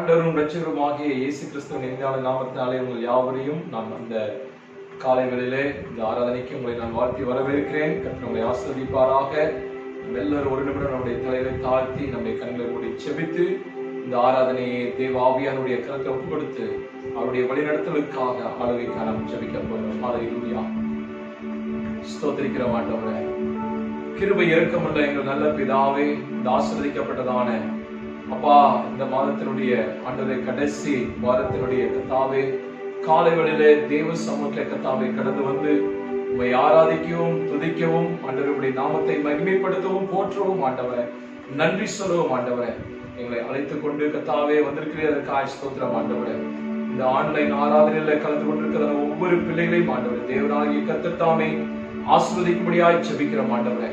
ஆண்டவரும் இரட்சகருமாகிய இயேசு கிறிஸ்துவின் இனிமையான நாமத்தினாலே உங்கள் யாவரையும் நான் அந்த காலை வேளையிலே இந்த ஆராதனைக்கு உங்களை நான் வாழ்த்தி வரவேற்கிறேன். கர்த்தர் உங்களை ஆசீர்வதிப்பாராக. எல்லாரும் ஒரு நிமிடம் நம்முடைய தலைகளை தாழ்த்தி நம்முடைய கண்களை மூடி செபித்து இந்த ஆராதனையை தேவ ஆவியானுடைய கரத்தை ஒப்பு கொடுத்து அவருடைய வழிநடத்தலுக்காக ஆளுகைக்காக நாம் ஜெபிக்க போகிறோம். ஹல்லேலூயா. ஸ்தோத்திரிக்கிறோம் ஆண்டவரே. கிருபை இரக்கமுள்ள எங்கள் நல்ல பிதாவே, இந்த ஆசீர்வதிக்கப்பட்டதான அப்பா இந்த மாதத்தினுடைய ஆண்டவரே கடைசி வாரத்தினுடைய கர்த்தாவே காலை வேளையிலே தேவ சமூகத்திலே கர்த்தாவே கடந்து வந்து உம்மை ஆராதிக்கவும் துதிக்கவும் ஆண்டவருடைய நாமத்தை மகிமைப்படுத்தவும் போற்றவும் ஆண்டவரே நன்றி சொல்லவும் ஆண்டவரே எங்களை அழைத்துக் கொண்டு கர்த்தாவே வந்திருக்கிறதற்காக ஸ்தோத்திரம் ஆண்டவரே. இந்த ஆன்லைன் ஆராதனையில கலந்து கொண்டிருக்கிற ஒவ்வொரு பிள்ளைகளையும் ஆண்டவரே தேவனாகிய கர்த்தர் தாமே ஆசீர்வதிக்கும்படியாய் ஜெபிக்கிறோம் ஆண்டவரே.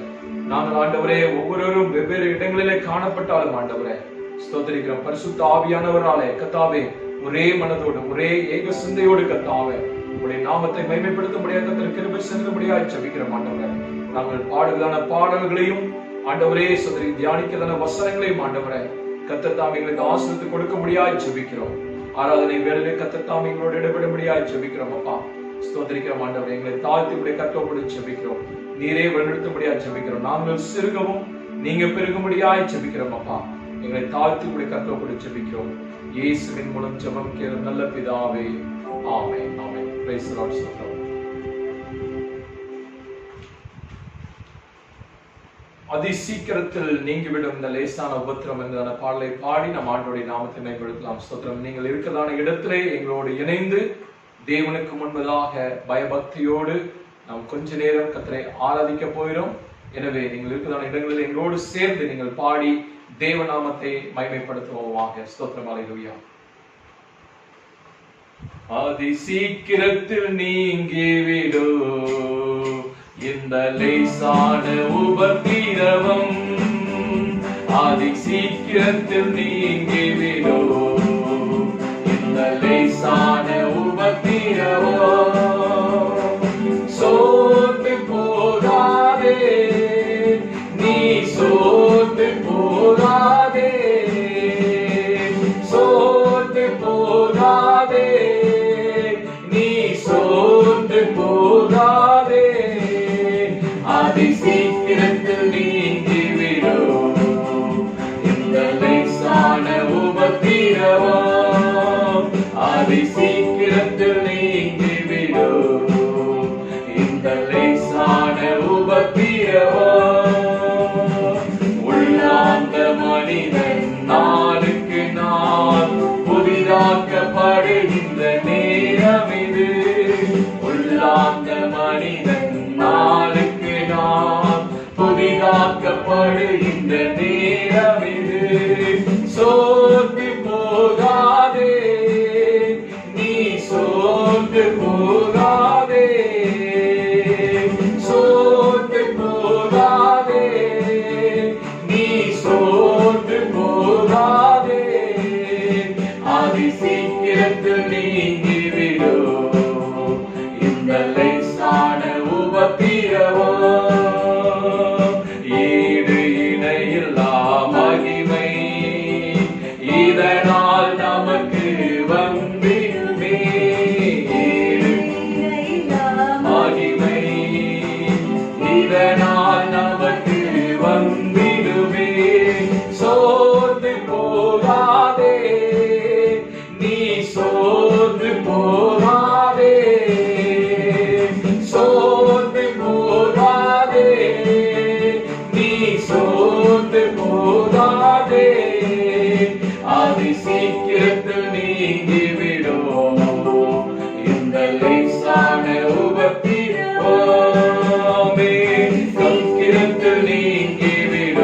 நாங்கள் ஆண்டவரே ஒவ்வொருவரும் வெவ்வேறு இடங்களிலே காணப்பட்டாலும் ஆண்டவரே ஸ்தோத்திரிக்கிறோம். பரிசுத்த ஆவியானவராலே கர்த்தாவே ஒரே மனதோடு ஒரே ஏக சிந்தையோடு கர்த்தாவே உங்களுடைய நாமத்தை மகிமைப்படுத்தும்படியாக கர்த்தர் கிருபை செய்யும்படியாய் ஜெபிக்கிறோம் ஆண்டவரே. நாங்கள் பாடுவதான பாடல்களையும் ஆண்டவரே சோதரி தியானிக்கிறதான வசனங்களையும் ஆண்டவரே கர்த்தர் தாமே எங்களுக்கு ஆசீர்வதித்து கொடுக்கும்படியாய் ஜெபிக்கிறோம். ஆராதனை வேளையிலே கர்த்தர் தாமே எங்களோடு இடைபடும்படியாய் ஜெபிக்கிறோம் அப்பா. ஸ்தோத்திரிக்கிறோம் ஆண்டவரே. எங்களை தாழ்த்தி உடைய கட்டோடு ஜெபிக்கிறோம். நீரே வழிநடத்தும்படியாய் ஜெபிக்கிறோம். நாங்கள் சிறுகவும் நீங்க பெருகும்படியாய் ஜெபிக்கிறோம் அப்பா. எங்களை தாழ்த்தி உடைய கட்டோடு ஜெபிக்கிறோம். இயேசுவின் மூலம் ஜெபம் கேளு நல்ல பிதாவே. ஆமென். ஆமென். Praise the Lord. அதி சீக்கிரத்தில் நீங்கிவிடும் இந்த லேசான உபத்திரம் என்றதான பாடலை பாடி நம் ஆண்டவருடைய நாமத்தை மேம்படுத்தலாம். ஸ்தோத்திரம். நீங்கள் இருக்கிறதான இடத்திலே எங்களோடு இணைந்து தேவனுக்கு முன்பதாக பயபக்தியோடு நாம் கொஞ்ச நேரம் கர்த்தரை ஆராதிக்க போகிறோம். எனவே நீங்கள் இருக்கிறதான இடங்களில் எங்களோடு சேர்ந்து நீங்கள் பாடி தேவநாமத்தை மகிமைப்படுத்துவோமாக. ஸ்தோத்திரம். அல்லேலூயா. அதி சீக்கிரத்தில் நீங்கிவிடும் இந்த லேசான உபத்திரவம், அதி சீக்கிரத்தில் நீங்கிவிடும் இந்த லேசான உபத்திரவம். சோர்ந்து போகாதே நீ, சோர்ந்து போகாதே, சோர்ந்து போகாதே நீ, சோர்ந்து போகாதே. அதி சீக்கிரத்தில் நீங்கிவிடும் இந்த லேசான உபத்திரவம், அதி சீக்கிரத்தில் நீங்கிவிடும் இந்த லேசான உபத்திரவம். உள்ளாந்த மனிதன் நாளுக்கு நாள் புதிதாக்கப்படுகின்ற நேரம் இது. உள்ளாந்த மனிதன் நாளுக்கு நாள் புதிதாக்கப்படுகின்ற நேரம் இது. சோர்ந்து போகாதே நீ, சோர்ந்து போகாதே, சோர்ந்து போகாதே நீ, சோர்ந்து போகாதே. அதி சீக்கிரத்தில் நீங்கிவிடும் இந்த லேசான உபத்திரவம். ஈடு இணையில்லா மகிமை இதனால் நமக்கு வந்திடுமே. ஈடு மகிமை இதனால் நமக்கு வந்திடுமே. சோர்ந்து போகாதே நீ, சோர்ந்து போகாதே, சோர்ந்து போகாதே நீ, சோர்ந்து போகாதே. அதி சீக்கிரத்தில் நீங்கிவிடும் இந்த லேசான உபத்திரவம், சீக்கிரத்தில் நீங்கிவிடும்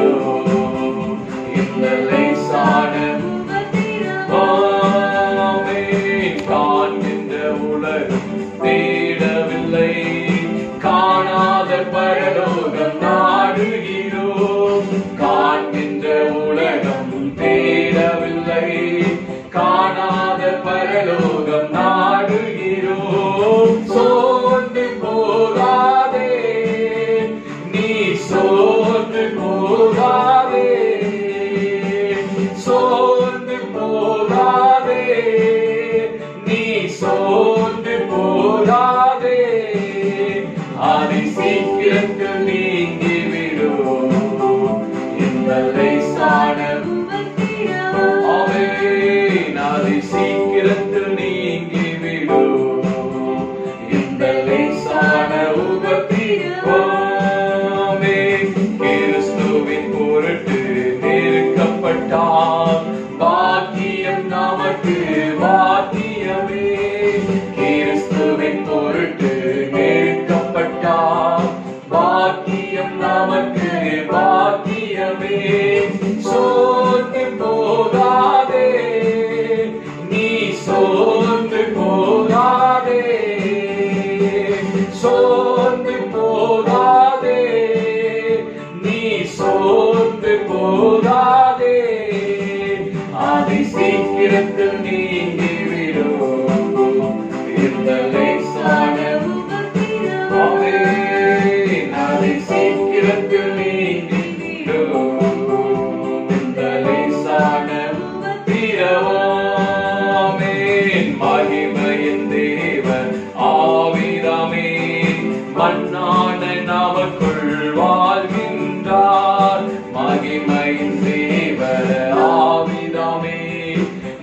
போகாதே, அதி சீக்கிரத்தில் நீங்கிவிடும் இந்த லேசான அதி சீக்கிரத்தில் நீங்கிவிடும் இந்த லேசான பிறவாமேன். மகிமையின் தேவன் ஆவிதாமே மன்னான நமக்குள் வாழ்கின்றார். மகிமையின் தேவன் ஆவிதாமே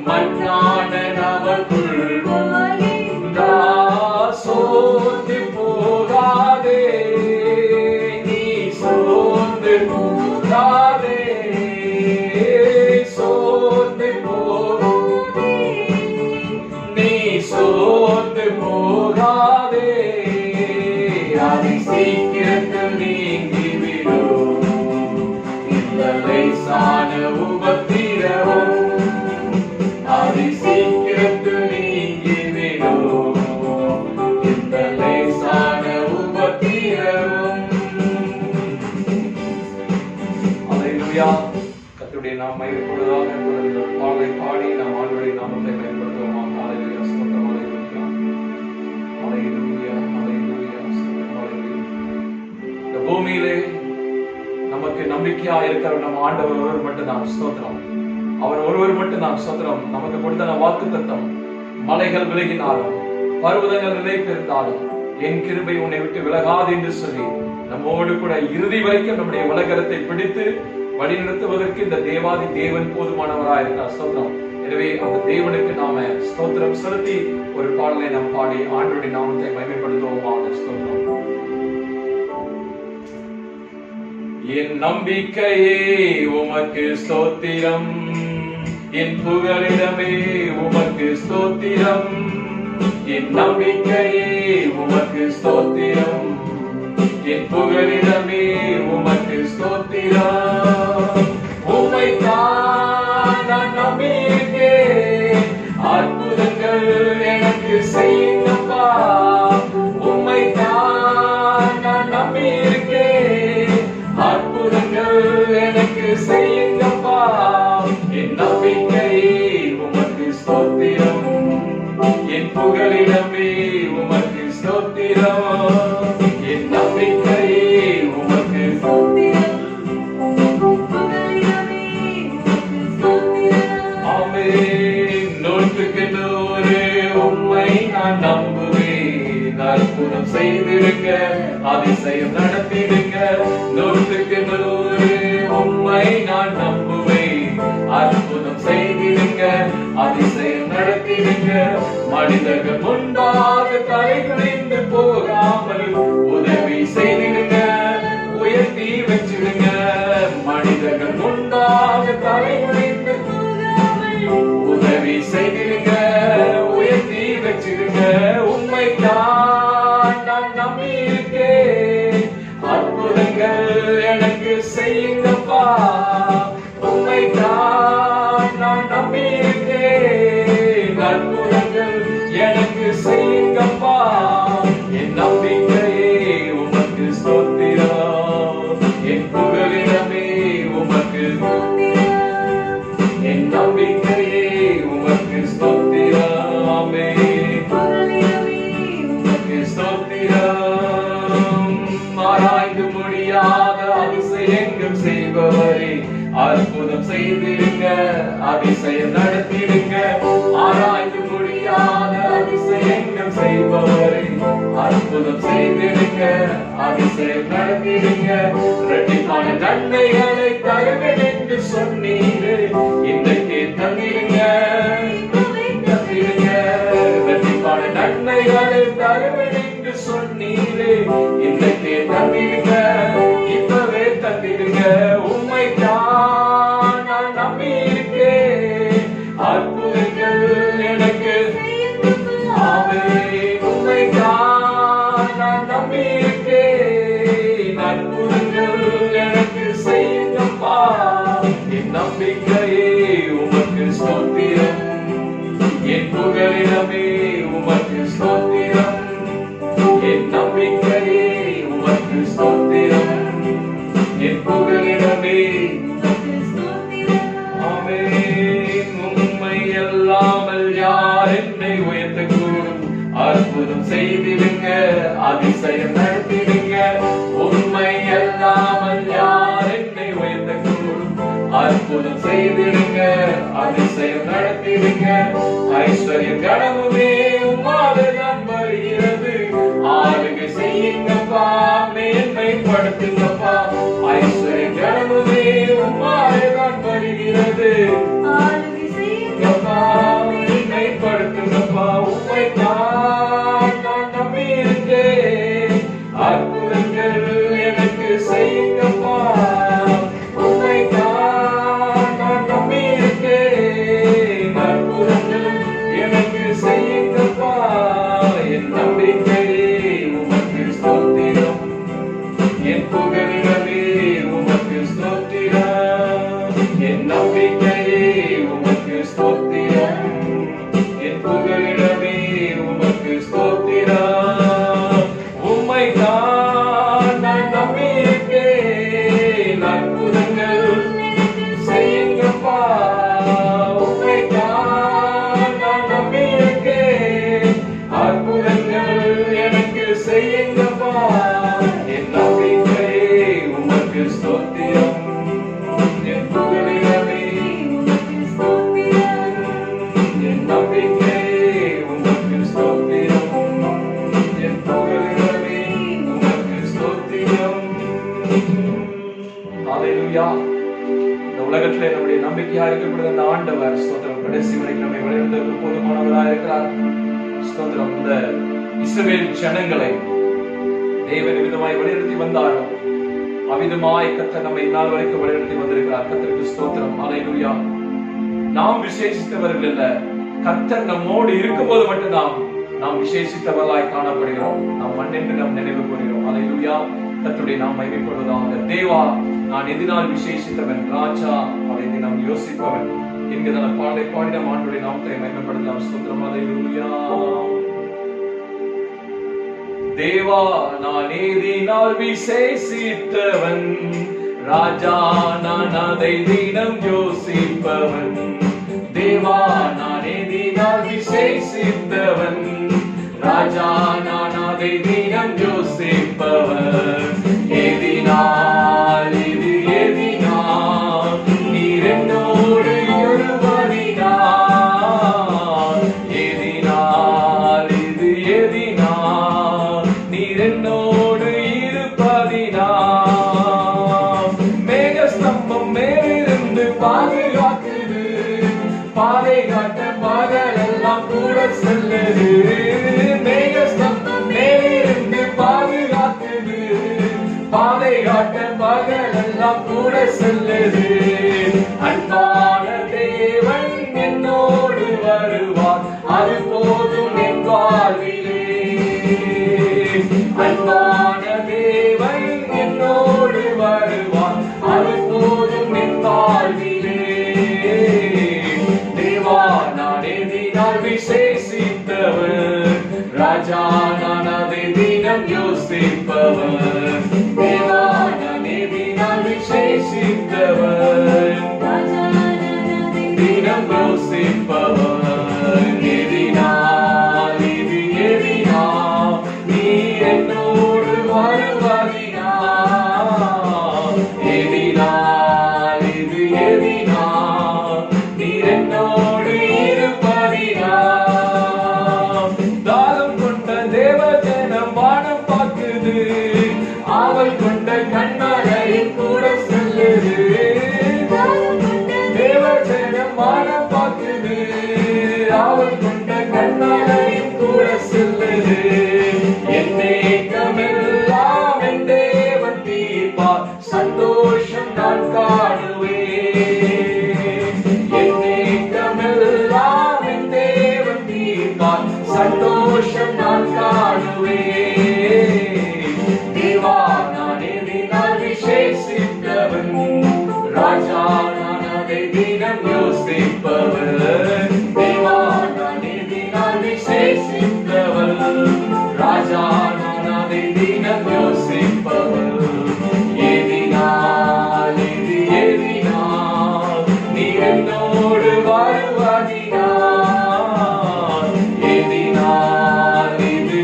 மன்னான நமக்குள் வாழ்கின்றார். சோர்ந்து போகாதே, நீ சோர்ந்து போகாதே, சோர்ந்து போகாதே, நீ சோர்ந்து போகாதே, அதி சீக்கிரத்தில் நீங்கிவிடும் இந்த லேசான உபத்திரவம், அதி சீக்கிரத்தில் நீங்கிவிடும் இந்த லேசான உபத்திரவம். அல்லேலூயா. கர்த்தருடைய நாமம் மகிமைப்படுவதாக. பாடலை பாடி நாம் ஆண்டவருடைய நாமத்தை மகிமைப்படுத்துவோமா? அல்லேலூயா. ஸ்தோத்திரம். அல்லேலூயா. அல்லேலூயா. ஸ்தோத்திரம். அல்லேலூயா. இந்த பூமியிலே நமக்கு நம்பிக்கையா இருக்கிறவர் நம்ம ஆண்டவர் ஒருவர் மட்டும்தான். ஸ்தோத்திரம். அவர் ஒருவர் மட்டும்தான். ஸ்தோத்திரம். நமக்கு கொடுத்த வாக்குத்தத்தம், மலைகள் விலகினாலும் பர்வதங்கள் நிலைத்திருந்தாலும் என் கிருபை உன்னை விட்டு விலகாது என்று சொல்லி நம்மோடு கூட இறுதி வரைக்கும் நம்முடைய உலகத்தை பிடித்து வழிநடத்துவதற்கு இந்த தேவாதி தேவன் போதுமானவராயிருக்கிறார். ஸ்தோத்திரம். எனவே அந்த தேவனுக்கு நாம ஸ்தோத்திரம் செலுத்தி ஒரு பாடலை நாம் பாடி ஆண்டவருடைய நாமத்தை மகிமைப்படுத்துவோமாக. ஸ்தோத்திரம். என் நம்பிக்கையே உமக்கு ஸ்தோத்திரம், என் புகலிடமே உமக்கு ஸ்தோத்திரம், என் நம்பிக்கையே உமக்கு ஸ்தோத்திரம், என் புகலிடமே உமக்கு ஸ்தோத்திரம். உம்மைத்தான் நான் நம்பியிருக்கேன், அற்புதங்கள் எனக்கு செய்யுங்கப்பா. உம்மைத்தான் நான் நம்பியிருக்கேன், அற்புதங்கள் எனக்கு செய்யுங்கப்பா. என் நம்பிக்கையே உமக்கு ஸ்தோத்திரம், என் புகலிடமே உமக்கு ஸ்தோத்திரம், என் நம்பிக்கையே உமக்கு ஸ்தோத்திரம். ஆமென். 100க்கு 100 உம்மை நான் நம்புவேன், அற்புதம் செய்திடுங்க, அதிசயம் நடத்திடுங்க. 100க்கு 100 உம்மை நான் நம்புவேன், அற்புதம் செய்திடுங்க, அதிசயம் நடத்திடுங்க. மனிதர்கள் முன்பாக தலை குனிந்து போகாமல் உதவி செய்திடுங்க, உயர்த்தி வச்சிடுங்க. மனிதர்கள் முன்பாக தலை குனிந்து உதவி செய்திடுங்க, உயர்த்தி வச்சிடுங்க. உம்மைத்தான் நான் நம்பியிருக்கேன், அற்புதங்கள் எனக்கு செய்யுங்கப்பா. உம்மைத்தான் நான் நம்பியிருக்கேன், அற்புதங்கள் எனக்கு செய்யுங்கப்பா. என் நம்பிக்கையே உமக்கு ஸ்தோத்திரம், என் புகலிடமே உமக்கு ஸ்தோத்திரம், என் நம்பிக்கையே உமக்கு ஸ்தோத்திரம். ஆமென். உமக்கு ஸ்தோத்திரம். ஆராய்ந்து முடியாத அதிசயங்கள் செய்பவரே, அற்புதம் செய்திடுங்க, அதிசயம் நடத்திடுங்க. ஆராய்ந்து முடியாத அதிசயங்கள் செய்பவரே, அற்புதம் செய்திடுங்க, அதிசயம் நடத்திடுங்க. இரட்டிப்பான நன்மைகளை தருவேன் என்று சொன்னீரு, இன்றைக்கு தந்திடுங்க, தந்திடுங்க. இரட்டிப்பான நன்மைகளை தருவேன் என்று சொன்னீரு, இன்றைக்கு தந்திடுங்க, இப்பவே தந்திடுங்க. உம்மைத்தான் நான் நம்பியிருக்கேன், அற்புதங்கள் எனக்கு. ஆமென். உம்மைத்தான் நான் நம்பியிருக்கேன், அற்புதங்கள் எனக்கு செய்யுங்கப்பா. என் நம்பிக்கையே உமக்கு ஸ்தோத்திரம், என் புகலிடமே உமக்கு ஸ்தோத்திரம், என் நம்பிக்கையே உமக்கு ஸ்தோத்திரம், என் புகலிடமே அற்புதம் செய்திடுங்க, அதிசயம் நடத்திடுங்க. ஐஸ்வர்யம் கனவுமே உம்மாலதான் வருகிறது. ஆளுகை செய்யுங்கப்பா, மேன்மைப்படுத்துங்கப்பா. ஐஸ்வர்யம் கனவுமே உம்மாலதான் வருகிறது. ஆளுகை செய்யுங்கப்பா, மேன்மைப்படுத்துங்கப்பா. உம்மை நான் நம்பி இருக்கேன், அற்புதங்கள் எனக்கு செய்யுங்கப்பா. உம்மை நான் நம்பி இருக்கேன், அற்புதங்கள் எனக்கு செய்யுங்கப்பா. என் நம்பிக்கையே உமக்கு ஸ்தோத்திரம், என் புகழிடமே உமக்கு ஸ்தோத்திரம். என் நம்பிக்கையே உமக்கு ஸ்தோத்திரம், என் புகழிடமே உமக்கு ஸ்தோத்திரம். உம்மை நான் நம்பி இருக்கேன், அற்புதங்கள் செய்யுங்கப்பா. உம்மை நான் நம்பி இருக்கேன், அற்புதங்கள் எனக்கு செய்யுங்கப்பா. என் நம்பிக்கையே உமக்கு ஸ்தோத்திரம், என் புகழிடமே உமக்கு ஸ்தோத்திரம். என் நம்பிக்கையே உமக்கு ஸ்தோத்திரம், என் புகழிடமே உமக்கு ஸ்தோத்திரம். ஹல்லேலூயா. இந்த உலகத்திலே நம்முடைய நம்பிக்கையா இருக்கக்கூடிய அந்த ஆண்டவர் ஸ்தோத்திரம், கடைசி வரைக்கும் நம்மை வழிநடத்துவதற்கு போதுமானவராக இருக்கிறார். ஸ்தோத்திரம். இந்த இஸ்ரவேல் ஜனங்களை தேவன் விதமாய் வழிநடத்தி வந்தாரோ அவிதமாய் கர்த்தர் நம்மை இந்நாள் வரைக்கும் வழிநடத்தி வந்திருக்கிறார். கர்த்தருக்கு ஸ்தோத்திரம். ஹல்லேலூயா. நாம் விசேஷித்தவர்கள் அல்ல, கர்த்தர் நம்மோடு இருக்கும்போது மட்டும்தான் நாம் விசேஷித்தவர்களாய் காணப்படுகிறோம். நாம் மண்ணென்று நாம் நினைவு கூறுகிறோம். ஹல்லேலூயா. கர்த்தருடைய நாம் மகிமைப்படுவதாக. தேவா, நான் எதினால் விசேஷித்தவன், ராஜா அதை நாம் யோசிப்பவன் என்கிற பாடலை பாடி நாம் ஆண்டவருடைய நாமத்தை மகிமைப்படுத்தலாம். ஸ்தோத்திரம். ஹல்லேலூயா. தேவா, நான் எதினால் விசேஷித்தவன், ராஜா நான் அதை தினம் யோசிப்பவன். தேவா, நான் எதினால் விசேஷித்தவன், ராஜா நான் அதை தினம் யோசிப்பவன். எதினால் இது எதினால் நீர் என்னோடு இருப்பதினால். எதினால் இது எதினால் நீர் என்னோடு இருப்பதினால். மேகஸ்தம்பம் மேலிருந்து பாதுகாக்குது, பாதை காட்ட பகலெல்லாம் கூட செல்லுது. மேகஸ்தம்பம் மேலிருந்து பாதுகாக்குது, பாதை காட்ட பகலெல்லாம் கூட செல்லுது. அன்பான தேவன் என்னோடு வருவார், அது போதும் என் வாழ்விலே. அன்பான தேவன் என்னோடு வருவார், அது போதும் என் வாழ்விலே. தேவா, நான் எதினால் விசேஷித்தவன், ராஜா நான் அதை தினம் யோசிப்பவன். தேவா, நான் எதினால் விசேஷித்தவன், தினம் யோசிப்பவன். எதினால் இது எதினால் நீர் என்னோடு வருவதினால். எதினால் இது எதினால் நீர் என்னோடு இருப்பதினால். தாகம் கொண்ட தேவஜனம் வானம் பார்க்குது, ஆவல் கொண்ட கண்மலையும் கூட செல்லுது. தேவஜனம் வானம் பார்க்குது, ஆவல் கொண்ட கண்மலையும் கூட செல்லுது. என் ஏக்கமெல்லாம் என் தேவன் தீர்ப்பார், சந்தோஷம் நான் காணுவேன். என் ஏக்கமெல்லாம் என் தேவன் தீர்ப்பார், சந்தோஷம் நான் காணுவேன். தேவா, நான் எதினால் விசேஷித்தவன், ராஜா நான் அதை தினம் யோசிப்பவன். தேவா, நான் எதினால் விசேஷித்தவன், ராஜா நான் அதை தினம் யோசிப்பவன். எதினால் இது எதினால் நீர் என்னோடு வருவதினால். எதினால் இது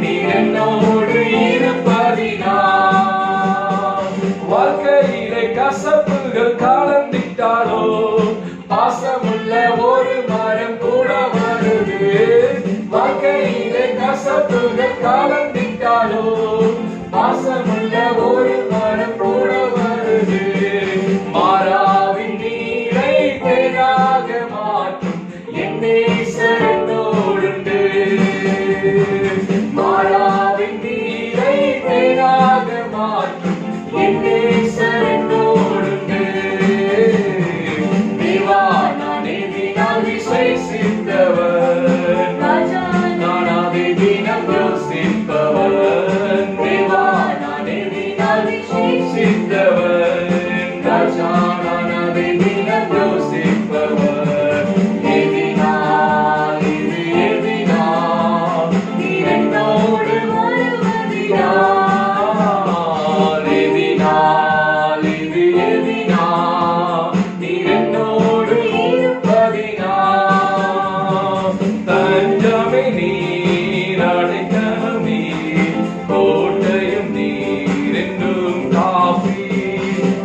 நீர் என்னோடு இருப்பதினால். வாழ்க்கையிலே கசப்புகள் கலந்திட்டாலோ பாசமுள்ள ஒரு மரம் கூட வருது. வாழ்க்கையிலே கசப்புகள் கலந்திட்டாலோ பாசமுள்ள ஒரு மரம் கூட வருது. மாறாவின் நீரை தேனாக மாற்றும் என் நேசர் என்னோடுண்டு. மாறாவின் நீரை தேனாக மாற்றும் என் நேசர் என்னோடுண்டு. தேவா நான் எதினால் விசேஷித்தவர், நான் அதை தினம் யோசிப்பவர். தேவா நான் எதினால் விசேஷித்தவர், ராஜா நான் அதை தினம் யோசிப்பவர். எதினால் இது எதினால் நீர் என்னோடு வருவதினால், எதினால் இது எதினால் நீர் என்னோடு இருப்பதினால். தஞ்சமே நீர் அடைக்கலம் நீர் கோட்டையும் நீர் என்றும் காப்பி.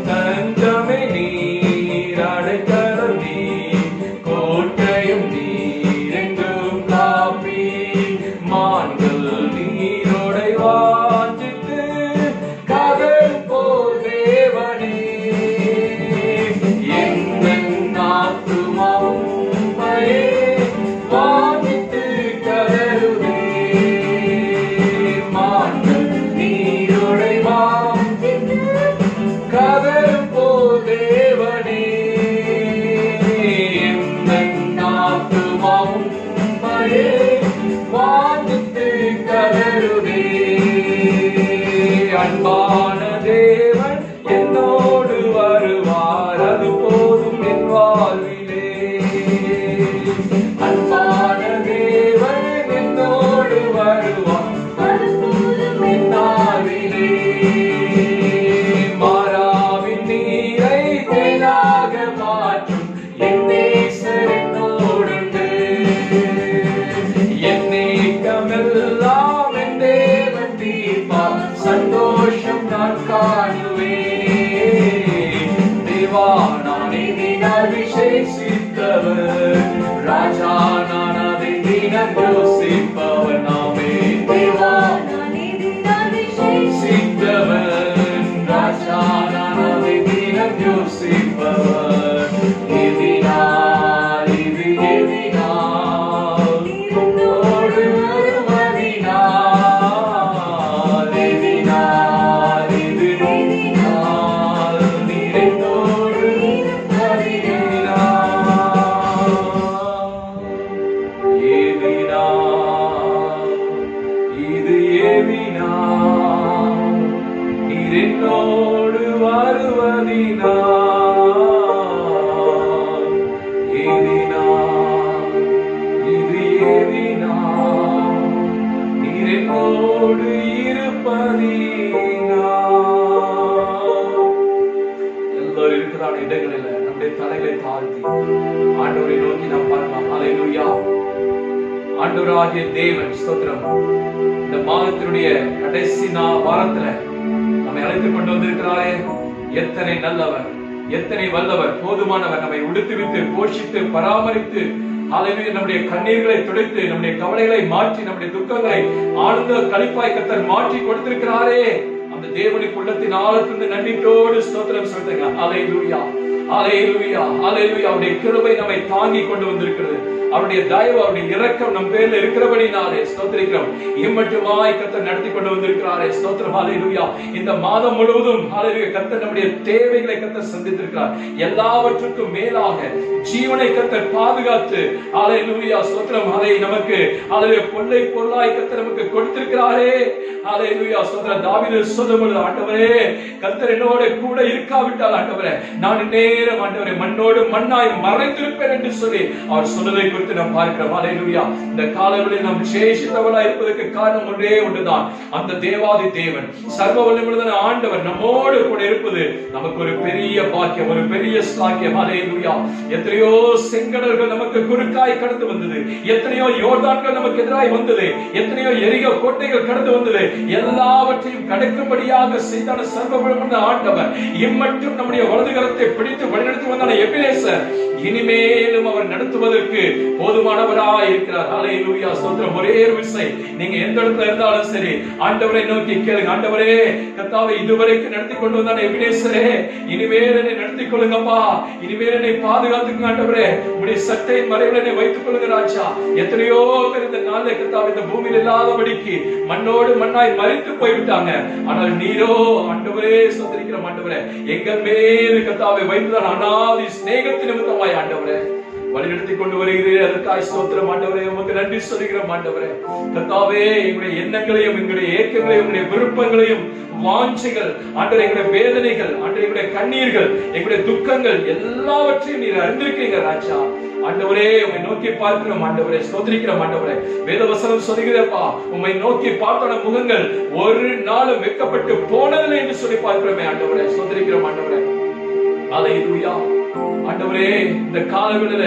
தஞ்சமே நீர் அடைக்கலம் நீர் கோட்டையும் நீர் என்றும் காப்பி. மான்கள் நீரோடை வாஞ்சித்து கதறும் போர் தேவனே, எங்கள் ஆத்துமாவும் உம்மையே வாஞ்சித்து கதறுதே. மான்கள் நீரோடை வாஞ்சித்து கதறும் போர் தேவனே, எங்கள் ஆத்துமாவும் உம்மையே வாஞ்சித்து கதறுதே. அன்பான தேவன் என்னோடு வருவார், அது போதும் என் வாழ்விலே. அன்பான தேவன் என்னோடு வருவார், அது போதும் என் வாழ்விலே. மாறாவின் நீரை தேனாக மாற்றும் என் நேசர் என்னோடுண்டு. என் நீக்கமெல்லாம் என் தேவன் தீர்ப்பார், சந்தோஷம் நான் காணுவேன். தேவா நான் எதினால் விசேஷித்தவர், ராஜா நான் அதை தினம் யோசிப்பவர். நாமே தேவா நான் எதினால் விசேஷித்தவர், ராஜா நான் அதை தினம் யோசிப்பவர். எதினால் இது எதினால் உன்னோடு வருவதினால், எதினால் இது எதினால் நீர் என்னோடு இருப்பதினால். எதினால் இது எதினால் நீர் என்னோடு வருவதினால். எதினால் இது எதினால் நீர் என்னோடு இருப்பதினால். எல்லாரும் இருக்கிறான இடங்களில் நம்முடைய தலைகளை தாழ்த்தி ஆண்டவரை நோக்கி நாம் பார்க்கலாம். ஹல்லேலூயா. ஆண்டவராகிய தேவன் ஸ்தோத்திரம். இந்த மாதத்தினுடைய கடைசி வாரத்துல நம்மை அழைத்துக் கொண்டு வந்திருக்கிறாரே. எத்தனை நல்லவர், எத்தனை வல்லவர், போதுமானவர். நம்மை உடுத்துவித்து போஷித்து பராமரித்து ஹல்லேலூயா நம்முடைய கண்ணீர்களை துடைத்து நம்முடைய கவலைகளை மாற்றி நம்முடைய துக்கங்களை ஆழ்ந்த களிப்பாய் கர்த்தர் மாற்றி கொடுத்திருக்கிறாரே. அந்த தேவனுக்கு உள்ளத்தின் ஆழத்திலிருந்து நன்றியோடு ஸ்தோத்திரம் சொல்லுங்க. ஹல்லேலூயா, ஹல்லேலூயா, ஹல்லேலூயா. அவருடைய கிருபை நம்மை தாங்கி கொண்டு வந்திருக்கிறது. அவருடைய தயவு, அவருடைய இரக்கம் நம் பேர்ல இருக்கிறபடினாலே ஸ்தோத்திரிக்கிறோம். இம்மட்டுமாய் கர்த்தர் நடத்தி கொண்டு வந்திருக்கிறாரே. ஸ்தோத்திரம். ஹல்லேலூயா. இந்த மாதம் முழுவதும் ஹல்லேலூயா கர்த்தர் நம்முடைய தேவைகளை கர்த்தர் சந்தித்திருக்கிறார். எல்லாவற்றுக்கும் மேலாக ஜீவனை கர்த்தர் பாதுகாத்து ஹல்லேலூயா ஸ்தோத்திரம் அதை நமக்கு ஹல்லேலூயா கொள்ளை பொருளாய் கர்த்தர் நமக்கு கொடுத்திருக்கிறாரே. ஹல்லேலூயா ஸ்தோத்திரம். தாவீது சொல்லும்போது, ஆண்டவரே கர்த்தர் என்னோட கூட இருக்காவிட்டால் ஆண்டவரே நான் நேரம் ஆண்டவரே மண்ணோடு மண்ணாய் மறைந்திருப்பேன் என்று சொல்லி அவர் சொன்னதை குறித்து குறித்து நாம் பார்க்கிறோம். ஹல்லேலூயா. இந்த காலங்களில் நாம் விசேஷித்தவளா இருப்பதற்கு காரணம் ஒன்றே ஒன்றுதான். அந்த தேவாதி தேவன், சர்வ வல்லமையுள்ள ஆண்டவர் நம்மோடு கூட இருப்பது நமக்கு ஒரு பெரிய பாக்கியம், ஒரு பெரிய ஸ்லாக்கியம். ஹல்லேலூயா. எத்தனையோ செங்கடல்கள் நமக்கு குறுக்காய் கடந்து வந்தது, எத்தனையோ யோர்தான்கள் நமக்கு எதிராய் வந்தது, எத்தனையோ எரிகோ கோட்டைகள் கடந்து வந்தது. எல்லாவற்றையும் கடக்கும்படியாக செய்தான சர்வ வல்லமையுள்ள ஆண்டவர் இம்மட்டும் நம்முடைய வலது கரத்தை பிடித்து வழிநடத்தி வந்தான எபினேசர் இனிமேலும் அவர் நடத்துவதற்கு போதுமானவராய் இருக்கிறார். ஹல்லேலூயா. ஸ்தோத்திரம். ஒரே ஒரு விசை நீங்க எந்த இடத்துல இருந்தாலும் சரி ஆண்டவரை நோக்கி கேளுங்க. ஆண்டவரே, கர்த்தாவே, இதுவரைக்கும் நடத்தி கொண்டு வந்தான எபினேசரே, இனிமேல் என்னை நடத்தி கொள்ளுங்கப்பா, இனிமேல் என்னை பாதுகாத்துங்க ஆண்டவரே, உடைய சட்டை மறைவில் என்னை வைத்துக் கொள்ளுங்க ராஜா. எத்தனையோ பேர் இந்த நாளில் கர்த்தாவே இந்த பூமியில் இல்லாதபடிக்கு மண்ணோடு மண்ணாய் மரித்து போய்விட்டாங்க. ஆனால் நீரோ ஆண்டவரே, ஸ்தோத்திரிக்கிற ஆண்டவரே, எங்கள் மீது கர்த்தாவே வைத்துதான் அநாதி ஸ்நேகத்தின் நிமித்தமாய் ஆண்டவரே வழிநடத்தி கொண்டு வருகிறேன். அதற்காய் ஸ்தோத்திரம் ஆண்டவரே, உமக்கு நன்றி சொல்கிறோம் ஆண்டவரே. கர்த்தாவே, எங்களுடைய எண்ணங்களையும் எங்களுடைய ஏக்கங்களையும் எங்களுடைய விருப்பங்களையும் வாஞ்சைகள் ஆண்டவரே, எங்களுடைய வேதனைகள் ஆண்டவரே, எங்களுடைய கண்ணீர்கள், எங்களுடைய துக்கங்கள் எல்லாவற்றையும் நீர் அறிந்திருக்கீங்க ராஜா. ஆண்டவரே, உம்மை நோக்கி பார்க்கிறோம் ஆண்டவரே, ஸ்தோத்திரிக்கிறோம் ஆண்டவரே. வேதவசனம் சொல்கிறப்பா, உம்மை நோக்கி பார்த்த முகங்கள் ஒரு நாளும் வெட்கப்பட்டு போனதில்லை என்று சொல்லி பார்க்கிறோமே ஆண்டவரே, ஸ்தோத்திரிக்கிறோம் ஆண்டவரே. ஹல்லேலூயா. ஆண்டவரே, இந்த காலவெளியில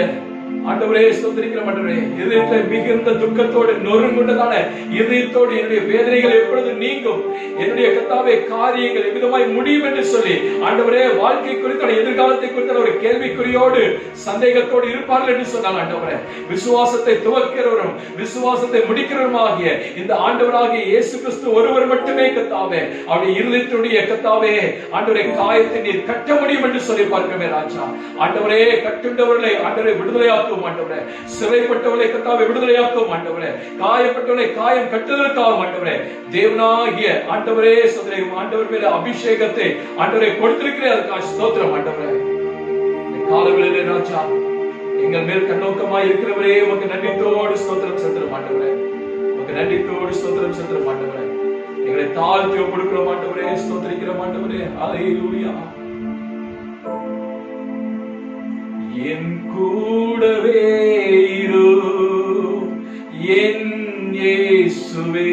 ஆண்டவரே ஸ்தோத்திரிக்கிற ஆண்டவரே, இதயத்திலே மிகுந்த துக்கத்தோடு நொறுங்குண்டதான இதயத்தோடு என்னுடைய வேதனைகள் எப்பொழுது நீங்கும், என்னுடைய கர்த்தாவே காரியங்கள் எவ்விதமாய் முடியும் என்று சொல்லி ஆண்டவரே வாழ்க்கை குறித்தான எதிர்காலத்தை குறித்தான ஒரு கேள்விக்குறியோடு சந்தேகத்தோடு இருப்பார்கள் என்று சொன்னாங்க ஆண்டவரே. விசுவாசத்தை துவக்கிறவரும் விசுவாசத்தை முடிக்கிறவருமாகிய இந்த ஆண்டவராகிய இயேசு கிறிஸ்து ஒருவர் மட்டுமே கர்த்தாவே அவருடைய இருதயத்தினுடைய கர்த்தாவே ஆண்டவரே காயத்தை நீர் கட்ட முடியும் என்று சொல்லி பார்க்கிறோமே ராஜா. ஆண்டவரே, கட்டுண்டவர்களை ஆண்டவரே விடுதலையாக்கும் ஆண்டவரே, சிறைப்பட்டவர்களை கர்த்தாவே விடுதலையாக்கும் ஆண்டவரே, காயப்பட்டவர்களை காயம் கட்டுதலுக்காக ஆண்டவரே, தேவனாகிய ஆண்டவரே சோதரே ஆண்டவர் மேல அபிஷேகத்தை ஆண்டவரே கொடுத்திருக்கிறேன். அதுக்காக ஸ்தோத்திரம் ஆண்டவரே. காலவெளியிலே ராஜா எங்கள் மேல் கண்ணோக்கமாய் இருக்கிறவரே, உமக்கு நன்றியோடு ஸ்தோத்திரம் செலுத்துறோம் ஆண்டவரே, உமக்கு நன்றியோடு ஸ்தோத்திரம் செலுத்துறோம் ஆண்டவரே. எங்களை தாழ்த்தி ஒப்புக்கொடுக்கிறோம் ஆண்டவரே, ஸ்தோத்திரிக்கிறோம் ஆண்டவரே. ஹல்லேலூயா. என் கூடவே இரு என் இயேசுவே,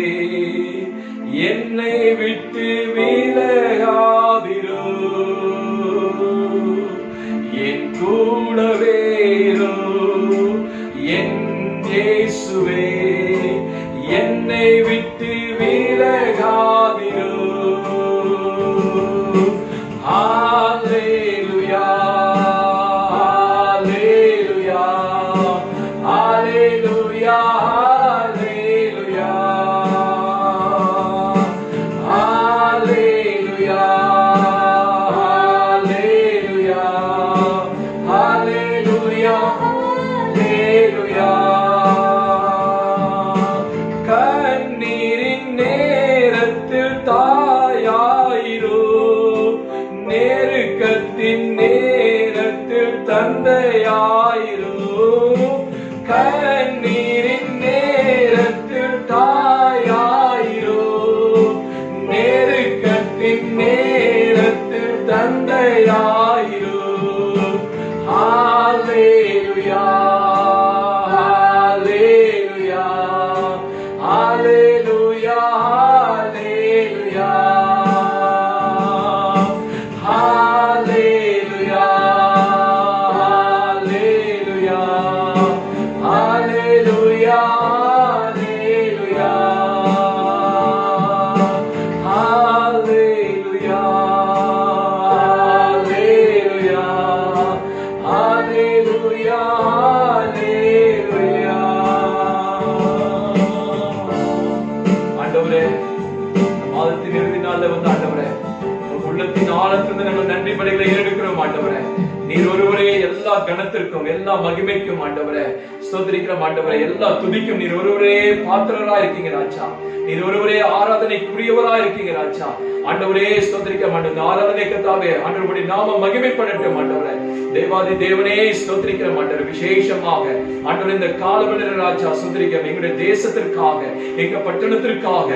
என்னை விட்டு விலகாதிரு, என் கூடவே இரு என் இயேசுவே, என்னை விட்டு விலகாதிரு. ஹல்லேலூயா. கண்ணீரின் நேரத்தில் தாயாயிரோ, நெருக்கத்தின் நேரத்தில் தந்தையாயிரோ, கண்ணீரின் நேரத்தில் தாயாயிரோ, நெருக்கத்தின் நேரத்தில் தந்தையாயிரோ. ஹல்லேலூயா. Hallelujah, hallelujah, hallelujah, hallelujah, hallelujah, hallelujah, hallelujah, hallelujah, hallelujah, hallelujah. மாதத்தின் இறுதி நாள்ல வந்து ஆண்டவரே, உள்ளத்தின் ஆழத்திலிருந்து நாங்கள் நன்றி படைகளை ஏறெடுக்கிறோம் ஆண்டவரே. நீர் ஒருவரே எல்லா கணத்திற்கும் எல்லா மகிமைக்கும் ஆண்டவரே ஸ்தோத்திரிக்கிறோம் ஆண்டவரே. எல்லா துதிக்கும் நீர் ஒருவரே பாத்திரரா இருக்கீங்க ராஜா. நீர் ஒருவரே ஆராதனைக்குரியவரா இருக்கீங்க ராஜா. ஆண்டவரே ஸ்தோத்திரிக்க மாட்டோம். ஆராதனை கர்த்தாவே ஆண்டவருடைய நாம மகிமைப்படட்டும் ஆண்டவரே. தேவாதி தேவனே ஸ்தோத்திரிக்கிற மாட்டவர். விசேஷமாக ஆண்டவர் இந்த காலவெளியில ராஜா ஸ்தோத்திரிக்க எங்களுடைய தேசத்திற்காக எங்க பட்டணத்திற்காக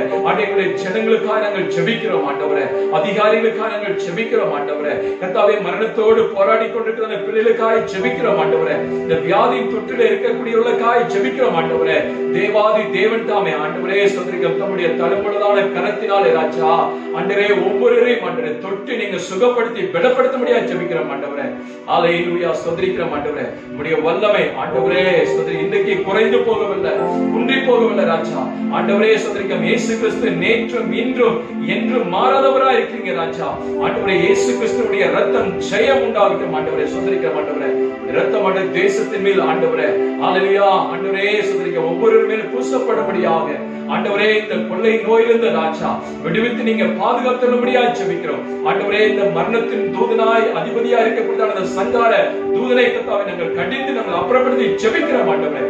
எங்களுடைய ஜனங்களுக்காக நாங்கள் ஜெபிக்கிறோம் ஆண்டவரே. அதிகாரிகளுக்காக நாங்கள் ஜெபிக்கிறோம் ஜெபிக்கிறோம் ஆண்டவரே. கர்த்தாவே, மரணத்தோடு போராடி கொண்டிருக்கிற அந்த பிள்ளைகளுக்காய் ஜெபிக்கிறோம் ஆண்டவரே. இந்த வியாதியின் தொற்றில இருக்கக்கூடியவர்களுக்காய் ஜெபிக்கிறோம் ஆண்டவரே. தேவாதி தேவன் தாமே ஆண்டவரே ஸ்தோத்திரிக்கிறோம். தம்முடைய தழும்புள்ளதான கரத்தினாலே ராஜா ஆண்டவரே ஒவ்வொருவரையும் ஆண்டவரே தொட்டு நீங்க சுகப்படுத்தி பலப்படுத்த முடியாது ஜெபிக்கிறோம் ஆண்டவரே. ஹல்லேலூயா ஸ்தோத்திரிக்கிறோம் ஆண்டவரே. உம்முடைய வல்லமை ஆண்டவரே ஸ்தோத்திரி இன்றைக்கு குறைந்து போகவில்லை, குன்றி போகவில்லை ராஜா. ஆண்டவரே ஸ்தோத்திரிக்கிறோம். இயேசு கிறிஸ்து நேற்றும் இன்றும் என்றும் மாறாதவராய் இருக்கீங்க ராஜா. ஆண்டவரே இயேசு கிறிஸ்துவுடைய ரத்தம் ஜெயம் உண்டாகட்டும் ஆண்டவரே. ஸ்தோத்திரிக்கிறோம் ஆண்டவரே. இரத்தம் ஆண்டவரே தேசத்தின் மேல் ஆண்டவரே ஹல்லேலூயா ஆண்டவரே ஸ்தோத்திரிக்கிறோம். ஒவ்வொரு மேல் பூசப்படும்படியாக ஆண்டவரே இந்த கொள்ளை நோயிலிருந்து ராஜா விடுவித்து நீங்க பாதுகாத்தபடியா ஜெபிக்கிறோம் ஆண்டவரே. இந்த மரணத்தின் தூதனாய் அதிபதியா இருக்கக்கூடிய அந்த சங்கார தூதனை கர்த்தாவே நாங்கள் கண்டித்து நாங்கள் அப்புறப்படுத்தி ஜெபிக்கிறோம் ஆண்டவரே.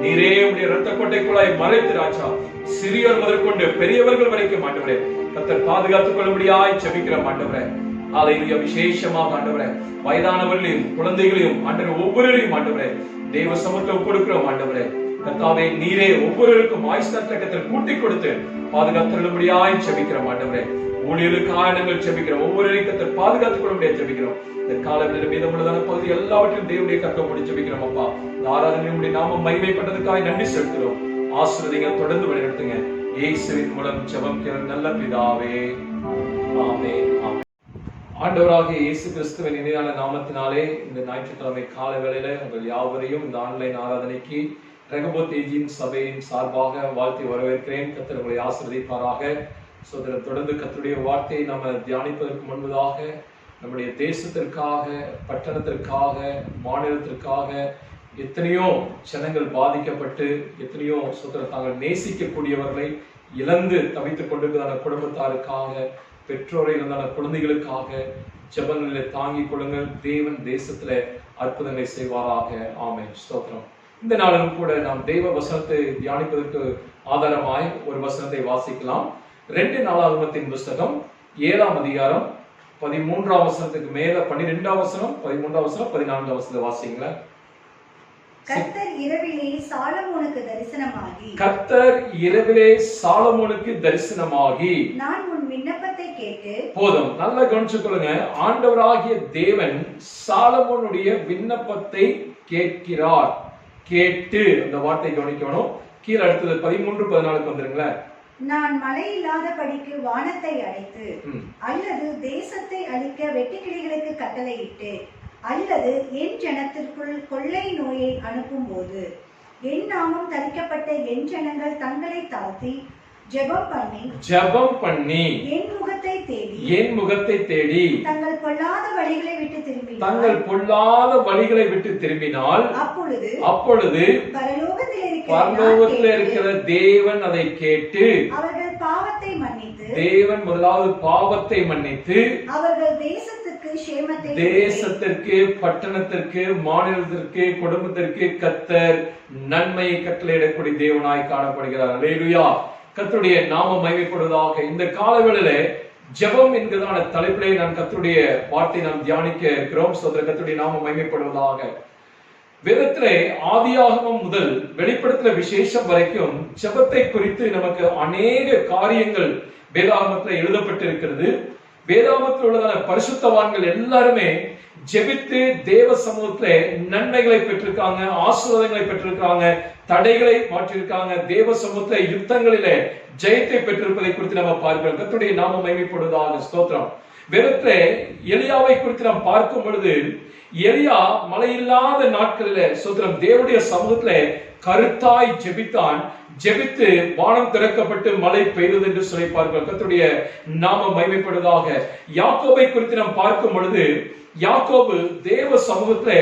நீரே உடைய இரத்த கோட்டைக்குள்ளாய் மறைத்து ராஜா சிறியோர் முதற்கொண்டு பெரியவர்கள் வரைக்கும் ஆண்டவரே கர்த்தர் பாதுகாத்துக் கொள்ளும்படியாய் ஜெபிக்கிறோம் ஆண்டவரே. ஹல்லேலூயா. விசேஷமாக ஆண்டவரே வயதானவர்களையும் குழந்தைகளையும் ஆண்டவரே ஒவ்வொருவரையும் ஆண்டவரே தேவ சமூகத்தை ஒப்புக்கொடுக்கிறோம் ஆண்டவரே. கர்த்தாவே நீரே ஒவ்வொருவருக்கும் ஆயுஷ்நாட்களை கர்த்தர் கூட்டி கொடுத்து பாதுகாத்துள்ளபடியாய் ஜெபிக்கிறோம் ஆண்டவரே. ஊழியர்களுக்காக நாங்கள் ஜெபிக்கிறோம். ஒவ்வொருவரையும் கர்த்தர் பாதுகாத்துக் கொள்ளும்படியாக ஜெபிக்கிறோம். இந்த காலங்களில் மீதமுள்ளதான பகுதி எல்லாவற்றையும் தேவனுடைய கர்த்தரோடு ஜெபிக்கிறோம் அப்பா. இந்த ஆராதனையுடைய நாமம் மகிமைப்பட்டதுக்காக நன்றி செலுத்துகிறோம். ஆசீர்வதிங்க, தொடர்ந்து வழிநடத்துங்க. இயேசுவின் மூலம் ஜெபம் கேளும் நல்ல பிதாவே, ஆமென். ஆண்டவராகிய இயேசு கிறிஸ்துவின் இனிதான நாமத்தினாலே இந்த ஞாயிற்றுக்கிழமை கால வேளையில உங்கள் யாவரையும் இந்த ஆன்லைன் ஆராதனைக்கு ரெகபோத் ஏஜின் சபையின் சார்பாக வாழ்த்தி வரவேற்கிறேன். கர்த்தர் உங்களை ஆசீர்வதிப்பாராக. சோதரர் தொடர்ந்து கர்த்தருடைய வார்த்தையை நாம தியானிப்பதற்கு முன்பதாக நம்முடைய தேசத்திற்காக, பட்டணத்திற்காக, மாநிலத்திற்காக எத்தனையோ ஜனங்கள் பாதிக்கப்பட்டு எத்தனையோ சோதரர் தாங்கள் நேசிக்கக்கூடியவர்களை இழந்து தவித்துக் கொண்டிருக்கிற குடும்பத்தாருக்காக, பெற்றோரை இழந்தான குழந்தைகளுக்காக ஜெபங்களிலே தாங்கிக் கொள்ளுங்கள். தேவன் தேசத்துல அற்புதங்களை செய்வாராக. ஆமென். ஸ்தோத்திரம். இந்த நாளிலும் கூட நாம் தெய்வ வசனத்தை தியானிப்பதற்கு ஆதாரமாய் ஒரு வசனத்தை வாசிக்கலாம். 2 நாளாகமத்தின் புஸ்தகம் 7ஆம் அதிகாரம் 13ஆம் வசனத்துக்கு மேல 12ஆம் வசனம், 13ஆம் வசனம், 14ஆம் வசனத்தை வாசிங்களேன். கர்த்தர் இரவிலே சாலமோனுக்கு தரிசனமாகி, கர்த்தர் இரவிலே சாலமோனுக்கு தரிசனமாகி, நான் உன் விண்ணப்பத்தை கேட்டு. போதும், நல்லா கவனிச்சு கொள்ளுங்க. ஆண்டவராகிய தேவன் சாலமோனுடைய விண்ணப்பத்தை கேட்கிறார். கேட்டு அந்த வார்த்தை கவனிக்கணும். கீழே அடுத்தது 13-14 வந்துருங்களேன். நான் மழை இல்லாதபடிக்கு வானத்தை அடைத்து, அல்லது தேசத்தை அழிக்க வெட்டுக்கிளிகளுக்கு கட்டளையிட்டு, அல்லது என் ஜனத்திற்குள் கொள்ளை நோயை அனுப்பும் போது என் நாமம் தரிக்கப்பட்ட என் ஜனங்கள் தங்களை தாழ்த்தி ஜெபம் பண்ணி என் முகத்தை தேடி தங்கள் பொல்லாத வழிகளை விட்டு திரும்பினால் அப்பொழுது பரலோகத்தில் இருக்கிற தேவன் அதை கேட்டு அவர்கள் பாவத்தை மன்னித்து, தேவன் முதலாவது பாவத்தை மன்னித்து அவர்கள் தேசத்திற்கு, பட்டணத்திற்கு, மாநிலத்திற்கு, குடும்பத்திற்கு கர்த்தர் நன்மையை கட்டளையிடக்கூடிய தேவனாய் காணப்படுகிறார். அல்லேலூயா. கர்த்தருடைய நாமம் மகிமைப்படுவதாக. இந்த காலவேளையில ஜெபம் என்கிறதான தலைப்பிலே நான் கர்த்தருடைய வார்த்தை நாம் தியானிக்க இருக்கிறோம். கர்த்தருடைய நாமம் மகிமைப்படுவதாக. வேதத்திலே ஆதியாகமம் முதல் வெளிப்படுத்துற விசேஷம் வரைக்கும் ஜெபத்தை குறித்து நமக்கு அநேக காரியங்கள் வேதாகமத்தில் எழுதப்பட்டிருக்கிறது. வேதாகமத்தில் உள்ளதான பரிசுத்தவான்கள் எல்லாருமே ஜெபித்து தேவ சமூகத்திலே நன்மைகளை பெற்றிருக்காங்க, ஆசீர்வாதங்களை பெற்றிருக்காங்க, தடைகளை மாற்றிருக்காங்க, தேவ சமூகத்திலே யுத்தங்களிலே ஜெயத்தை பெற்றிருப்பதை குறித்து நம்ம பார்க்கிறோம். கர்த்தருடைய நாமம் மகிமைப்படுவதாக. ஸ்தோத்திரம். வேதத்திலே எலியாவை குறித்து நாம் பார்க்கும் பொழுது, எலியா மழையில்லாத நாட்களில ஸ்தோத்திரம் தேவனுடைய சமூகத்திலே கருத்தாய் ஜெபித்தான். ஜெபித்து வானம் திறக்கப்பட்டு மழை பெய்தது என்று சொல்லி பார்க்கிறோம். கர்த்தருடைய நாமம் மகிமைப்படுவதாக. யாக்கோபை குறித்து நாம் பார்க்கும் பொழுது, யாக்கோபு தேவ சமூகத்துல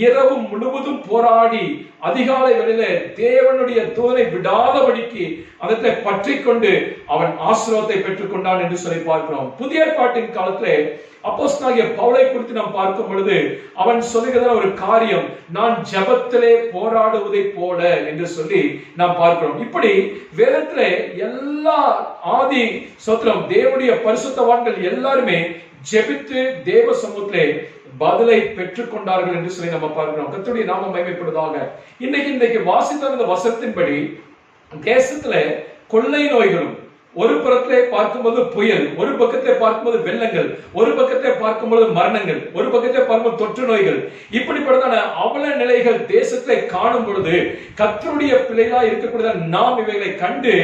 இரவு முழுவதும் போராடி அதிகாலை வேளையில தேவனுடைய தூதனை விடாதபடிக்கு அதத்தை பற்றி கொண்டு அவன் ஆசீர்வாதத்தை பெற்றுக் கொண்டான் என்று சொல்லி பார்க்கிறோம். புதிய ஏற்பாட்டின் காலத்திலே அப்போஸ்தலனாகிய பவுலை குறித்து நாம் பார்க்கும் பொழுது அவன் சொல்லுகிற ஒரு காரியம், நான் ஜெபத்திலே போராடுவதை போல என்று சொல்லி நாம் பார்க்கிறோம். இப்படி வேதத்திலே எல்லா ஆதி ஸ்தோத்திரம் தேவனுடைய பரிசுத்தவான்கள் எல்லாருமே ஜெபித்து தேவ சமூகத்திலே பதிலை பெற்றுக் கொண்டார்கள் என்று சொல்லி நம்ம பார்க்கிறோம். கர்த்தருடைய நாமம் மகிமைப்படுவதாக. இன்னைக்கு வாசித்த அந்த வசனத்தின்படி தேசத்துல கொள்ளை நோய்களும் ஒரு புறத்திலே பார்க்கும்போது புயல், ஒரு பக்கத்திலே பார்க்கும்போது வெள்ளங்கள், ஒரு பக்கத்திலே பார்க்கும்போது மரணங்கள், ஒரு பக்கத்திலே பார்க்கும்போது தொற்று நோய்கள், இப்படிப்பட்டதான அவல நிலைகள் தேசத்திலே காணும் பொழுது கர்த்தருடைய பிள்ளைகளா இருக்கக்கூடிய நாம் இவைகளை கண்டு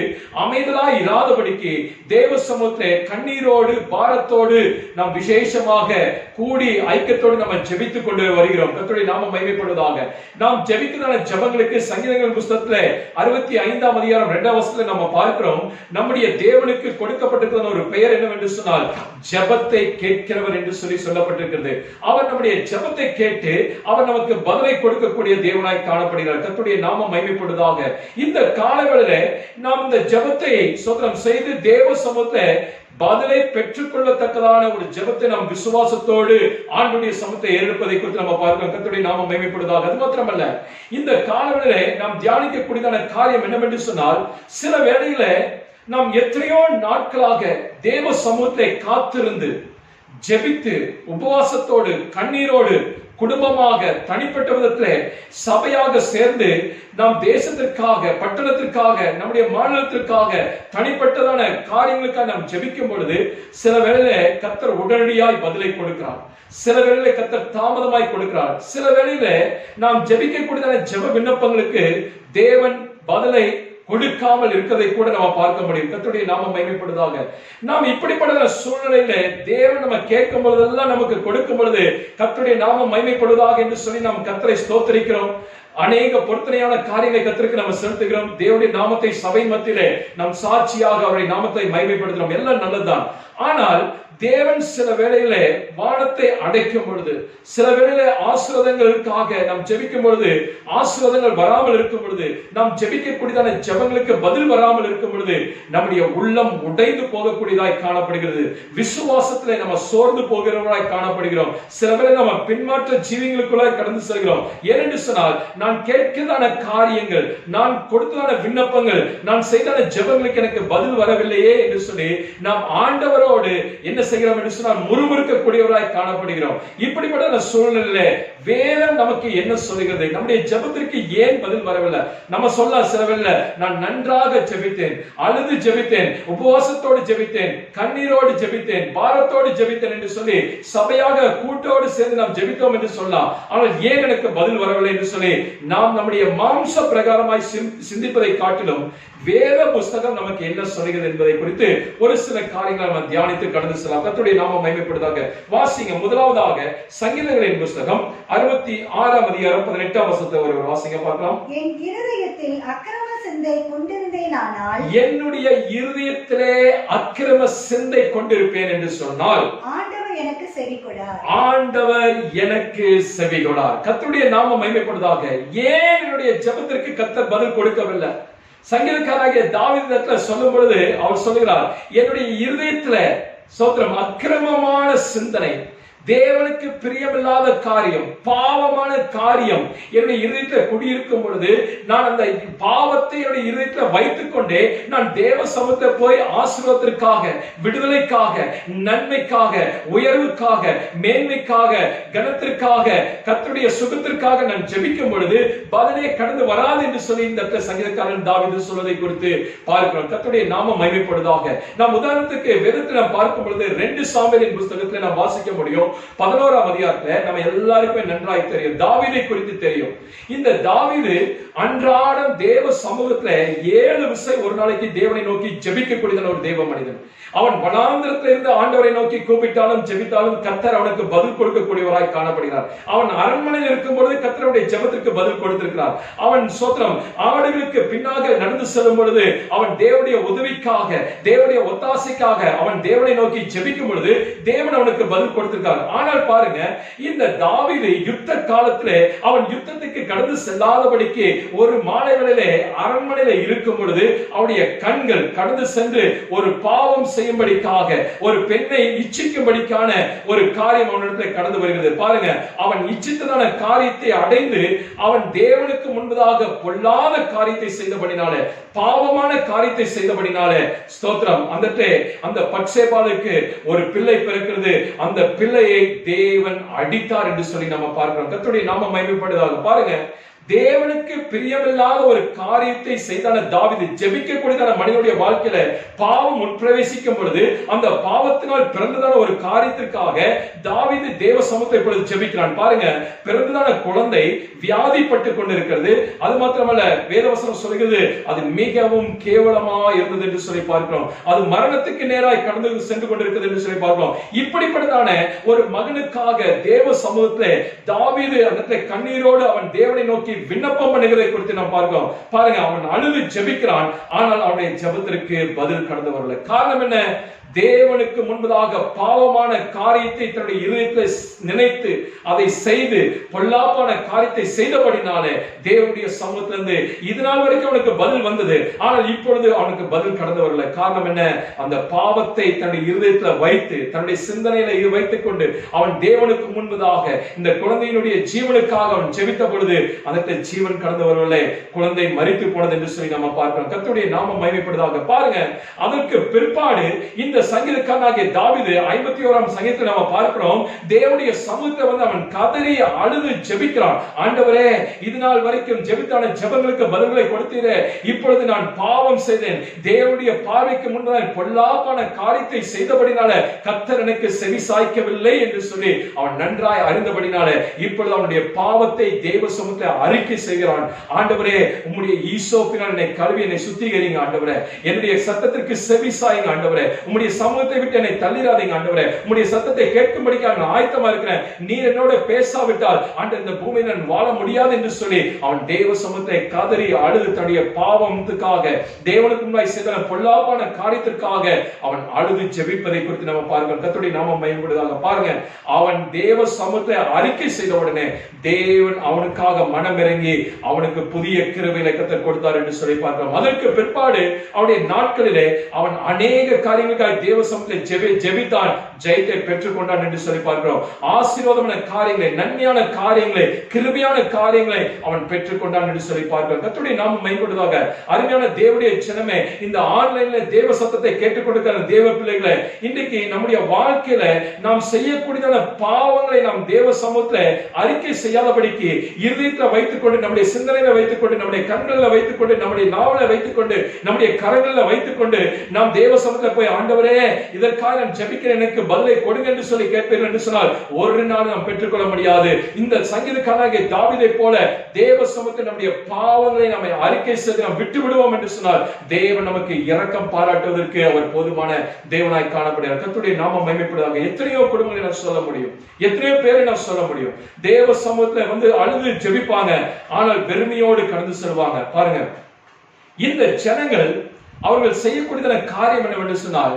அமைதலா இராதபடிக்கு தேவ சமூகத்திலே கண்ணீரோடு பாரத்தோடு நாம் விசேஷமாக கூடி ஐக்கியத்தோடு நம்ம ஜெபித்துக் கொண்டு வருகிறோம். கர்த்தருடைய நாமம் மகிமைப்படுவதாக. நாம் ஜெபிக்கிறதான ஜெபங்களுக்கு சங்கீதங்கள் புத்தகத்திலே 65ஆம் அதிகாரம் 2ஆம் வசனத்திலே நம்ம பார்க்கிறோம், நம்முடைய தேவனுக்கு கொடுக்கப்பட்டிருக்கிற ஒரு பெயர் என்னவென்று சொன்னால் ஜெபத்தை கேட்கிறவர் என்று சொல்லப்பட்டிருக்கிறது. அவர் நம்முடைய ஜெபத்தை கேட்டு அவர் நமக்கு பதிலை கொடுக்கக்கூடிய தேவனாய் காணப்படுகிறார். கர்த்தருடைய நாமம் மகிமைப்படுவதாக. இந்த காலவெளியிலே நாம் இந்த ஜெபத்தை ஸ்தோத்திரம் செய்து தேவ சமூகத்திலே பதிலை பெற்றுக் கொள்ளத்தக்கதான ஒரு ஜெபத்தை நாம் விசுவாசத்தோடு ஆண்டுடைய சமூகத்தை ஏறெடுப்பதை குறித்து நம்ம பார்க்கிறோம். கர்த்தருடைய நாமம் மகிமைப்படுவதாக. அது மாத்திரமல்ல, இந்த காலவெளியிலே நாம் தியானிக்கக்கூடியதான காரியம் என்னவென்று சொன்னால், சில வேளையில நாம் எத்தனையோ நாட்களாக தேவ சமூகத்தை காத்திருந்து ஜெபித்து உபவாசத்தோடு கண்ணீரோடு குடும்பமாக தனிப்பட்ட விதத்திலே சபையாக சேர்ந்து நாம் தேசத்திற்காக, பட்டணத்திற்காக, நம்முடைய மாநிலத்திற்காக, தனிப்பட்டதான காரியங்களுக்காக நாம் ஜெபிக்கும் பொழுது சில வேளையில கர்த்தர் உடனடியாய் பதிலை கொடுக்கிறார், சில வேளையில கர்த்தர் தாமதமாய் கொடுக்கிறார். சில வேளையில நாம் ஜெபிக்கக்கூடியதான ஜெப விண்ணப்பங்களுக்கு தேவன் பதிலை கொடுக்காமல் இருக்கிறதை கூட நம்ம பார்க்க முடியும். கர்த்தருடைய நாமம் மகிமைப்படுவதாக. நாம் இப்படிப்பட்ட சூழ்நிலையில தேவன் நம்ம கேட்கும் பொழுதெல்லாம் நமக்கு கொடுக்கும் பொழுது கர்த்தருடைய நாமம் மகிமைப்படுவதாக என்று சொல்லி நாம் கர்த்தரை ஸ்தோத்திரிக்கிறோம். அநேக பொருத்தனையான காரியங்களை கர்த்தருக்கு நம்ம செலுத்துகிறோம். தேவனுடைய நாமத்தை சபை மத்தியிலே நாம் சாட்சியாக அவருடைய நாமத்தை மகிமைப்படுத்துகிறோம். எல்லாம் நல்லதுதான். ஆனால் தேவன் சில வேளையிலே வானத்தை அடைக்கும் பொழுது, சில வேளையிலே ஆசீர்வாதங்களுக்காக நாம் ஜெபிக்கும் பொழுது ஆசீர்வாதங்கள் வராமல் இருக்கும் பொழுது, நாம் ஜெபிக்கக்கூடியதான ஜெபங்களுக்கு பதில் வராமல் இருக்கும் பொழுது நம்முடைய உள்ளம் உடைந்து போகக்கூடியதாய் காணப்படுகிறது. விசுவாசத்திலே நம்ம சோர்ந்து போகிறவர்களாய் காணப்படுகிறோம். சில வேளை நம்ம பின்மாற்ற ஜீவிகளுக்குள்ளாய் கடந்து செல்கிறோம். ஏனென்று சொன்னால், நான் கேட்கிறதான காரியங்கள், நான் கொடுத்ததான விண்ணப்பங்கள், நான் செய்தான ஜெபங்களுக்கு எனக்கு பதில் வரவில்லையே என்று சொல்லி நாம் ஆண்டவரோடு என்ன செய்கிறோம் என்று சொன்னால் முறுமுறுக்கக்கூடியவராய் காணப்படுகிறோம். இப்படிப்பட்ட சூழ்நிலையிலே வேதம் நமக்கு என்ன சொல்கிறது? நம்முடைய ஜெபத்திற்கு ஏன் பதில் வரவில்லை? நம்ம சொல்ல சிலவில்லை, நான் நன்றாக ஜெபித்தேன், அழுது ஜெபித்தேன், உபவாசத்தோடு ஜெபித்தேன், கண்ணீரோடு ஜெபித்தேன், பாரத்தோடு ஜெபித்தேன் என்று சொல்லி சபையாக கூட்டோடு சேர்ந்து நாம் ஜெபித்தோம் என்று சொல்லலாம். ஆனால் ஏன் எனக்கு பதில் வரவில்லை என்று சொல்லி நாம் நம்முடைய மாம்ச பிரகாரமாய் சிந்திப்பதை காட்டிலும் வேத புஸ்தகம் நமக்கு என்ன சொல்கிறது என்பதை குறித்து ஒரு சில காரியங்களை நம்ம தியானித்து கடந்து செல்லலாம். கர்த்தருடைய நாமம் மகிமைப்படுவதாக. வாசிங்க. முதலாவதாக சங்கீதங்களின் புஸ்தகம் 66ஆம் அதிகாரம் 18ஆம் வசனத்தை ஒரு வாசிங்க பார்க்கலாம். என் இருதயத்தில் அக்கிரம சிந்தை கொண்டிருந்தேனானால், என்னுடைய இருதயத்திலே அக்கிரம சிந்தை கொண்டிருப்பேன் என்று சொன்னால் ஆண்டவர் எனக்கு செவிகொடார். ஆண்டவர் எனக்கு செவிகொடார். கர்த்தருடைய நாமம் மகிமைப்படுவதாக. ஏன் என்னுடைய ஜெபத்திற்கு கர்த்தர் பதில் கொடுக்கவில்லை? சங்கீதக்காரனாகிய தாவீது சொல்லும் பொழுது அவர் சொல்லுகிறார், என்னுடைய இருதயத்துல ஸ்தோத்திரம் அக்கிரமமான சிந்தனை, தேவனுக்கு பிரியமில்லாத காரியம், பாவமான காரியம் என்னுடைய இருதயத்தில் குடியிருக்கும் பொழுது நான் அந்த பாவத்தை என்னுடைய இருதயத்தில் வைத்துக் கொண்டே நான் தேவ சமூகத்தை போய் ஆசீர்வாதத்திற்காக, விடுதலைக்காக, நன்மைக்காக, உயர்வுக்காக, மேன்மைக்காக, கனத்திற்காக, கர்த்தருடைய சுகத்திற்காக நான் ஜெபிக்கும் பொழுது பதிலே கடந்து வராது என்று சொல்லி இந்த சங்கீதக்காரன் தாவீது சொல்வதை குறித்து பார்க்கிறோம். கர்த்தருடைய நாமம் மகிமைப்படுவதாக. நாம் உதாரணத்துக்கு வேதத்தில் நாம் பார்க்கும் பொழுது 2 சாமுவேலின் புத்தகத்தில் நாம் வாசிக்க முடியும். 11ஆம் அதிகாரத்துல நம்ம எல்லாருக்குமே நன்றாய் தெரியும், தாவீதை குறித்து தெரியும். இந்த தாவீது அன்றாடம் தேவ சமூகத்துல 7 விசை ஒரு நாளைக்கு தேவனை நோக்கி ஜெபிக்கக்கூடிய ஒரு தேவ மனிதன். அவன் வனாந்திரத்தில் இருந்து ஆண்டவரை நோக்கி கூப்பிட்டாலும் ஜெபித்தாலும் கர்த்தர் அவனுக்கு பதில் கொடுக்கக்கூடியவராய் காணப்படுகிறார். அவன் அரண்மனையில் இருக்கும் பொழுது கர்த்தருடைய ஜெபத்திற்கு பதில் கொடுத்திருக்கிறார். அவன் சோத்திரம் ஆடுகளுக்கு பின்னாக நடந்து செல்லும் பொழுது அவன் தேவனுடைய உதவிக்காக, தேவனுடைய ஒத்தாசைக்காக அவன் தேவனை நோக்கி ஜெபிக்கும் பொழுது தேவன் அவனுக்கு பதில் கொடுத்திருக்கார். ஆனால் பாருங்க, இந்த தாவீது யுத்த காலத்திலே அவன் யுத்தத்துக்கு கடந்து செல்லாதபடிக்கு ஒரு மாலை வேளையிலே அரண்மனையில இருக்கும் பொழுது அவனுடைய கண்கள் கடந்து சென்று ஒரு பாவம் செய்யும்படிக்காக, ஒரு பெண்ணை இச்சிக்கும்படிக்கான ஒரு காரியம் அவனிடத்தில் கடந்து வருகிறது. பாருங்க, அவன் இச்சித்ததான காரியத்தை அடைந்து அவன் தேவனுக்கு முன்பதாக பொல்லாத காரியத்தை செய்தபடினாலே, பாவமான காரியத்தை செய்தபடினாலே ஸ்தோத்திரம் அந்த பத்சேபாளுக்கு ஒரு பிள்ளை பிறக்கிறது. அந்த பிள்ளையை தேவன் அடித்தார் என்று சொல்லி நம்ம பார்க்கிறோம். கர்த்தருடைய நாமம் மகிமைப்படுவதாக. பாருங்க, தேவனுக்கு பிரியமில்லாத ஒரு காரியத்தை செய்தான தாவீது, ஜெபிக்கக்கூடியதான மனிதனுடைய வாழ்க்கையில பாவம் உட்பிரவேசிக்கும் பொழுது அந்த பாவத்தினால் பிறந்ததான ஒரு காரியத்திற்காக தாவீது தேவ சமூகத்தை இப்பொழுது ஜெபிக்கிறான். பாருங்க, பிறந்ததான குழந்தை வியாதிப்பட்டு கொண்டிருக்கிறது. அது மாத்திரமல்ல, வேதவசனம் சொல்கிறது அது மிகவும் கேவலமா இருந்தது என்று சொல்லி பார்க்கிறோம். அது மரணத்துக்கு நேராய் கடந்து சென்று கொண்டிருக்கிறது என்று சொல்லி பார்க்கிறோம். இப்படிப்பட்டதான ஒரு மகனுக்காக தேவ சமூகத்திலே தாவீது அந்த கண்ணீரோடு அவன் தேவனை நோக்கி விண்ணப்பம் பண்ணுகிறதை குறித்து நாம் பார்க்கிறோம். பாருங்க, அவன் அழுது ஜெபிக்கிறான். ஆனால் அவனுடைய ஜெபத்திற்கு பதில் கடந்து வரல. காரணம் என்ன? தேவனுக்கு முன்பதாக பாவமான காரியத்தை தன்னுடைய இதயத்தில் நினைத்து அதை செய்து பொல்லாப்பான காரியத்தை செய்தபடினாலே தேவனுடைய சமூகத்திலிருந்து இது நாள் வரைக்கும் அவனுக்கு பதில் வந்தது. ஆனால் இப்பொழுது அவனுக்கு பதில் கடந்து வரல. காரணம் என்ன? அந்த பாவத்தை தன்னுடைய இருதயத்தில் வைத்து தன்னுடைய சிந்தனையில வைத்துக் கொண்டு அவன் தேவனுக்கு முன்பதாக இந்த குழந்தையினுடைய ஜீவனுக்காக அவன் ஜெபித்த பொழுது அந்த ஜீவன் கடந்து வரவில்லை. குழந்தை மரித்து போனது என்று சொல்லி நம்ம பார்க்கிறோம். கர்த்தருடைய நாமம் மகிமைப்படுவதாக. பாருங்க, அதற்கு பிற்பாடு இந்த சங்கீதக்காரனாகிய தாவீது 51ஆம் சங்கீதத்தில் நாம பார்க்கிறோம், தேவனுடைய சமூகத்தை வந்து அவன் கதறி அழுது ஜெபிக்கிறான். ஆண்டவரே, இது நாள் வரைக்கும் ஜெபித்தான ஜெபங்களுக்கு பதில்களை கொடுத்தீரே, இப்பொழுது நான் பாவம் செய்தேன், தேவனுடைய பார்வைக்கு முன்னால் பொல்லாப்பான காரியத்தை செய்தபடினால கர்த்தர் எனக்கு செவி சாய்க்கவில்லை என்று சொல்லி அவன் நன்றாய் அறிந்தபடினால இப்பொழுது அவனுடைய பாவத்தை தேவ சமூகத்தில் அறிக்கை செய்கிறான். ஆண்டவரே, உம்முடைய ஈசோப்பினால் என்னை கழுவி என்னை சுத்திகரிங்க ஆண்டவரே, என்னுடைய சத்தத்திற்கு செவி சாயுங்க ஆண்டவரே, உம்முடைய சமூகத்தை விட்டு என்னை தள்ளிராதீங்க ஆண்டவரே, உம்முடைய சத்தத்தை கேட்கும்படிக்காக நான் ஆயத்தமா இருக்கிறேன், நீர் என்னோட பேசாவிட்டால் ஆண்டவரே இந்த பூமியில் நான் வாழ முடியாது என்று சொல்லி அவன் தேவ சமூகத்தை கதறி அழுது தன்னுடைய பாவத்துக்காக தேவனுக்கு முன்னாய் செய்த பொல்லாப்பான காரியத்திற்காக அவன் அழுது ஜெபிப்பதை குறித்து நம்ம பார்க்கிறோம். கர்த்தருடைய நாமம் மகிமைப்படுவதாக. பாருங்க, அவன் தேவ சமூகத்தை அறிக்கை செய்த உடனே தேவன் அவனுக்காக மனம் இறங்கி அவனுக்கு புதிய கிருபையை கர்த்தர் கொடுத்தார் என்று சொல்லி பார்க்கிறோம். அதற்கு பிற்பாடு அவனுடைய நாட்களிலே அவன் அநேக காரியங்களுக்காக தேவ சமூகத்தை ஜெபித்தான், ஜெயத்தை பெற்றுக் கொண்டான் என்று சொல்லி பார்க்கிறோம். ஆசீர்வாதமான காரியங்களை, நன்மையான காரியங்களை, கிருபையான காரியங்களை அவன் பெற்றுக் கொண்டான் என்று சொல்லி பார்க்கிறோம். கர்த்தருடைய நாமம் மகிமைப்படுவதாக. அருமையான தேவனுடைய ஜனமே, இந்த ஆன்லைன்ல தேவ சத்தத்தை கேட்டுக்கொண்டிருக்கிற தேவ பிள்ளைகளை, இன்றைக்கு நம்முடைய வாழ்க்கையில நாம் செய்யக்கூடியதான பாவங்களை நாம் தேவ சமூகத்துல அறிக்கை செய்யாதபடிக்கு இருதயத்தில் வைத்துக் கொண்டு, நம்முடைய சிந்தனையில வைத்துக் கொண்டு, நம்முடைய கண்களில் வைத்துக் கொண்டு, நம்முடைய நாவலை வைத்துக் கொண்டு, நம்முடைய கரங்களில் வைத்துக் கொண்டு நாம் தேவ சமூகத்துல போய் ஆண்டவரே இதற்காக நான் ஜெபிக்கிறேன், எனக்கு பதிலை கொடுங்க என்று சொல்லி கேட்பீர்கள் என்று சொன்னால் ஒரு நாள் நாம் பெற்றுக்கொள்ள முடியாது. இந்த சங்கீதக்காரனாகிய தாவீதை போல தேவ சமூகத்தில் நம்முடைய பாவங்களை நம்மை அறிக்கை செய்து நாம் விட்டு விடுவோம் என்று சொன்னால் தேவன் நமக்கு இரக்கம் பாராட்டுவதற்கு அவர் போதுமான தேவனாய் காணப்படுகிறார். கர்த்தருடைய நாமம் மகிமைப்படுவதாக. எத்தனையோ குடும்பங்களை நான் சொல்ல முடியும், எத்தனையோ பேரை நான் சொல்ல முடியும். தேவ சமூகத்துல வந்து அழுது ஜெபிப்பாங்க, ஆனால் பெருமையோடு கடந்து செல்வாங்க. பாருங்க, இந்த ஜனங்கள் அவர்கள் செய்யக்கூடியதான காரியம் என்னவென்று சொன்னால்,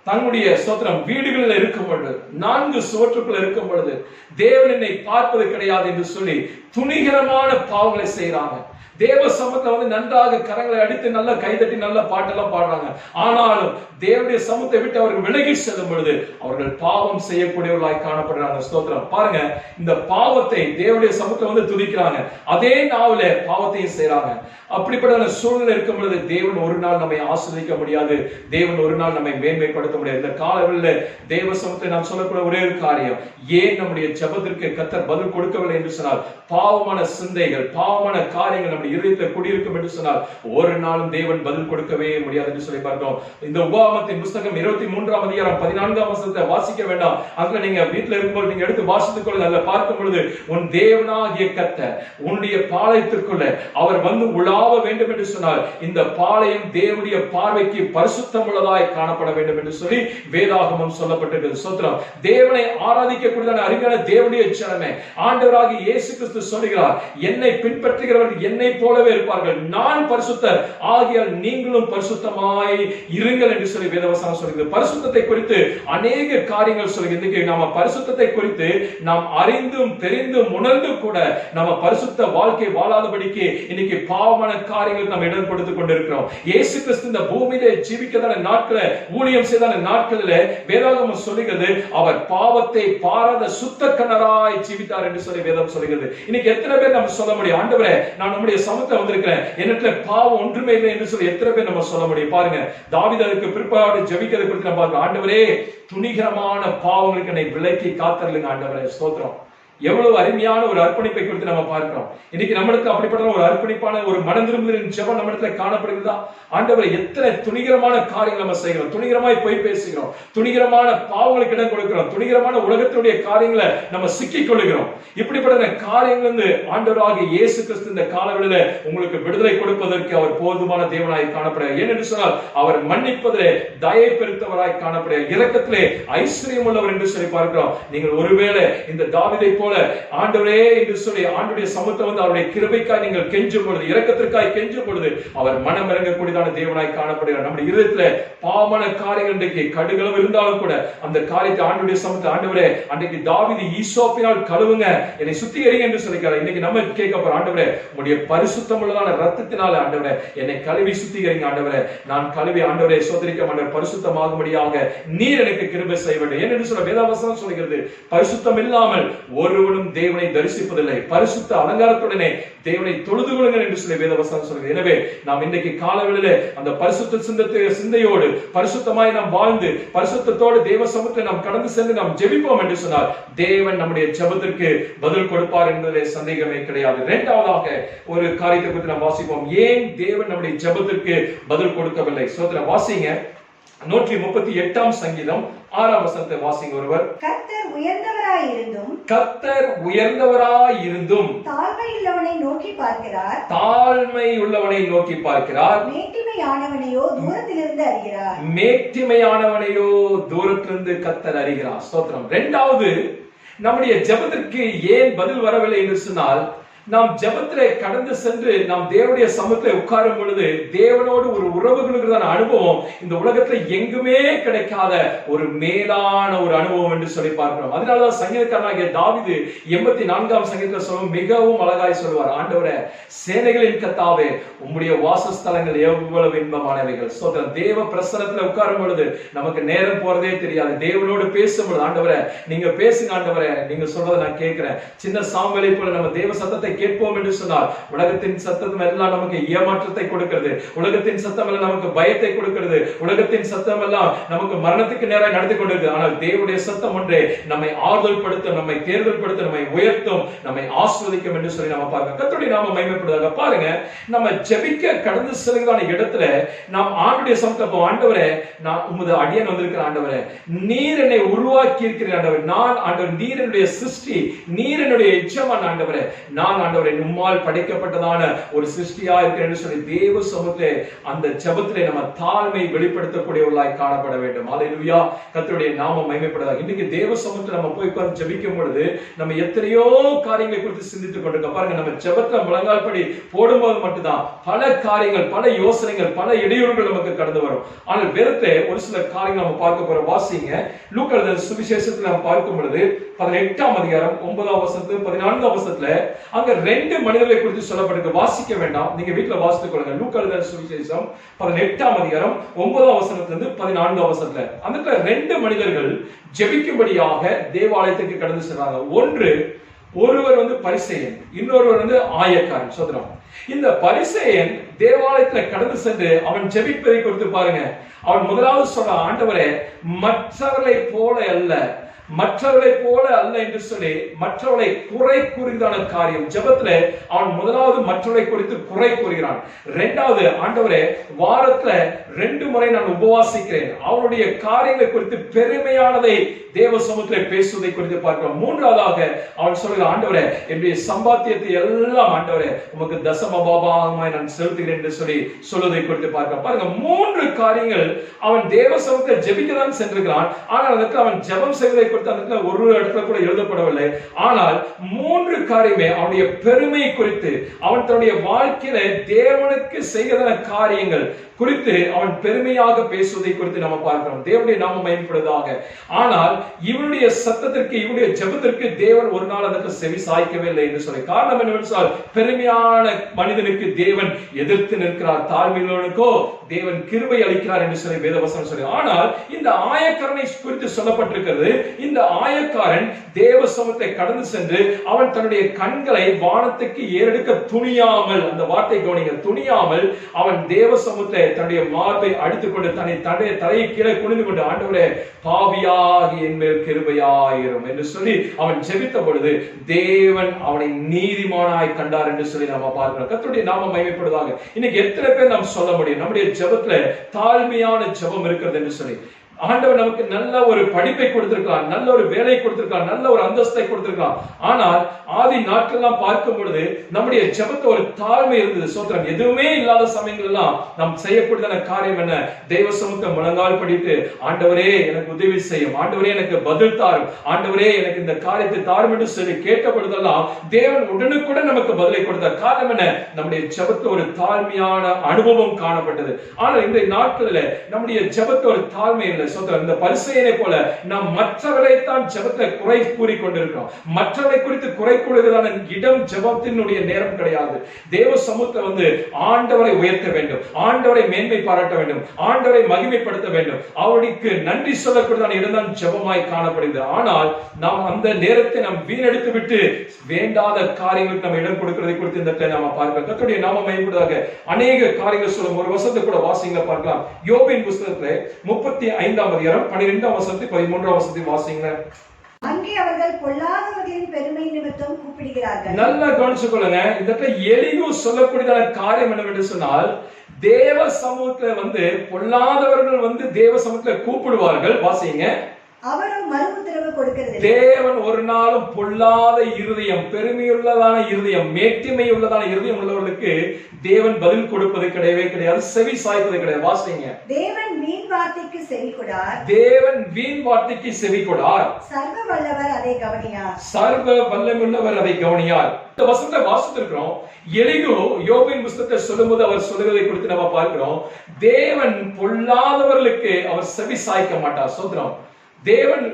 தன்னுடைய ஸ்தோத்திரம் வீடுகளில் இருக்கும் பொழுது, 4 சுவற்றுக்குள் இருக்கும் பொழுது தேவன் என்னை பார்ப்பது கிடையாது என்று சொல்லி துணிகரமான பாவங்களை செய்யறாங்க. தேவ சமூகத்தை வந்து நன்றாக கரங்களை அடித்து நல்ல கைதட்டி நல்ல பாட்டெல்லாம் பாடுறாங்க. ஆனாலும் தேவனுடைய சமூகத்தை விட்டு அவர்கள் விலகி செல்லும் பொழுது அவர்கள் பாவம் செய்யக்கூடியவர்களாய் காணப்படுறாங்க. ஸ்தோத்திரம். பாருங்க, இந்த பாவத்தை தேவனுடைய சமூகத்தை வந்து துதிக்கிறாங்க, அதே நாவல பாவத்தையும் செய்யறாங்க. அப்படிப்பட்ட சூழ்நிலை இருக்கும் பொழுது தேவன் ஒரு நாள் நம்மை ஆசீர்வதிக்க முடியாது, தேவன் ஒரு நாள் நம்மை மேன்மைப்படுத்த முடியாது. இந்த காலங்களில் தேவ சமூகத்தை நாம் சொல்லக்கூடிய ஒரே ஒரு காரியம், ஏன் நம்முடைய ஜெபத்திற்கு கர்த்தர் பதில் கொடுக்கவில்லை என்று சொன்னால், பாவமான சிந்தைகள், பாவமான காரியங்கள் நம்முடைய இதயத்தில் குடியிருக்கும் என்று சொன்னால் ஒரு நாளும் தேவன் பதில் கொடுக்கவே முடியாது என்று சொல்லி பார்த்தோம். இந்த உபாகமத்தின் புத்தகம் 23ஆம் அதிகாரம் 14ஆம் வசனத்தை வாசிக்க வேண்டாம், அங்க நீங்க வீட்டில் இருக்கும்போது நீங்க எடுத்து வாசித்துக் கொள்ள. அதில் பார்க்கும் பொழுது, உன் தேவனாகிய கர்த்தர் உன்னுடைய பாளையத்திற்குள்ள அவர் வந்து உலாவ வேண்டும் என்று சொன்னால் இந்த பாளையம் தேவனுடைய பார்வைக்கு பரிசுத்தம் உள்ளதாய் காணப்பட வேண்டும் என்று சொல்லி வேதாகமம் சொல்லப்பட்டிருக்கிறது. ஸ்தோத்திரம். தேவனை ஆராதிக்கக்கூடியதான அருமையான தேவனுடைய ஜனமே, ஆண்டவராகிய இயேசு கிறிஸ்து சொல்கிறார், என்னை பின்பற்றுகிறவர்கள் என்னை போலவே இருப்பார்கள், நான் பரிசுத்தர் ஆகியால் நீங்களும் பரிசுத்தமாய் இருங்கள் என்று சொல்லி வேதவசனம் சொல்கிறது. பரிசுத்தத்தை குறித்து அநேக காரியங்கள் சொல்கிறது. நாம பரிசுத்தத்தை குறித்து நாம் அறிந்தும் தெரிந்தும் உணர்ந்தும் கூட நம்ம பரிசுத்த வாழ்க்கை வாழாதபடிக்கு இன்னைக்கு பாவமான காரியங்கள் நாம் இடம் கொடுத்துக் கொண்டிருக்கிறோம். இயேசு கிறிஸ்து இந்த பூமியிலே ஜீவிக்கதான நாட்களில், ஊழியம் செய்தான நாட்களில் வேதாகமம் சொல்லுகிறது, அவர் பாவத்தை பாராத சுத்த கண்ணராய் ஜீவித்தார் என்று சொல்லி வேதம் சொல்லுகிறது. இன்னைக்கு எத்தனை பேர் நம்ம சொல்ல முடியும், ஆண்டவரே நான் நம்முடைய சமூகத்தில் வந்திருக்கிறேன், என்னிடத்துல பாவம் ஒன்றுமே இல்லை என்று சொல்லி எத்தனை பேர் நம்ம சொல்ல முடியும்? பாருங்க, தாவீது அதுக்கு பிற்பாடு ஜெபிக்கிறது குறித்து நம்ம பார்க்கிறோம். ஆண்டவரே, துணிகரமான பாவங்களுக்கு என்னை விலக்கி காத்தருளுங்க ஆண்டவரே. ஸ்தோத்திரம். எவ்வளவு அருமையான ஒரு அர்ப்பணிப்பை குறித்து நம்ம பார்க்கிறோம். இன்னைக்கு நம்மளுக்கு அப்படிப்பட்ட ஒரு அர்ப்பணிப்பான ஒரு மனம் திரும்புதலின் ஜெபம் நம்மிடத்துல காணப்படுகிறதா? ஆண்டவரை, எத்தனை துணிகரமான காரியங்கள் நம்ம செய்கிறோம், துணிகரமாய் போய் பேசுகிறோம், துணிகரமான பாவங்களுக்கு இடம் கொடுக்கிறோம், துணிகரமான உலகத்தினுடைய காரியங்களை நம்ம சிக்கிக் கொள்கிறோம். இப்படிப்பட்ட காரியங்கள் வந்து ஆண்டவராகிய இயேசு கிறிஸ்து இந்த காலவெளியில உங்களுக்கு விடுதலை கொடுப்பதற்கு அவர் போதுமான தேவனாய் காணப்படுகிறார். ஏனென்று சொன்னால் அவர் மன்னிப்பதிலே தயை பெருத்தவராய் காணப்படுகிறார், இரக்கத்திலே ஐஸ்வர்யம் உள்ளவர் என்று சொல்லி பார்க்கிறோம். நீங்கள் ஒருவேளை இந்த தாவீதை போல ஆண்டவரே என்று சொல்லி ஆண்டுடைய சமூகத்தை வந்து அவருடைய கிருபைக்காய் நீங்கள் கெஞ்சும் பொழுது, இரக்கத்திற்காய் கெஞ்சும் பொழுது அவர் மனம் இறங்கக்கூடியதான தேவனாய் காணப்படுகிறார். நம்முடைய இதயத்துல பாவமான காரியங்கள் இன்றைக்கு கடுகளவு இருந்தாலும் கூட அந்த காரியத்தை ஆண்டுடைய சமூகத்தை, ஆண்டவரே அன்றைக்கு தாவீது ஈசோப்பினால் கழுவுங்க, என்னை சுத்திகரிங்க என்று சொல்லிக்கிறார். இன்னைக்கு நம்ம கேட்க போறோம், ஆண்டவரே உங்களுடைய பரிசுத்தம் உள்ளதான ரத்தத்தினால ஆண்டவரே என்னை கழுவி சுத்திகரிங்க ஆண்டவரே, நான் கழுவி ஆண்டவரே சோதரிக்க மாட்டேன், பரிசுத்தமாகும்படியாக நீர் எனக்கு கிருபை செய்ய வேண்டும். ஏனென்று சொல்ல வேதாவசனம் சொல்கிறது, பரிசுத்தம் இல்லாமல் ஒருவனும் தேவனை தரிசிப்பதில்லை, பரிசுத்த அலங்காரத்துடனே தேவனை தொழுது கொள்ளுங்கள் என்று சொல்லி வேதவசனம் சொல்கிறது. எனவே நாம் இன்றைக்கு காலவெளியிலே அந்த பரிசுத்த சிந்தையோடு பரிசுத்தமாய் நாம் வாழ்ந்து பரிசுத்தத்தோடு தேவ சமூகத்தை நாம் கடந்து சென்று நாம் ஜெபிப்போம் என்று சொன்னால் தேவன் நம்முடைய ஜெபத்திற்கு பதில் கொடுப்பார் என்பதிலே சந்தேகமே கிடையாது. இரண்டாவதாக ஒரு காரியத்தை குறித்து நாம் வாசிப்போம். ஏன் தேவன் நம்முடைய ஜெபத்திற்கு பதில் கொடுக்கவில்லை? சோதனை வாசிங்க, 138ஆம் சங்கீதம் 6ஆம் வசனத்தை வாசிங்க ஒருவர். கர்த்தர் உயர்ந்தவராயிருந்தும், கர்த்தர் உயர்ந்தவராயிருந்தும் தாழ்மை உள்ளவனை நோக்கி பார்க்கிறார், தாழ்மை உள்ளவனை நோக்கி பார்க்கிறார், மேட்டிமையானவனையோ தூரத்திலிருந்து அறிகிறார். மேட்டிமையானவனையோ தூரத்திலிருந்து கர்த்தர் அறிகிறார். ஸ்தோத்திரம். இரண்டாவது, நம்முடைய ஜெபத்திற்கு ஏன் பதில் வரவில்லை என்று சொன்னால், நாம் ஜெபத்திலே கடந்து சென்று நாம் தேவனுடைய சமூகத்திலே உட்காரும் பொழுது தேவனோடு ஒரு உறவு கொள்கிறதான அனுபவம் இந்த உலகத்துல எங்குமே கிடைக்காத ஒரு மேலான ஒரு அனுபவம் என்று சொல்லி பார்க்கிறோம். அதனாலதான் சங்கீதக்காரனாகிய தாவீது 84ஆம் சங்கீதத்துல சொல்லும் மிகவும் அழகாய் சொல்வார், ஆண்டவரே சேனைகளின் கர்த்தாவே உம்முடைய வாசஸ்தலங்கள் எவ்வளவு இன்பமானவைகள். சோதரன், தேவ பிரசன்னத்துல உட்காரும் பொழுது நமக்கு நேரம் போறதே தெரியாது. தேவனோடு பேசும்பொழுது, ஆண்டவரே நீங்க பேசுங்க, ஆண்டவரே நீங்க சொல்றதை நான் கேட்கிறேன். சின்ன சாம்பலை போல நம்ம தேவ சத்தத்தை கேட்போம் என்று சொன்னால் உலகத்தின் சத்தம் எல்லாம் நமக்கு ஏமாற்றத்தை கொடுக்கிறது, உலகத்தின் சத்தம் எல்லாம் நமக்கு பயத்தை கொடுக்கிறது, உலகத்தின் சத்தம் எல்லாம் நமக்கு மரணத்துக்கு நேராக நடத்தி கொண்டிருக்கு. ஆனால் தேவனுடைய சத்தம் ஒன்றே நம்மை ஆறுதல் படுத்தும், நம்மை தேர்தல் படுத்தும், நம்மை உயர்த்தும், நம்மை ஆஸ்வதிக்கும் என்று சொல்லி நம்ம பார்க்க கர்த்தருடைய நாம மகிமைப்படுவதாக. பாருங்க, நம்ம ஜெபிக்க கடந்து செல்கிறதான இடத்துல நாம் ஆண்டுடைய சமூகத்தை, ஆண்டவரே நான் உமது அடியன் வந்திருக்கிற ஆண்டவரே, நீர் என்னை உருவாக்கி இருக்கிற ஆண்டவர், நான் ஆண்டவர் நீர் என்னுடைய சிருஷ்டி, நீர் என்னுடைய எஜமான் ஆண்டவரே, நான் ஆண்டவரே உம்மால் படைக்கப்பட்டதான ஒரு சிருஷ்டியா இருக்கிறேன் என்று சொல்லி தேவ சமூகத்திலே அந்த ஜெபத்திலே நம்ம தாழ்மை வெளிப்படுத்தக்கூடியவர்களாய் காணப்பட வேண்டும். அல்லேலூயா. கர்த்தருடைய நாமம் மகிமைப்படுவதாக. இன்னைக்கு தேவ சமூகத்தில் நம்ம போய் உட்கார்ந்து ஜெபிக்கும் பொழுது நம்ம எத்தனையோ காரியங்களை குறித்து சிந்தித்துக் கொண்டிருக்கோம். பாருங்க, நம்ம ஜெபத்துல முழங்கால் படி போடும்போது மட்டும்தான் பல காரியங்கள், பல யோசனைகள், பல இடையூறுகள் நமக்கு கடந்து வரும். ஆனால் வேதத்திலே ஒரு சில காரியங்கள் நம்ம பார்க்க போறோம். வாசிங்க, லூக்கா எழுதின சுவிசேஷத்தில் நம்ம பார்க்கும் பொழுது 18ஆம் அதிகாரம் 9ஆம் வசனத்துல 14ஆம் வசனத்துல அங்க 2 மனிதர்களை குறித்து சொல்லப்பட்டிருக்கு. வாசிக்க வேண்டாம், நீங்க வீட்டுல வாசித்துக் கொள்ளுங்க. லூக்கா எழுதின சுவிசேஷம் 18ஆம் அதிகாரம் 9ஆம் வசனத்திலிருந்து 14ஆம் வசனத்துல அந்த 2 மனிதர்கள் ஜெபிக்கும்படியாக தேவாலயத்துக்கு கடந்து சென்றாங்க. ஒருவர் வந்து பரிசேயன், இன்னொருவர் வந்து ஆயக்காரன். சோதரம், இந்த பரிசேயன் தேவாலயத்துல கடந்து சென்று அவன் ஜெபிப்பதை குறித்து பாருங்க. அவன் முதலாவது சொல்ற, ஆண்டவரே மற்றவர்களை போல அல்ல, மற்றவர்களை போல அல்ல என்று சொல்லி மற்றவர்களை குறை கூறுகிறான காரியம். ஜெபத்துல அவன் முதலாவது மற்றவர்களை குறித்து குறை கூறுகிறான். இரண்டாவது, ஆண்டவரே வாரத்துல 2 முறை நான் உபவாசிக்கிறேன், அவனுடைய காரியங்களை குறித்து பெருமையானதை தேவ சமூகத்திலே பேசுவதை குறித்து பார்க்கிறோம். மூன்றாவதாக அவன் சொல்கிறான், ஆண்டவரே என்னுடைய சம்பாத்தியத்தை எல்லாம் ஆண்டவரே உமக்கு தசமபாகமாய் நான் செலுத்துகிறேன் என்று சொல்லி சொல்வதை குறித்து பார்க்கிறோம். பாருங்க, 3 காரியங்கள் அவன் தேவ சமூகத்தை ஜெபிக்கதான் சென்றிருக்கிறான். ஆனால் அதற்கு அவன் ஜெபம் செய்வதை குறித்து அந்த ஒரு இடத்துல கூட எழுதப்படவில்லை. ஆனால் 3 காரியமே அவனுடைய பெருமை குறித்து, அவன் தன்னுடைய வாழ்க்கையில தேவனுக்கு செய்கிற காரியங்கள் குறித்து அவன் பெருமையாக பேசுவதை குறித்து நம்ம பார்க்கிறோம். தேவனுடைய நாமம் மகிமைப்படுவதாக. ஆனால் இவனுடைய சத்தத்திற்கு, இவனுடைய ஜெபத்திற்கு தேவன் ஒரு நாள் அதற்கு செவி சாய்க்கவே இல்லை என்று சொல்லி காரணம் என்னவென்றால், பெருமையான மனிதனுக்கு தேவன் எதிர்த்து நிற்கிறார், தாழ்மையுள்ளவனுக்கோ தேவன் கிருபை அளிக்கிறார் என்று சொல்லி வேதவசனம் சொல்லி. ஆனால் இந்த ஆயக்காரனை குறித்து சொல்லப்பட்டிருக்கிறது, இந்த ஆயக்காரன் தேவ சமூகத்தை கடந்து சென்று அவன் தன்னுடைய கண்களை வானத்துக்கு ஏறெடுக்க துணியாமல், அந்த வார்த்தை கவனிங்க, துணியாமல் அவன் தேவ சமூகத்தை தன்னுடைய மார்பை அடித்துக்கொண்டு தன்னுடைய தலையை கீழே குனிந்து கொண்டு, ஆண்டவரே பாவியாகி என் மேல் கிருபையாயிரும் என்று சொல்லி அவன் ஜெபித்த பொழுது தேவன் அவனை நீதிமானாய் கண்டார் என்று சொல்லி நாம பார்க்கிறோம். கர்த்தருடைய நாமம் மகிமைப்படுவதாக. இன்னைக்கு எத்தனை பேர் நாம் சொல்ல முடியும் நம்முடைய ஜெபத்துல தாழ்மையான ஜெபம் இருக்கிறது என்று சொல்லி? ஆண்டவர் நமக்கு நல்ல ஒரு படிப்பை கொடுத்திருக்கலாம், நல்ல ஒரு வேலை கொடுத்திருக்கலாம், நல்ல ஒரு அந்தஸ்தை கொடுத்திருக்கலாம். ஆனால் ஆதி நாட்கள்லாம் பார்க்கும் பொழுது நம்முடைய ஜெபத்துல ஒரு தாழ்மை இருந்தது. சோத்திரம். எதுவுமே இல்லாத சமயங்கள் எல்லாம் நாம் செய்யக்கூடிய காரியம் என்ன? தெய்வ சமூகத்தை முழங்கால் படிட்டு, ஆண்டவரே எனக்கு உதவி செய்யும், ஆண்டவரே எனக்கு பதில் தாரும், ஆண்டவரே எனக்கு இந்த காரியத்தை தாரும் என்று சொல்லி கேட்ட பொழுதெல்லாம் தேவன் உடனுக்குடன் நமக்கு பதிலை கொடுத்தார். காரணம் என்ன? நம்முடைய ஜெபத்துல ஒரு தாழ்மையான அனுபவம் காணப்பட்டது. ஆனால் இந்த நாட்களில் நம்முடைய ஜெபத்துல ஒரு தாழ்மை இல்லை. இந்த பரிசேயனை போல நாம் மற்றவரைத்தான் ஜெபத்தை குறை கூறி கொண்டிருக்கிறோம். மற்றவரை குறித்து குறை கூறுவதான இடம் ஜெபத்தினுடைய நேரம் கிடையாது. தேவ சமூகத்தை ஆண்டவரை உயர்த்த வேண்டும், ஆண்டவரை மேன்மை பாராட்ட வேண்டும், ஆண்டவரை மகிமைப்படுத்த வேண்டும், அவருக்கு நன்றி சொல்லக்கூடியதான இடம்தான் ஜெபமாய் காணப்படுகிறது. ஆனால் நாம் அந்த நேரத்தை நாம் வீணடித்து விட்டு வேண்டாத காரியங்களுக்கு நம்ம இடம் கொடுக்கிறதை குறித்து இந்த இடத்தை நாம பார்க்கிறோம். கர்த்தருடைய நாமம் மகிமைப்படுவதாக. அநேக காரியங்கள் சொல்லும். ஒரு வசனத்தை கூட வாசிங்க பார்க்கலாம். யோபின் புத்தகத்திலே 35 அதிகாரம் 12 வசனத்தை 13 வசனத்தை வாசிங்க. அங்கே அவர்கள் பொல்லாதவர்களின் பெருமை நிமித்தம் கூப்பிடுகிறார்கள். நல்லா கவனிச்சுக்கொள்ளுங்க. இந்த எலிகு சொல்லக்கூடியதான காரியம் என்னவென்று சொன்னால், தேவ சமூகத்துல பொல்லாதவர்கள் தேவ சமூகத்துல கூப்பிடுவார்கள். வாசிங்க. அவரும் மறு உத்தரவு கொடுக்கிறது. தேவன் ஒரு நாளும் பொல்லாத இருதயம், பெருமையுள்ளதான இருதயம், மேட்டிமை உள்ளதான இருதயம் உள்ளவர்களுக்கு தேவன் பதில் கொடுப்பது கிடையவே கிடையாது, செவி சாய்ப்பது கிடையாது. வாசிங்க. தேவன் வீண் வார்த்தைக்கு செவி கொடார். தேவன் வீண் வார்த்தைக்கு செவி கொடார். சர்வ வல்லவர் அதை கவனியார். சர்வ வல்லமையுள்ளவர் அதை கவனியார். இந்த வசனத்தை வாசித்திருக்கிறோம். எலிகு யோபின் புத்தகத்தை சொல்லும்போது அவர் சொல்லுவதை குறித்து நம்ம பார்க்கிறோம். தேவன் பொல்லாதவர்களுக்கு அவர் செவி சாய்க்க மாட்டார். சோத்திரம். தேவன்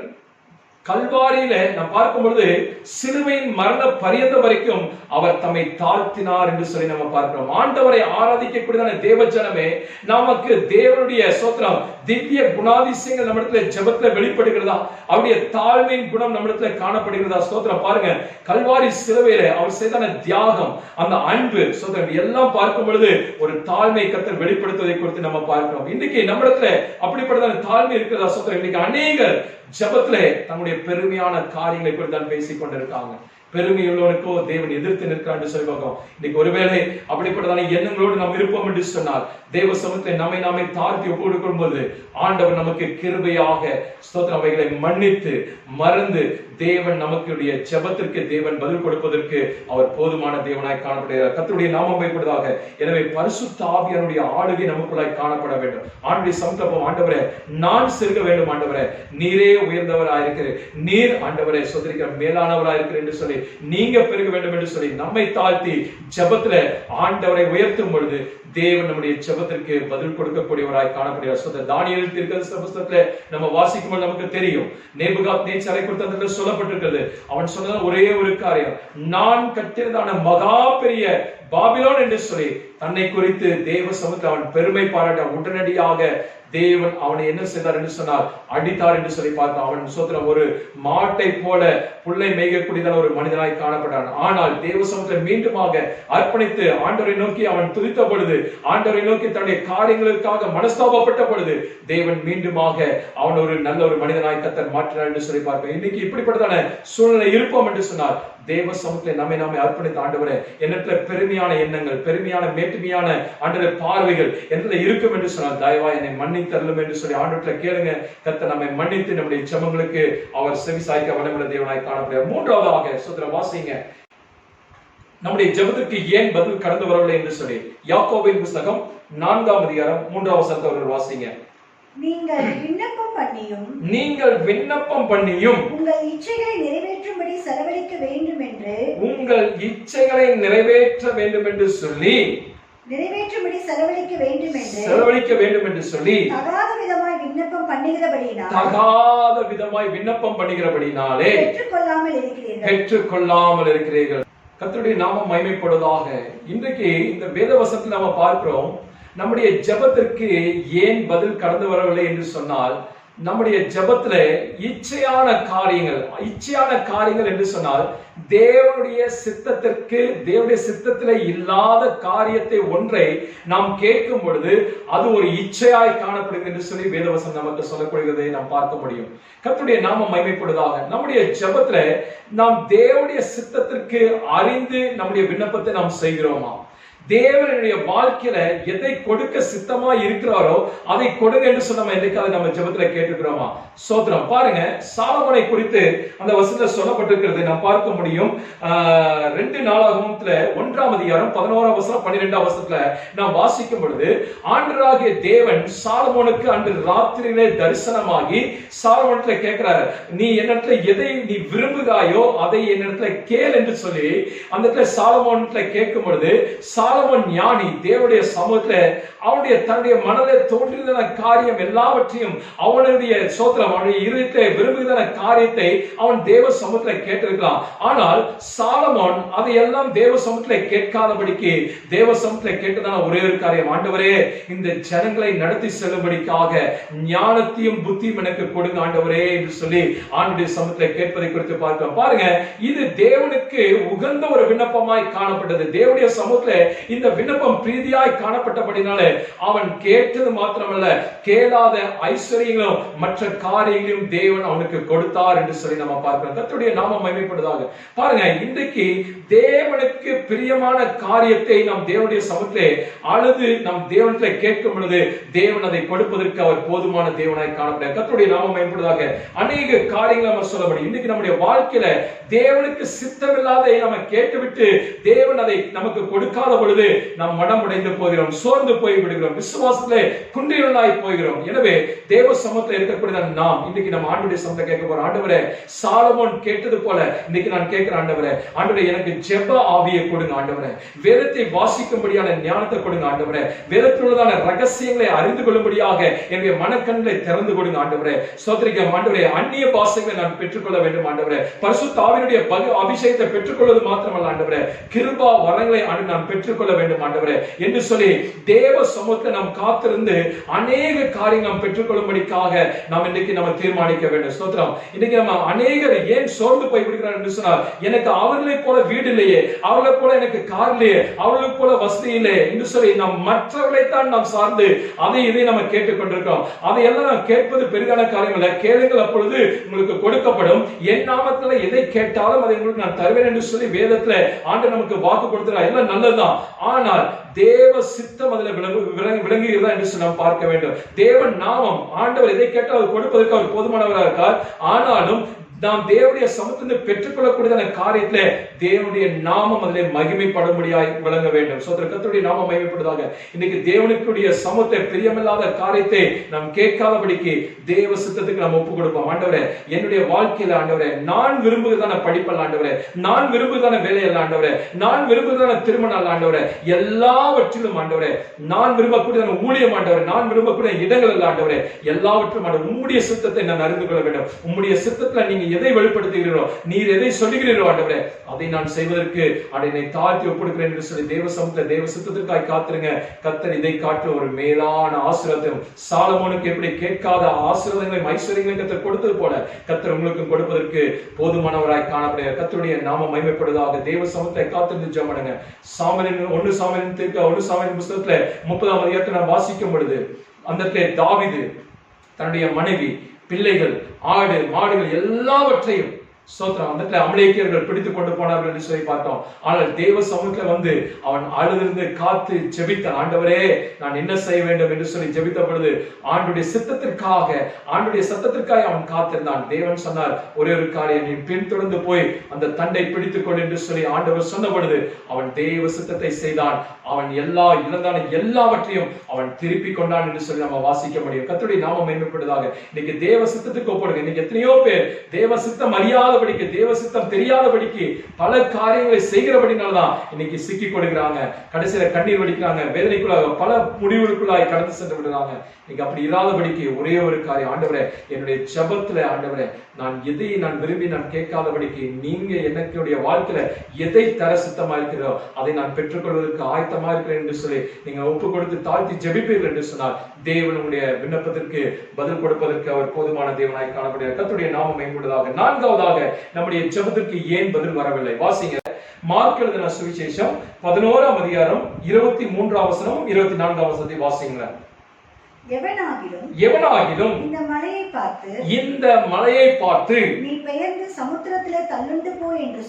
கல்வாரியில நாம் பார்க்கும் பொழுது சிலுவையின் மரண பரியந்த வரைக்கும் அவர் தம்மை தாழ்த்தினார் என்று சொல்லி நம்ம பார்க்கிறோம். ஆண்டவரை ஆராதிக்கக்கூடியதான தேவ ஜனமே, நமக்கு தேவனுடைய சோத்திரம் திவ்ய குணாதிசயங்கள் நம்மிடத்துல ஜெபத்துல வெளிப்படுகிறதா? அவருடைய தாழ்மையின் குணம் நம்மிடத்துல காணப்படுகிறதா? ஸ்தோத்திரம். பாருங்க, கல்வாரி சிலுவையில அவர் செய்தான தியாகம், அந்த அன்பு, சோத்திரம் எல்லாம் பார்க்கும் பொழுது ஒரு தாழ்மை கர்த்தர் வெளிப்படுத்துவதை குறித்து நம்ம பார்க்கிறோம். இன்னைக்கு நம்மிடத்துல அப்படிப்பட்டதான தாழ்மை இருக்கிறதா? சோத்திரம். இன்னைக்கு அநேகர் ஜெபத்துல தங்களுடைய பெருமையான காரியங்களை குறித்து தான் பேசிக் கொண்டிருக்காங்க. பெருமை உள்ளவனுக்கோ தேவன் எதிர்த்து நிற்கிறான் சொல்லி பார்க்கிறோம். இன்னைக்கு ஒருவேளை அப்படிப்பட்டதான எண்ணங்களோடு நாம் இருப்போம் என்று சொன்னால், தேவ சமூகத்தை நம்மை நாமே தாழ்த்தி ஒப்பு கொடுக்கும் போது ஆண்டவர் நமக்கு கிருபையாக ஸ்தோத்திரம் அவைகளை மன்னித்து மறந்து தேவன் நமக்குடைய ஜெபத்திற்கு தேவன் பதில் கொடுப்பதற்கு அவர் போதுமான தேவனாய் காணப்படுகிறார். கர்த்தருடைய நாமம் மகிமைப்படுவதாக. எனவே பரிசுத்த ஆவியானுடைய ஆளுகை நமக்குள்ளாய் காணப்பட வேண்டும். ஆண்டுடைய சமூகப்போம். ஆண்டவரே நான் சிறுக வேண்டும், ஆண்டவரே நீரே உயர்ந்தவராயிருக்கிறேன், நீர் ஆண்டவரே சொதரிக்கிற மேலானவராயிருக்கிறேன் என்று சொல்லி நீங்க பெருக வேண்டும் என்று சொல்லி நம்மை தாழ்த்தி ஜெபத்துல ஆண்டவரை உயர்த்தும் பொழுது தேவன் நம்முடைய ஜெபத்திற்கு பதில் கொடுக்கக்கூடியவராய் காணப்படுகிறார். தானியேல் தீர்க்கதரிசன புத்தகத்துல நம்ம வாசிக்கும் போது நமக்கு தெரியும், நேபுகாத்நேச்சாரை குறித்து சொல்லப்பட்டிருக்கிறது. அவன் சொன்னது ஒரே ஒரு காரியம், நான் கட்டினதான மகா பெரிய பாபிலோன் என்று சொல்லி தன்னை குறித்து தேவ சமூகத்தில் அவன் பெருமை பாராட்ட உடனடியாக தேவன் அவனை என்ன செய்தார் என்று சொன்னால் அடித்தார் என்று சொல்லி பார்த்தோம். அவன் சோத்திரம் ஒரு மாட்டை போல புல்லை மேய்க்கக்கூடியதான ஒரு மனிதனாய் காணப்பட்டான். ஆனால் தேவ சமூகத்தில் மீண்டுமாக அர்ப்பணித்து ஆண்டவரை நோக்கி அவன் துதித்த பொழுது, ஆண்டவரை நோக்கி தன்னுடைய காரியங்களுக்காக மனஸ்தாபப்பட்ட பொழுது தேவன் மீண்டுமாக அவன் ஒரு நல்ல ஒரு மனிதனாய் கர்த்தர் மாற்றினார் என்று சொல்லி பார்ப்போம். இன்னைக்கு இப்படிப்பட்டதான சூழ்நிலை இருப்போம் என்று சொன்னால் தேவ சமூகத்தை நாமே அர்ப்பணித்த ஆண்டவரே, என்னத்துல பெருமையான எண்ணங்கள், பெருமையான மேட்டுமையான ஆண்டவரே பார்வைகள் என்னத்துல இருக்கும் என்று சொன்னால் தயவா என்னை மன்னித்தருளும் என்று சொல்லி ஆண்டவரே கேளுங்க. கர்த்தர் நம்மை மன்னித்து நம்முடைய ஜெபங்களுக்கு அவர் செவி சாய்க்க வல்லமையுள்ள தேவனாய் காணப்படுகிறார். மூன்றாவதாக சோதர வாசிங்க, நம்முடைய ஜெபத்திற்கு ஏன் பதில் கடந்து வரவில்லை என்று சொல்லி யாக்கோபின் புத்தகம் 4 அதிகாரம் 3 வசனத்தை அவர்கள் வாசிங்க. நீங்கள் விண்ணப்பம் பண்ணியும் உங்கள் இச்சைகளை நிறைவேற்றும்படி செலவழிக்க வேண்டும் என்று சொல்லி செலவழிக்க வேண்டும் என்று சொல்லி தகாத விதமாய் விண்ணப்பம் பண்ணுகிறபடினாலே பெற்றுக்கொள்ளாமல் இருக்கிறீர்கள். கர்த்தருடைய நாமம் மகிமைப்படுவதாக. இன்றைக்கு இந்த வேத வசனத்தில் நாம பார்க்கிறோம், நம்முடைய ஜெபத்திற்கு ஏன் பதில் கடந்து வரவில்லை என்று சொன்னால் நம்முடைய ஜெபத்துல இச்சையான காரியங்கள் என்று சொன்னால் தேவனுடைய சித்தத்திலே இல்லாத காரியத்தை ஒன்றை நாம் கேட்கும் பொழுது அது ஒரு இச்சையாய் காணப்படுகிறது என்று சொல்லி வேதவசனம் நமக்கு சொல்லப்படுகிறதை நாம் பார்க்க முடியும். கர்த்தருடைய நாமம் மகிமைப்படுவதாக. நம்முடைய ஜெபத்துல நாம் தேவனுடைய சித்தத்திற்கு அறிந்து நம்முடைய விண்ணப்பத்தை நாம் செய்கிறோமா? தேவனுடைய வாழ்க்கையில எதை கொடுக்க சித்தமா இருக்கிறாரோ அதை கொடுங்க என்று சொன்ன என்னைக்காவது நம்ம ஜெபத்துல கேட்டுக்கிறோமா? சோத்திரம். பாருங்க, சாலமோனை குறித்து அந்த வசனத்துல சொல்லப்பட்டிருக்கிறது நாம் பார்க்க முடியும். 2 நாளாகமத்துல 1ஆம் அதிகாரம் 11ஆம் வசனம் 12ஆம் வசனத்துல நாம் வாசிக்கும் பொழுது ஆண்டவராகிய தேவன் சாலமோனுக்கு அன்று ராத்திரியிலே தரிசனமாகி சாலமோனிடத்துல கேட்கிறாரு, நீ என்னிடத்துல எதை நீ விரும்புகிறாயோ அதை என்னிடத்துல கேள் என்று சொல்லி அந்த இடத்துல சாலமோனிடத்துல கேட்கும் பொழுது சாலமோன் ஞானி தேவனுடைய சமூகத்துல அவனுடைய தன்னுடைய மனதில் தோன்றின காரியம் எல்லாவற்றையும் அவனுடைய சோத்திரம் அவனுடைய இருதயத்தை விரும்புகிற காரியத்தை அவன் தேவ சமூகத்துல கேட்டிருக்கலாம். ஆனால் சாலமோன் அதையெல்லாம் தேவ சமூகத்துல கேட்காதபடிக்கு தேவ சமூகத்துல கேட்டதான ஒரே ஒரு காரியம், ஆண்டவரே இந்த ஜனங்களை நடத்தி செல்லும்படிக்காக ஞானத்தையும் புத்தியும் எனக்கு கொடுங்க ஆண்டவரே என்று சொல்லி ஆண்டுடைய சமூகத்துல கேட்பதை குறித்து பார்க்கிறோம். பாருங்க, இது தேவனுக்கு உகந்த ஒரு விண்ணப்பமாய் காணப்பட்டது. தேவனுடைய சமூகத்துல இந்த விண்ணப்பம் பிரீதியாய் காணப்பட்டபடினாலே அவன் கேட்டது மாத்திரமல்ல, கேளாத ஐஸ்வர்யங்களும் மற்ற காரியங்களையும் தேவன் அவனுக்கு கொடுத்தார் என்று சொல்லி நம்ம பார்க்கிறோம். கர்த்தருடைய நாமம் மகிமைப்படுவதாக. பாருங்க, இன்றைக்கு தேவனுக்கு பிரியமான காரியத்தை நாம் தேவனுடைய சமூகத்திலே அழுது நம் தேவனிடத்திலே கேட்கும் பொழுது தேவன் அதை கொடுப்பதற்கு அவர் போதுமான தேவனாய் காணப்படுகிறார். கர்த்தருடைய நாமம் மகிமைப்படுவதாக. அநேக காரியங்களை நம்ம சொல்ல முடியும். இன்னைக்கு நம்முடைய வாழ்க்கையில தேவனுக்கு சித்தமில்லாத நம்ம கேட்டுவிட்டு தேவன் அதை நமக்கு கொடுக்காத பொழுது நாம் மனமுடைந்து போகிறோம், சோர்ந்து போய் விடுகிறோம், விசுவாசத்திலே குன்றியவர்களாய் போகிறோம். எனவே தேவ சமூகத்தில் இருக்கக்கூடிய நாம் இன்னைக்கு நம்ம ஆண்டவருடைய சமூகத்தை கேட்க போறோம். ஆண்டவரே, சாலமோன் கேட்டது போல இன்னைக்கு நான் கேட்கிறேன். ஆண்டவரே, ஆண்டவரே எனக்கு ஜெப ஆவியை கொடுங்க ஆண்டவரே, வேதத்தை வாசிக்கும்படியான ஞானத்தை கொடுங்க ஆண்டவரே, வேதத்தில் உள்ளதான ரகசியங்களை அறிந்து கொள்ளும்படியாக என்னுடைய மனக்கண்களை திறந்து கொடுங்க ஆண்டவரே. ஸ்தோத்திரிக்கிறோம் ஆண்டவரே, அந்நிய பாஷைகளை நான் பெற்றுக்கொள்ள வேண்டும் ஆண்டவரே, பரிசுத்த ஆவியினுடைய அபிஷேகத்தை பெற்றுக்கொள்வது மாத்திரமல்ல ஆண்டவரே, கிருபா வரங்களை நான் பெற்றுக்கொள்ள வேண்டும் ஆண்டவரே என்று சொல்லி தேவ சமூகத்தில் நாம் காத்திருந்து அநேக காரியங்கள் நாம் பெற்றுக்கொள்ளும்படிக்காக நாம் இன்னைக்கு நம்ம தீர்மானிக்க வேண்டும். ஸ்தோத்திரம். இன்னைக்கு நம்ம அநேகர் ஏன் சோர்ந்து போய் விடுகிறார் என்று சொன்னால், எனக்கு அவர்களை போல வீடு இல்லையே, அவர்களை போல எனக்கு கார் இல்லையே, அவர்களுக்கு போல வசதி இல்லை என்று சொல்லி நாம் மற்றவர்களைத்தான் நாம் சார்ந்து அதை இதை நம்ம கேட்டுக்கொண்டிருக்கிறோம். அதையெல்லாம் நாம் கேட்பது பெரிதான காரியம் அல்ல. கேளுங்கள், அப்பொழுது உங்களுக்கு கொடுக்கப்படும், என் நாமத்துல எதை கேட்டாலும் அதை உங்களுக்கு நான் தருவேன் என்று சொல்லி வேதத்துல ஆண்டவர் நமக்கு வாக்கு கொடுக்கிறார். எல்லாம் நல்லதுதான். ஆனால் தேவ சித்தம் அதில் விளங்குகிறதா என்று நாம் பார்க்க வேண்டும். தேவன் நாமம் ஆண்டவர் எதை கேட்டால் அது கொடுப்பதற்கு அவர் போதுமானவராக இருக்கார். ஆனாலும் நாம் தேவனுடைய சமூகத்திலிருந்து பெற்றுக்கொள்ளக்கூடிய காரியத்திலே தேவனுடைய நாமம் அதிலே மகிமைப்படும்படியாய் விளங்க வேண்டும். கர்த்தருடைய நாமம் மகிமைப்படுவதாக. இன்னைக்கு தேவனுடைய சமூகத்தை பிரியமில்லாத காரியத்தை நாம் கேட்காதபடிக்கு தேவ சித்தத்துக்கு நாம் ஒப்பு கொடுப்போம். ஆண்டவரே, என்னுடைய வாழ்க்கையில ஆண்டவரே, நான் விரும்புகிறதான படிப்பல்ல ஆண்டவரே, நான் விரும்புகிறதான வேலை அல்ல ஆண்டவரே, நான் விரும்புகிறதான திருமணம் அல்ல ஆண்டவரே, எல்லாவற்றிலும் ஆண்டவரே, நான் விரும்பக்கூடிய ஊழியம் ஆண்டவரே, நான் விரும்பக்கூடிய இடங்கள் அல்ல ஆண்டவரே, எல்லாவற்றும் உம்முடைய சித்தத்தை நான் அறிந்து கொள்ள வேண்டும். உம்முடைய சித்தத்துல நீங்க எதை வெளிப்படுத்துகிறீரோ, நீர் எதை சொல்லுகிறீரோ ஆண்டவரே, அதை நான் செய்வதற்கு என்னை தாழ்த்தி ஒப்புடுகிறேன் என்று சொல்லி தேவ சமூகத்தில் தேவ சித்தத்திற்காக காத்திருங்க. கர்த்தர் இதை காட்டு ஒரு மேலான ஆசீர்வாதம் சாலமோனுக்கு எப்படி கேட்காத ஆசீர்வாதங்களையும் ஐஸ்வர்யங்களையும் கர்த்தர் கொடுத்தது போல கர்த்தர் உங்களுக்கு கொடுப்பதற்கு போதுமானவராய் காணப்படுகிறார். கர்த்தருடைய நாமம் மகிமைப்படுவதாக. தேவ சமூகத்தை காத்திருந்து ஜெபம் பண்ணுங்க. ஒன்னு சாமுவேலின் புத்தகத்துல 30ஆம் அதிகாரத்தை நான் வாசிக்கும் பொழுது அந்த தாவீது தன்னுடைய மனைவி, பிள்ளைகள், ஆடு மாடுகள் எல்லாவற்றையும் ஸ்தோத்திரம் அந்த அமலேக்கியர்கள் பிடித்துக் கொண்டு போனார்கள் என்று சொல்லி பார்த்தோம். ஆனால் தேவ சமூகத்துல வந்து அவன் அழுதிருந்து காத்து ஜெபித்தான். ஆண்டவரே, நான் என்ன செய்ய வேண்டும் என்று சொல்லி ஜெபித்த பொழுது ஆண்டுடைய சத்தத்திற்காக அவன் காத்திருந்தான். தேவன் சொன்னார், ஒரே ஒரு காரியம், நீ பின்தொடர்ந்து போய் அந்த தண்டை பிடித்துக் கொள் என்று சொல்லி ஆண்டவர் சொன்ன பொழுது அவன் தேவ சித்தத்தை செய்தான். அவன் இழந்தான எல்லாவற்றையும் அவன் திருப்பி கொண்டான் என்று சொல்லி நம்ம வாசிக்க முடியும். கர்த்தருடைய நாமம் மகிமைப்படுவதாக. இன்னைக்கு தேவ சித்தத்துக்கு ஒப்புடுங்க. இன்னைக்கு எத்தனையோ பேர் தேவ சித்தம் அறியாத தெரியாதபடிக்கு, தேவ சித்தம் தெரியாதபடிக்கு பல காரியங்களை செய்கிறபடினால்தான் இன்னைக்கு சிக்கி கொடுக்கிறாங்க. கடைசியில கண்ணீர் வடிக்கிறாங்க, வேதனைக்குள்ளாக பல முடிவுகளுக்குள்ளாய் கடந்து சென்று விடுறாங்க. நீங்க அப்படி இராதபடிக்கு ஒரே ஒரு காரியம், ஆண்டவரே என்னுடைய ஜெபத்துல ஆண்டவரே நான் எதை நான் விரும்பி நான் கேட்காதபடிக்கு நீங்க என்னுடைய வாழ்க்கையில எதை தர சித்தமா இருக்கிறதோ அதை நான் பெற்றுக்கொள்வதற்கு ஆயத்தமா இருக்கிறேன் என்று சொல்லி நீங்க ஒப்பு கொடுத்து தாழ்த்தி ஜெபிப்பீர்கள் என்று சொன்னால் தேவன் உங்களுடைய விண்ணப்பத்திற்கு பதில் கொடுப்பதற்கு அவர் போதுமான தேவனாய் காணப்படுகிறார். கர்த்தருடைய நாமம் மேம்படுவதாக. நான்காவதாக நம்முடைய ஜெபத்திற்கு ஏன் பதில் வரவில்லை? வாசிங்க மார்க் எழுதின சுவிசேஷம் 11ஆம் அதிகாரம் 23ஆம் வசனம் 24ஆம் வசனத்தை வாசிங்க. எவனாகிலும் இந்த மலையை பார்த்து நீ பெயர்ந்து சமுத்திரத்திலே தள்ளுண்டு போ என்று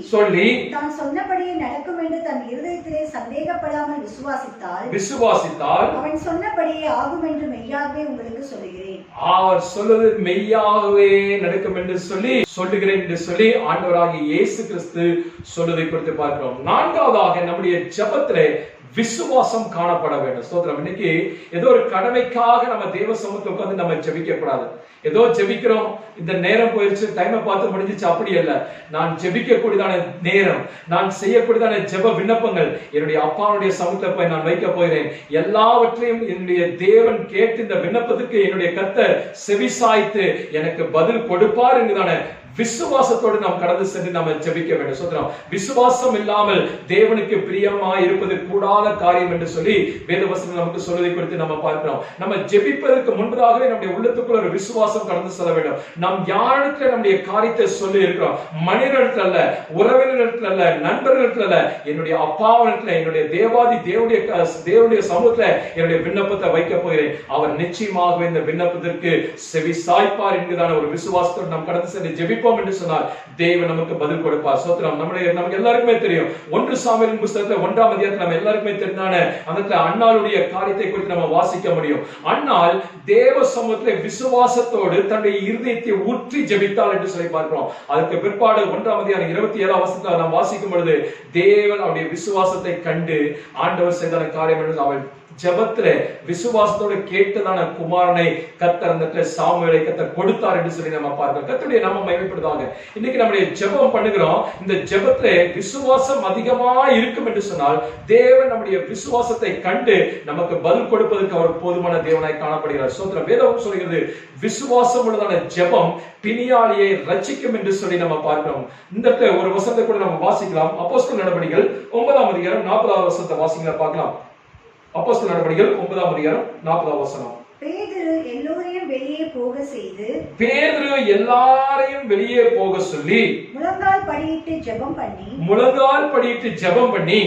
சொல்லி தான் சொன்னபடியே நடக்கும் என்று தன் இருதயத்திலே சந்தேகப்படாமல் விசுவாசித்தால் அவன் சொன்னபடியே ஆகும் என்று மெய்யாகவே உங்களுக்கு சொல்லுகிறேன். அவர் சொல்வது மெய்யாகவே நடக்கும் என்று சொல்லுகிறேன் என்று சொல்லி ஆண்டவராகிய இயேசு கிறிஸ்து சொல்வதை குறித்து பார்க்கிறோம். நான்காவதாக நம்முடைய ஜெபத்திலே விசுவாசம் காணப்பட வேண்டும். ஸ்தோத்திரம். இன்னைக்கு ஏதோ ஒரு கடமைக்காக நம்ம தேவ சமூகத்துல உட்கார்ந்து நம்ம ஜெபிக்க கூடாது. ஏதோ ஜெபிக்கிறோம், இந்த நேரம் போயிடுச்சு, டைமை பார்த்து முடிஞ்சிச்சு, அப்படி அல்ல. நான் ஜெபிக்க கூடியதான நேரம், நான் செய்யக்கூடியதான ஜெப விண்ணப்பங்கள் என்னுடைய அப்பாவுடைய சமூகத்துல போய் நான் வைக்க போகிறேன். எல்லாவற்றையும் என்னுடைய தேவன் கேட்டு இந்த விண்ணப்பத்துக்கு என்னுடைய கர்த்தர் செவிசாய்த்து எனக்கு பதில் கொடுப்பார் என்கிறதான விசுவாசத்தோடு நாம் கடந்து சென்று நாம ஜெபிக்க வேண்டும். சொல்றோம், விசுவாசம் இல்லாமல் தேவனுக்கு பிரியமா இருப்பது கூடாத காரியம் என்று சொல்லி வேதவசனம் நமக்கு சொல்வதை குறித்து நம்ம பார்க்கிறோம். நம்ம ஜெபிப்பதற்கு முன்பதாகவே நம்முடைய உள்ளத்துக்குள்ள ஒரு விசுவாசம் கடந்து செல்ல வேண்டும். நாம் யாருக்கு நம்முடைய காரியத்தை சொல்லி இருக்கிறோம், மனிதர்கள் அல்ல, உறவினர்கள் அல்ல, நண்பர்கள் அல்ல, என்னுடைய அப்பாவிடத்துல, என்னுடைய தேவாதி தேவனுடைய சமூகத்துல என்னுடைய விண்ணப்பத்தை வைக்க போகிறேன். அவர் நிச்சயமாகவே இந்த விண்ணப்பத்திற்கு செவி சாய்ப்பார் என்கிறதான ஒரு விசுவாசத்தோடு நாம் கடந்து சென்று ஜெபி என்று சொன்னால் தேவன் நமக்கு பதில் கொடுப்பார். ஸ்தோத்திரம். நமக்கு எல்லாருக்குமே தெரியும், 1 சாமுவேலின் புத்தகத்துல 1ஆம் அதிகாரத்துல நம்ம எல்லாருக்குமே தெரிந்தான அந்த அன்னாளுடைய காரியத்தை குறித்து நம்ம வாசிக்க முடியும். அன்னாள் தேவ சமூகத்திலே விசுவாசத்தோடு தன்னுடைய இருதயத்தை ஊற்றி ஜெபித்தாள் என்று சொல்லி பார்க்கிறோம். அதுக்கு பிற்பாடு 1ஆம் அதிகாரம் 27ஆம் வசனத்துல நாம் வாசிக்கும் பொழுது தேவன் அவருடைய விசுவாசத்தை கண்டு ஆண்டவர் செய்த காரியம் என்று அவள் ஜெபத்துல விசுவாசத்தோடு கேட்டதான குமாரனை கர்த்தர் அந்த சாமுவேலை கர்த்தர் கொடுத்தார் என்று சொல்லி நம்ம பார்க்கிறோம். கர்த்தருடைய நாமம் மகிமைப்படுவதாக. இன்னைக்கு நம்முடைய ஜெபம் பண்ணுகிறோம். இந்த ஜெபத்துல விசுவாசம் அதிகமா இருக்கும் என்று சொன்னால் தேவன் நம்முடைய விசுவாசத்தை கண்டு நமக்கு பதில் கொடுப்பதற்கு அவர் போதுமான தேவனாய் காணப்படுகிறார். ஸ்தோத்திரம். வேதம் சொல்கிறது விசுவாசம் உள்ளதான ஜெபம் பிணியாளியை ரட்சிக்கும் என்று சொல்லி நம்ம பார்க்கிறோம். இந்த ஒரு வசனத்தை கூட நம்ம வாசிக்கலாம். அப்போஸ்தலர் நடபடிகள் 9ஆம் அதிகாரம் 40ஆம் வசனத்தை வாசிங்க பார்க்கலாம். அப்போஸ்தலர் நடபடிகள் 9ஆம் அதிகாரம் 40ஆம் வசனம். பேதுரு எல்லாரையும் வெளியே போக சொல்லி முழங்கால் படியிட்டு ஜெபம் பண்ணி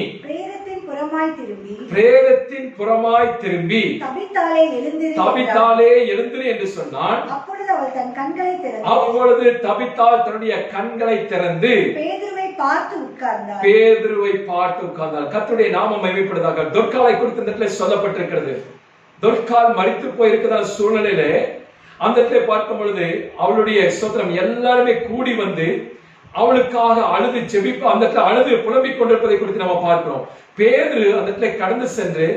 பிரேதத்தின் புறமாய் திரும்பி தபித்தாளே எழுந்திரு என்று சொன்னான். அப்பொழுது அவள் தன் கண்களை திறந்து அப்பொழுது தபித்தாள் தன்னுடைய கண்களை திறந்து பேதுருவை பார்த்து உட்கார்ந்தாள். கர்த்தருடைய நாமம் மகிமைப்படுவதாக. தொற்காலை குறித்து இந்த இடத்துல சொல்லப்பட்டிருக்கிறது. தொற்கால் மரித்து போயிருக்கிற சூழ்நிலையில அந்த இடத்துல பார்க்கும் பொழுது அவளுடைய ஸ்தோத்திரம் எல்லாருமே கூடி வந்து அவளுக்காக அழுது ஜெபிப்பு அந்த இடத்துல அழுது புலம்பிக் கொண்டிருப்பதை குறித்து நம்ம பார்க்கிறோம். பேதுரு அந்த இடத்துல கடந்து சென்று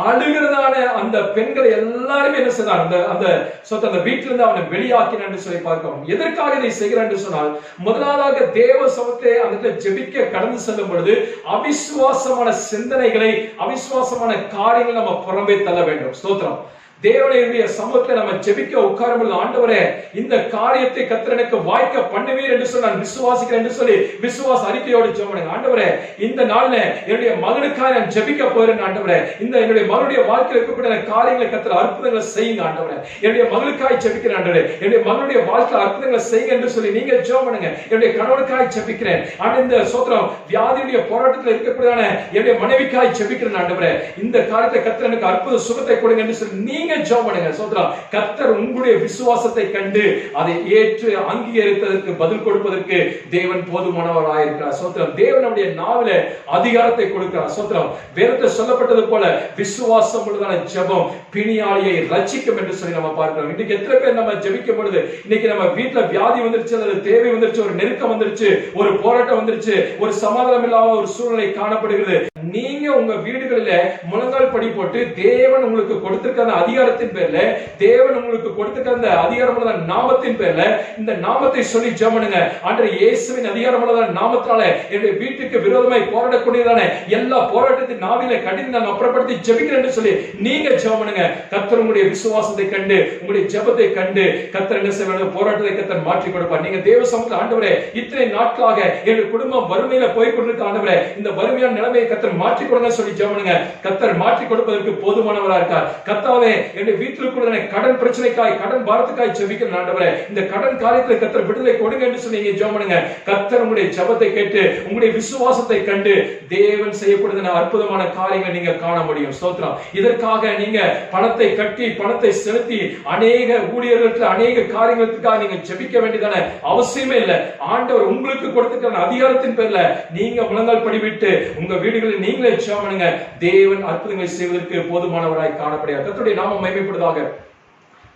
அழுகிறதான அந்த பெண்களை எல்லாருமே என்ன செய்தார், அந்த வீட்டில இருந்து அவனை வெளியாக்கினான்னு சொல்லி பார்க்கிறோம். எதற்காக இதை செய்கிறான் என்று சொன்னால், முதலாவதாக தேவ சமூகத்தை அந்த இடத்துல ஜெபிக்க கடந்து செல்லும் பொழுது அவிசுவாசமான சிந்தனைகளை, அவிசுவாசமான காரியங்களை நம்ம புறம்பே தள்ள வேண்டும். ஸ்தோத்திரம். தேவனுடைய சமூகத்தில் நம்ம ஜெபிக்க உட்காரும் ஆண்டவரே இந்த காரியத்தை கர்த்தர் எனக்கு வாய்க்க பண்ணுவீர் என்று சொல்லி நான் விசுவாசிக்கிறேன் என்று சொல்லி விசுவாச அறிக்கையோடு ஜெபம். ஆண்டவரே இந்த நாள்ல என்னுடைய மகனுக்காக நான் ஜெபிக்க போறேன். ஆண்டவரே இந்த என்னுடைய மகனுடைய வாழ்க்கையில் இருக்கக்கூடிய காரியங்களை கர்த்தர் அற்புதங்களை செய்யுங்க. ஆண்டவரே என்னுடைய மகளுக்காக ஜெபிக்கிறேன். ஆண்டவரே என்னுடைய மகனுடைய வாழ்க்கையில் அற்புதங்களை செய்யுங்க என்று சொல்லி நீங்க ஜெபம் பண்ணுங்க. என்னுடைய கணவனுக்காக ஜெபிக்கிறேன். இந்த சோத்திரம் வியாதியுடைய போராட்டத்தில் இருக்கக்கூடியதான என்னுடைய மனைவிக்காக ஜெபிக்கிறேன். ஆண்டவரே இந்த காரியத்தை கர்த்தர் எனக்கு அற்புத சுகத்தை கொடுங்க என்று சொல்லி நீங்க ஜெபம் பண்ணுங்க. சோதரா கர்த்தர் உங்களுடைய விசுவாசத்தை கண்டு அதை ஏற்று அங்கீகரித்ததற்கு பதில் கொடுப்பதற்கு தேவன் போதுமானவராக இருக்கிறார். சோத்திரம். தேவன் நம்முடைய நாவில அதிகாரத்தை கொடுக்கிறார். சோத்திரம். வேதத்தில் சொல்லப்பட்டது போல விசுவாசம் உள்ளதான ஜெபம் பிணியாளியை ரட்சிக்கும் என்று சொல்லி நம்ம பார்க்கிறோம். இன்னைக்கு எத்தனை பேர் நம்ம ஜெபிக்கும் பொழுது இன்னைக்கு நம்ம வீட்டுல வியாதி வந்துருச்சு, அல்லது தேவை வந்துருச்சு, ஒரு நெருக்கம் வந்துருச்சு, ஒரு போராட்டம் வந்துருச்சு, ஒரு சமாதானம் இல்லாத ஒரு சூழ்நிலை காணப்படுகிறது. நீங்க உங்க வீடுகளில முழங்கால் படி போட்டு தேவன் உங்களுக்கு கொடுத்திருக்கிற அதிகாரத்தின் பேர்ல, தேவன் உங்களுக்கு கொடுத்திருக்கிற அதிகாரமுள்ள நாமத்தின் பேர்ல இந்த நாமத்தை சொல்லி ஜெபம் பண்ணுங்க. ஆண்டவரே, இயேசுவின் அதிகாரமுள்ள நாமத்தால என்னுடைய வீட்டுக்கு விரோதமாய் போராடக்கூடியதான எல்லா போராட்டத்தின் நாவில கடிந்து நான் அப்புறப்படுத்தி ஜெபிக்கிறேன் என்று சொல்லி நீங்க ஜெபம் பண்ணுங்க. கர்த்தர் உங்களுடைய விசுவாசத்தை கண்டு, உங்களுடைய ஜெபத்தை கண்டு கர்த்தர் என்ன செய்வார்? போராட்டத்தை கர்த்தர் மாற்றி கொடுப்பார். நீங்க தேவ சமூகத்தில், ஆண்டவரே, இத்தனை நாட்களாக என்னுடைய குடும்பம் வறுமையில போய் கொண்டிருக்க, ஆண்டவரே, இந்த வறுமையான நிலைமையை கர்த்தர் மாற்றி கொடுங்க சொல்லி ஜெபம் பண்ணுங்க. கர்த்தர் மாற்றி கொடுப்பதற்கு போதுமானவரா இருக்கார். கர்த்தாவே, என்னுடைய வீட்டிற்குள்ள கடன் பிரச்சனைக்காய், கடன் பாரத்துக்காய் ஜெபிக்கிறேன். ஆண்டவரே, இந்த கடன் காரியத்தில் கர்த்தர் விடுதலை கொடுங்க என்று சொல்லி நீங்க ஜெபம் பண்ணுங்க. கர்த்தர் உங்களுடைய ஜெபத்தை கேட்டு உங்களுடைய விசுவாசத்தை கண்டு தேவன் செய்யக்கூடிய அற்புதமான காரியங்களை நீங்க காண முடியும். ஸ்தோத்திரம். இதற்காக நீங்க பணத்தை கட்டி, பணத்தை செலுத்தி அநேக ஊழியர்களுக்கு, அநேக காரியங்களுக்காக நீங்க ஜெபிக்க வேண்டியதான அவசியமே இல்லை. ஆண்டவர் உங்களுக்கு கொடுத்திருக்கிற அதிகாரத்தின் பேர்ல நீங்க முழங்கால் படிவிட்டு உங்க வீடுகளில் நீங்களே ஜெபம் பண்ணுங்க. தேவன் அற்புதங்களை செய்வதற்கு போதுமானவராய் காணப்படுகிறார். கர்த்தருடைய நாமம் மகிமைப்படுவதாக.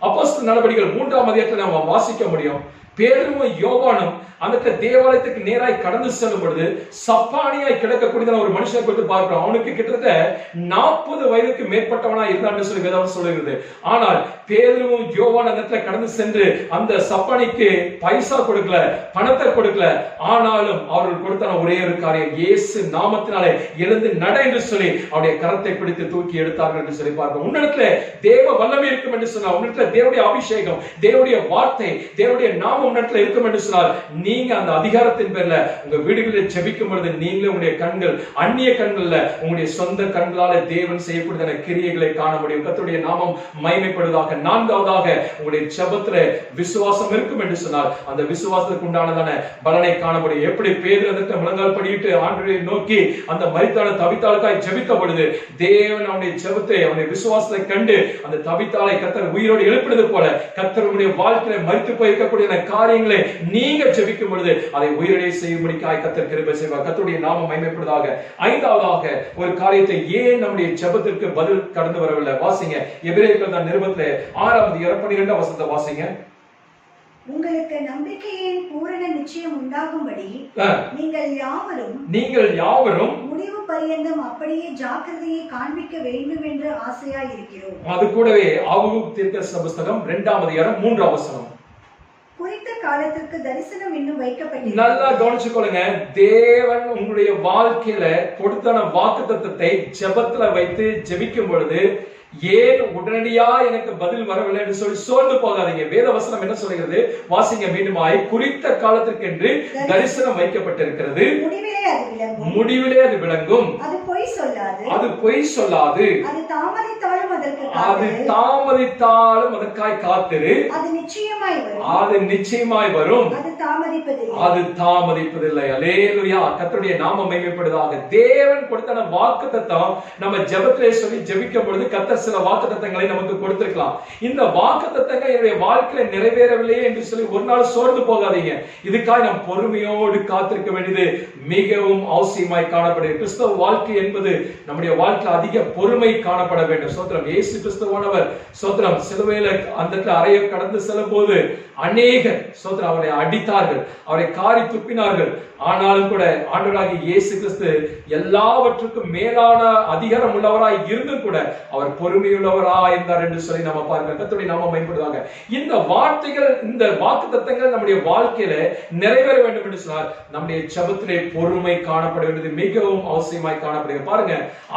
அப்போஸ்தலர் நடவடிக்கைகள் 3ஆம் அதிகாரத்தில் நாம வாசிக்க முடியும். பேதுருவும் யோவானும் அந்த தேவாலயத்துக்கு நேராய் கடந்து செல்லும் பொழுது சப்பானியாய் கிடக்கக்கூடிய ஒரு மனுஷனை குறித்து பார்க்கிறோம். அவனுக்கு கிட்டத்தட்ட 40 வயதுக்கு மேற்பட்டவனா இருந்தான்னு சொல்லி வேதம் சொல்லுகிறது. ஆனால் பேதுருவும் யோவான் அந்த இடத்துல கடந்து சென்று அந்த சப்பானிக்கு பைசா கொடுக்கல, பணத்தை கொடுக்கல. ஆனாலும் அவர்கள் கொடுத்த ஒரே ஒரு காரியம், இயேசு நாமத்தினாலே எழுந்து நட என்று சொல்லி அவருடைய கரத்தை பிடித்து தூக்கி எடுத்தார்கள் என்று சொல்லி பார்க்கிறோம். உன்னிடத்துல தேவ வல்லமை இருக்கும் என்று சொன்னால், உன்னிடத்துல தேவனுடைய அபிஷேகம், தேவனுடைய வார்த்தை, தேவனுடைய நாமம் உன்னிடத்துல இருக்கும் என்று சொன்னால், நீங்க அந்த அதிகாரத்தின் பேர்ல உங்க வீடுகளில் ஜெபிக்கும் பொழுது நீங்களே உங்களுடைய கண்கள் அந்நிய கண்கள்ல உங்களுடைய சொந்த கண்களால தேவன் செய்யக்கூடிய கிரியைகளை காண முடியும். கர்த்தருடைய நாமம் மகிமைப்படுவதாக. 4ஆவதாக, உங்களுடைய ஜெபத்துல விசுவாசம் இருக்கும் என்று சொன்னால் அந்த விசுவாசத்துக்கு உண்டானதான பலனை காண முடியும். எப்படி பேதுரு அந்த முழங்கால் படியிட்டு ஆண்டவரை நோக்கி அந்த மரித்தாள தபித்தாளுக்காய் ஜெபித்த பொழுது தேவன் அவனுடைய ஜெபத்தை, அவனுடைய விசுவாசத்தை கண்டு அந்த தபித்தாளை கர்த்தர் உயிரோடு எழுப்பினது போல கர்த்தர் உங்களுடைய வாழ்க்கையில மரித்து போயிருக்கக்கூடிய காரியங்களை நீங்க ஜெபிக்கும் பொழுது அதை உயிரடை செய்யும்படிக்காய் கர்த்தர் கிருபை செய்வார். கர்த்தருடைய நாமம் மகிமைப்படுவதாக. 5ஆவதாக, ஒரு காரியத்தை ஏன் நம்முடைய ஜெபத்திற்கு பதில் கடந்து வரவில்லை? வாசிங்க எபிரேயர்கள் நிருபத்திலே 6ஆம் அதிகாரம் 12ஆம் வசனத்தை வாசிங்க. உங்களுக்கு நம்பிக்கையின் பூரண நிச்சயம் உண்டாகும்படி நீங்கள் யாவரும் முடிவு பரியந்தம் அப்படியே ஜாக்கிரதையை காண்பிக்க வேண்டும் என்று ஆசையாய் இருக்கிறோம். அது கூடவே ஆகூப் தீர்க்கதரிசி புத்தகம் 2ஆம் அதிகாரம் 3ஆம் வசனம். குறித்த காலத்திற்கு தரிசனம் இன்னும் வைக்கப்பட்டது. நல்லா கவனிச்சுக்கொள்ளுங்க. தேவன் உங்களுடைய வாழ்க்கையில கொடுத்த வாக்குத்தத்தத்தை ஜெபத்துல வைத்து ஜெபிக்கும் பொழுது ஏன் உடனடியா எனக்கு பதில் வரவில்லை என்று சொல்லி சோர்ந்து போகாதீங்க. வேத வசனம் என்ன சொல்கிறது? வாசிங்க மீண்டுமாய். குறித்த காலத்திற்கு என்று தரிசனம் வைக்கப்பட்டிருக்கிறது, முடிவிலே அது விளங்கும், அது பொய் சொல்லாது, அது தாமதித்தாலும் அதற்காய் காத்திரு, அது நிச்சயமாய் வரும், அது தாமதிப்பதில்லை. அல்லேலூயா. கர்த்தருடைய நாமம் மகிமைப்படுவதாக. தேவன் கொடுத்த வாக்குத்தத்தம் நம்ம ஜெபத்திலே சொல்லி ஜெபிக்கும் பொழுது கர்த்தர் சில வாக்குத்தத்தங்களை நமக்கு கொடுத்திருக்கலாம். இந்த வாக்குத்தத்தங்கள் என்னுடைய வாழ்க்கையில நிறைவேறவில்லையே என்று சொல்லி ஒரு நாள் சோர்ந்து போகாதீங்க. இதுக்காக நாம் பொறுமையோடு காத்திருக்க வேண்டியது மிகவும் அவசியமாய் காணப்படுகிறது. கிறிஸ்தவ வாழ்க்கை என்பது நம்முடைய வாழ்க்கையில் அதிக பொறுமை காணப்பட வேண்டும். சோத்திரம். இயேசு கிறிஸ்துவானவர் சோத்திரம் சிலுவையில அந்த அறையை கடந்து செல்லும் போது அநேகர் சோத்திரம் அவரை அடித்தார்கள், அவரை காரி துப்பினார்கள். ஆனாலும் கூட ஆண்டவராகிய இயேசு கிறிஸ்து எல்லாவற்றுக்கும் மேலான அதிகாரம் உள்ளவராய் இருந்தும் கூட அவர் பொறுமையுள்ளவராய் இருந்தார் என்று சொல்லி நம்ம பார்க்கிறோம். கர்த்தருடைய நாமம் மகிமைப்படுவதாக. இந்த வார்த்தைகள், இந்த வாக்குத்தத்தங்கள் நம்முடைய வாழ்க்கையில நிறைவேற வேண்டும் என்று சொன்னால் நம்முடைய ஜெபத்திலே பொறுமை காணப்பட வேண்டியது மிகவும் அவசியமாய் காணப்படுகிறது. பாருங்க,